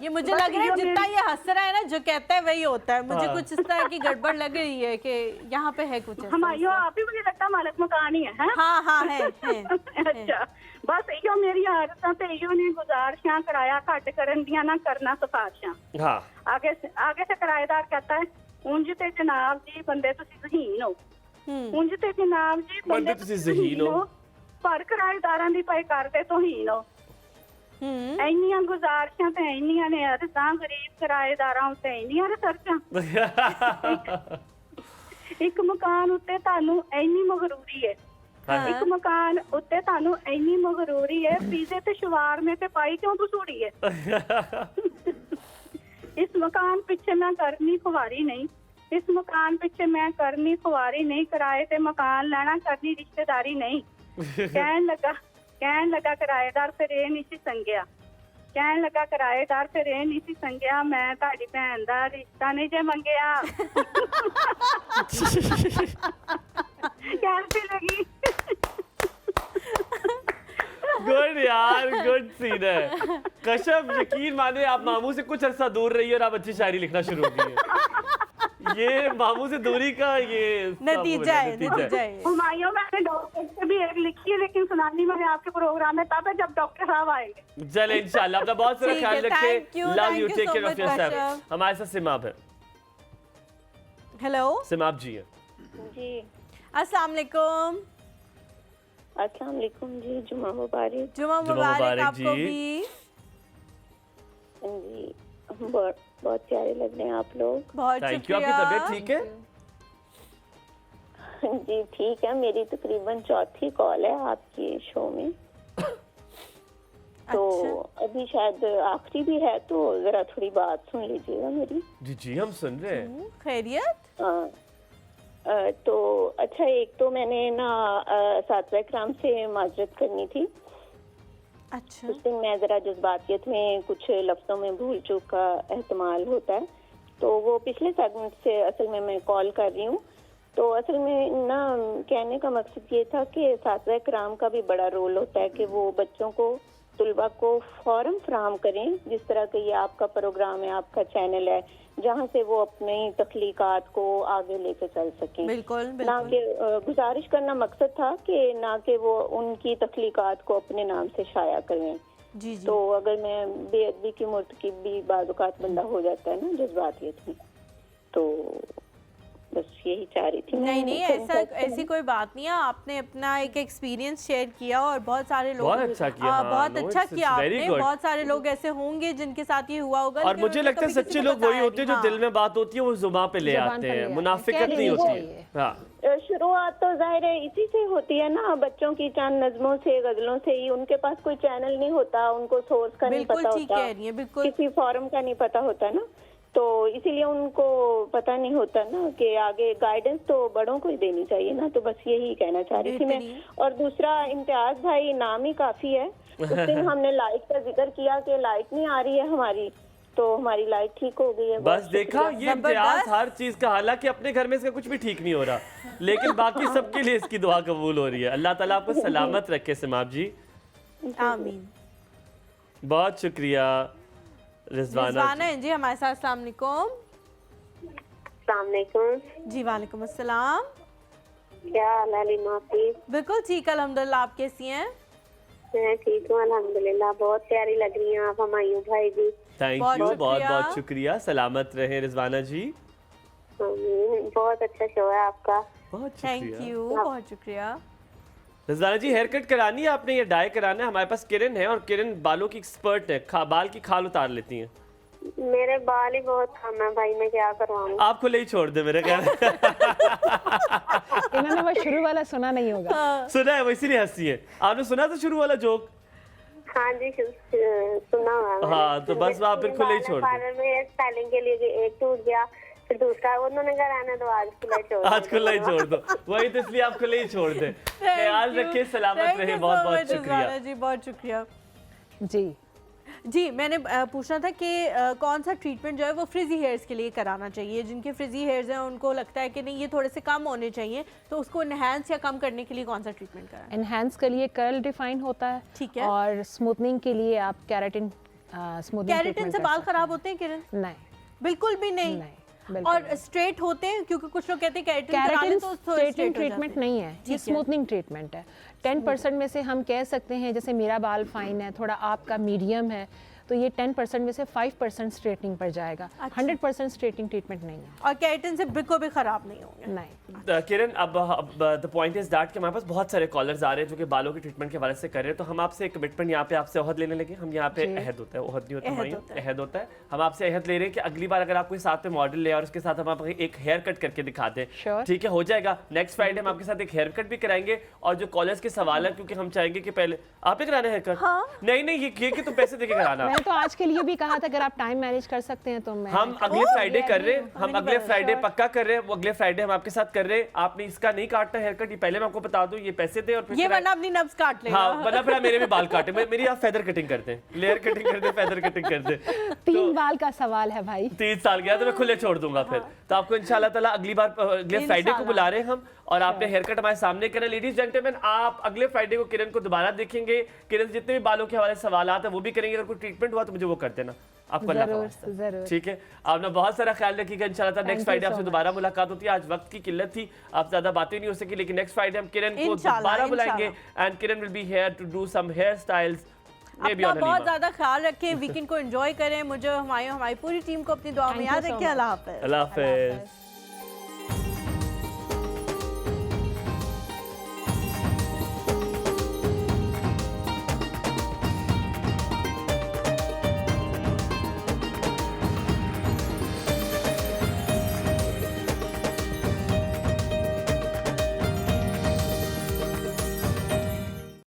ये मुझे लग रहा है जितना ये हंस रहा है ना, जो कहता है वही होता है। मुझे कुछ इस तरह की गड़बड़ लग रही है कि यहाँ पे है कुछ। हमायो आप ही मुझे लगता मालिक मकान ही है। हाँ हाँ है। अच्छा बस इहो मेरी आदतां ते इहो ने गुजारिशां, किराया घट करन दियां ना करना सिफारिशां। हाँ आगे से किराएदार कहता है ਉਂਝ ਤੇ जनाब जी बंदे तुसी ज़हीन हो, ਉਂਝ ਤੇ जनाब जी बंदे तुसी ज़हीन हो, पर किराएदारां दी पई करदे तौहीन हो। ਇੰਨੀਆਂ ਗੁਜ਼ਾਰਿਸ਼ਾਂ ਤੇ ਇੰਨੀਆਂ ਨੇ ਅਰਜ਼ਾਂ, ਗਰੀਬ ਕਿਰਾਏਦਾਰਾਂ ਉੱਤੇ ਇੰਨੀਆਂ ਰਿਸਰਚਾਂ। ਇੱਕ ਮਕਾਨ ਉੱਤੇ ਤੁਹਾਨੂੰ ਇੰਨੀ ਮਗਰੂਰੀ ਹੈ, ਇੱਕ ਮਕਾਨ ਉੱਤੇ ਤੁਹਾਨੂੰ ਇੰਨੀ ਮਗਰੂਰੀ ਹੈ, ਪੀਜ਼ੇ ਤੇ ਸ਼ਵਾਰਮੇ ਤੇ ਪਾਈ ਕਿਉਂ ਤਸੂੜੀ ਹੈ। इस मकान पिछे मैं करनी खुवारी नहीं, इस मकान पिछे मैं करनी खुवारी नहीं, किराए ते मकान लेना करनी रिश्तेदारी नहीं। कहन लगा किराएदार फिर ये नहीं सी संगिया, कहन लगा किराएदार फिर ये नहीं सी संगिया, मैं ताड़ी भैन दा रिश्ता नहीं जे मंगिया। कैसी लगी? गुड यार, गुड सीन है। कशफ यकीन माने आप मामू से कुछ अरसा दूर रही और आप अच्छी शायरी लिखना शुरू हो गई है। ये मामू से दूरी का ये नतीजा है। हुमायूं मैंने डॉक्टर से भी एक लिखी है, लेकिन सुनानी मैंने आपके प्रोग्राम में तब है जब डॉक्टर साहब आएंगे। चले इंशाल्लाह, अपना बहुत सारा ख्याल रखें। Love you, take care of yourself. हमारे साथ सिमाब है। हेलो सिमाब जी है जी। अस्सलाम वालेकुम। अस्सलाम वालेकुम जी, जुमा मुबारक। जुमा मुबारक आपको भी। जी बहुत प्यारे लग रहे हैं आप लोग। बहुत थैंक यू। आपकी तबीयत ठीक है? जी ठीक है, मेरी तकरीबन चौथी कॉल है आपके शो में। तो अभी शायद आखिरी भी है, तो जरा थोड़ी बात सुन लीजिएगा मेरी। जी जी हम सुन रहे हैं। खैरियत? तो अच्छा, एक तो मैंने ना सातवा इकराम से माजरत करनी थी। अच्छा। उस दिन मैं ज़रा जज्बातियत में कुछ लफ्ज़ों में भूल चूक का एहतमाल होता है, तो वो पिछले सेगमेंट से असल में मैं कॉल कर रही हूँ। तो असल में ना कहने का मकसद ये था कि सातवा इकराम का भी बड़ा रोल होता है कि वो बच्चों को, तुलबा को फॉर्म फराहम करें, जिस तरह का ये आपका प्रोग्राम है, आपका चैनल है, जहाँ से वो अपनी तख्लीकात को आगे लेके चल सकें। बिल्कुल ना कि गुजारिश करना मकसद था कि ना कि वो उनकी तख्लीकात को अपने नाम से शाया करें। जी जी। तो अगर मैं बेअदबी की मुर्तकिब भी बाज़-औक़ात बंदा हो जाता है ना जज्बातियत में, तो बस यही चाह रही थी। नहीं ऐसी कोई बात नहीं है। आपने अपना एक एक्सपीरियंस शेयर किया और बहुत सारे लोग बहुत अच्छा किया। बहुत अच्छा किया आपने। बहुत सारे लोग ऐसे होंगे जिनके साथ ये हुआ होगा। और मुझे लगता है सच्चे लोग वही होते हैं जो दिल में बात होती है वो जुबान पे ले आते हैं, मुनाफिकत नहीं होती है। हाँ, शुरुआत तो जाहिर है इसी से होती है ना, बच्चों की चंद नज़मों से, गजलों से ही। उनके पास कोई चैनल नहीं होता, उनको सोर्स का नहीं पता होता, किसी फॉरम का नहीं पता होता ना, तो इसीलिए उनको पता नहीं होता ना कि आगे गाइडेंस तो बड़ों को ही देनी चाहिए ना। तो बस यही कहना चाह रही थी मैं। और दूसरा, इम्तियाज भाई नाम ही काफी है। उस दिन हमने लाइट का जिक्र किया कि लाइट नहीं आ रही है हमारी, तो हमारी लाइट ठीक हो गई है। बस देखा, ये इम्तियाज हर चीज का, हालांकि अपने घर में इसका कुछ भी ठीक नहीं हो रहा, लेकिन बाकी सबके लिए इसकी दुआ कबूल हो रही है। अल्लाह ताला आपको सलामत रखे सिमाब जी। आमीन। बहुत शुक्रिया रिजवाना जी हमारे साथ। अस्सलाम वालेकुम। अस्सलाम वालेकुम। जी वालेकुम अस्सलाम। क्या हाल है लीमा? बिल्कुल ठीक अल्हम्दुलिल्लाह। आप कैसी हैं? मैं ठीक हूँ अल्हम्दुलिल्लाह। बहुत प्यारी लग रही हैं आप हुमायूं भाई जी। थैंक यू, बहुत बहुत शुक्रिया। सलामत रहे रिजवाना जी। बहुत अच्छा शो है आपका। बहुत थैंक शुक्रिया। यू, बहुत शुक्रिया। रज़वाना जी, हेयर कट करानी है आपने या डाई कराना है? हमारे पास किरण है और किरण बालों की एक्सपर्ट है, बाल की खाल उतार लेती हैं। मेरे बाल ही बहुत कम है भाई, मैं क्या करवाऊँ? आप खुले ही छोड़ दे मेरे ख्याल। इन्होंने वो शुरू वाला सुना नहीं होगा। सुना है, वो इसीलिए हंसी है। आपने सुना था शुरू वाला जोक? हाँ जी, सुना हुआ है। हाँ, तो बस आप फिर खुले ही छोड़ दो। पार्लर में हेयर स्टाइलिंग के लिए एक टूट गया, फिर दूसरा उन्होंने कराना, तो आज खुला ही छोड़ दो। आज खुला ही छोड़ दो, वही तो इसलिए आप खुले ही छोड़ दे। ख्याल रखिए, सलामत रहे। बहुत बहुत शुक्रिया जी, बहुत शुक्रिया जी। जी, मैंने पूछना था कि कौन सा ट्रीटमेंट जो है वो फ्रिजी हेयर्स के लिए कराना चाहिए। जिनके फ्रिजी हेयर्स हैं उनको लगता है कि नहीं ये थोड़े से कम होने चाहिए, तो उसको इनहेंस या कम करने के लिए कौन सा ट्रीटमेंट कराएं? एनहांस के लिए कर्ल डिफाइन होता है, ठीक है। और स्मूथनिंग के लिए आप केराटिन स्मूथनिंग केराटिन से बाल खराब होते हैं किरण? नहीं, बिल्कुल भी नहीं। बिल्कुल और स्ट्रेट होते हैं? क्योंकि कुछ लोग कहते हैं केराटिन केराटिन तो स्ट्रेटिंग ट्रीटमेंट नहीं है, ये स्मूथनिंग ट्रीटमेंट है। 10% में से हम कह सकते हैं, जैसे मेरा बाल फाइन है, थोड़ा आपका मीडियम है, तो ये 10% में से 5% स्ट्रेटनिंग पर जाएगा। 100% स्ट्रेटनिंग ट्रीटमेंट नहीं है। और केराटिन से बिल्कुल भी खराब नहीं होंगे? नहीं। किरण, अब द पॉइंट इज दैट कि हमारे पास बहुत सारे कॉलर्स आ रहे हैं जो कि बालों के ट्रीटमेंट के हवाले से कर रहे हैं, तो हम आपसे एक कमिटमेंट यहाँ पे आपसे ओहद लेने लगे। हम यहाँ पे अहद होता है, ओहद नहीं होता हमारी, अहद होता है। हम आपसे अहद ले रहे हैं कि अगली बार अगर आप कोई साथ में मॉडल ले और उसके साथ हम आपको एक हेयर कट करके दिखा दें, ठीक है, हो जाएगा। नेक्स्ट फ्राइडे हम आपके साथ एक हेयर कट भी कराएंगे। और जो कॉलर्स के सवाल है, क्योंकि हम चाहेंगे कि पहले आपने कराना हेयर कट। नहीं, ये कि तुम पैसे देके कराना। मैंने तो आज के लिए भी कहा था, अगर आप टाइम मैनेज कर सकते हैं तो मैं। हम अगले फ्राइडे कर रहे हैं, हम अगले फ्राइडे पक्का कर रहे हैं, वो अगले फ्राइडे हम आपके साथ कर रहे हैं। आपने इसका नहीं काटना हेयर कट, ये पहले मैं आपको बता दूं, ये पैसे दे और फिर ये वरना अपनी नब्ज काट लेगा। हाँ, वरना फिर मेरे भी बाल काटे। मेरी आप फेदर कटिंग करते हैं, लेयर कटिंग करते हैं, फेदर कटिंग करते हैं। 3 बाल का सवाल है भाई। 3 साल गया तो मैं खुले छोड़ दूंगा फिर। तो आपको इंशाल्लाह ताला अगली बार अगले फ्राइडे को बुला रहे हैं हम, और आपने हेयर कट हमारे सामने करना। लेडीज जेंटलमैन, आप अगले फ्राइडे को किरण को दोबारा देखेंगे। किरण से जितने भी बालों के हवाले सवाल आते हैं वो भी करेंगे। अगर कोई ट्रीटमेंट हुआ तो मुझे वो कर देना। आपको जरूर। ठीक है, आपने बहुत सारा ख्याल रखिएगा। इंशाल्लाह नेक्स्ट फ्राइडे आपसे दोबारा मुलाकात होती है। आज वक्त की किल्लत थी, आप ज्यादा बातें नहीं हो सकी, लेकिन नेक्स्ट फ्राइडे हम किरण को दोबारा बुलाएंगे and Kiran will be here to do some hair styles. अपना बहुत ज्यादा ख्याल रखें, वीकेंड को एंजॉय करें। मुझे हमारी पूरी टीम को अपनी दुआ में याद रखें। अल्लाह हाफ़िज़। अल्लाह हाफ़िज़।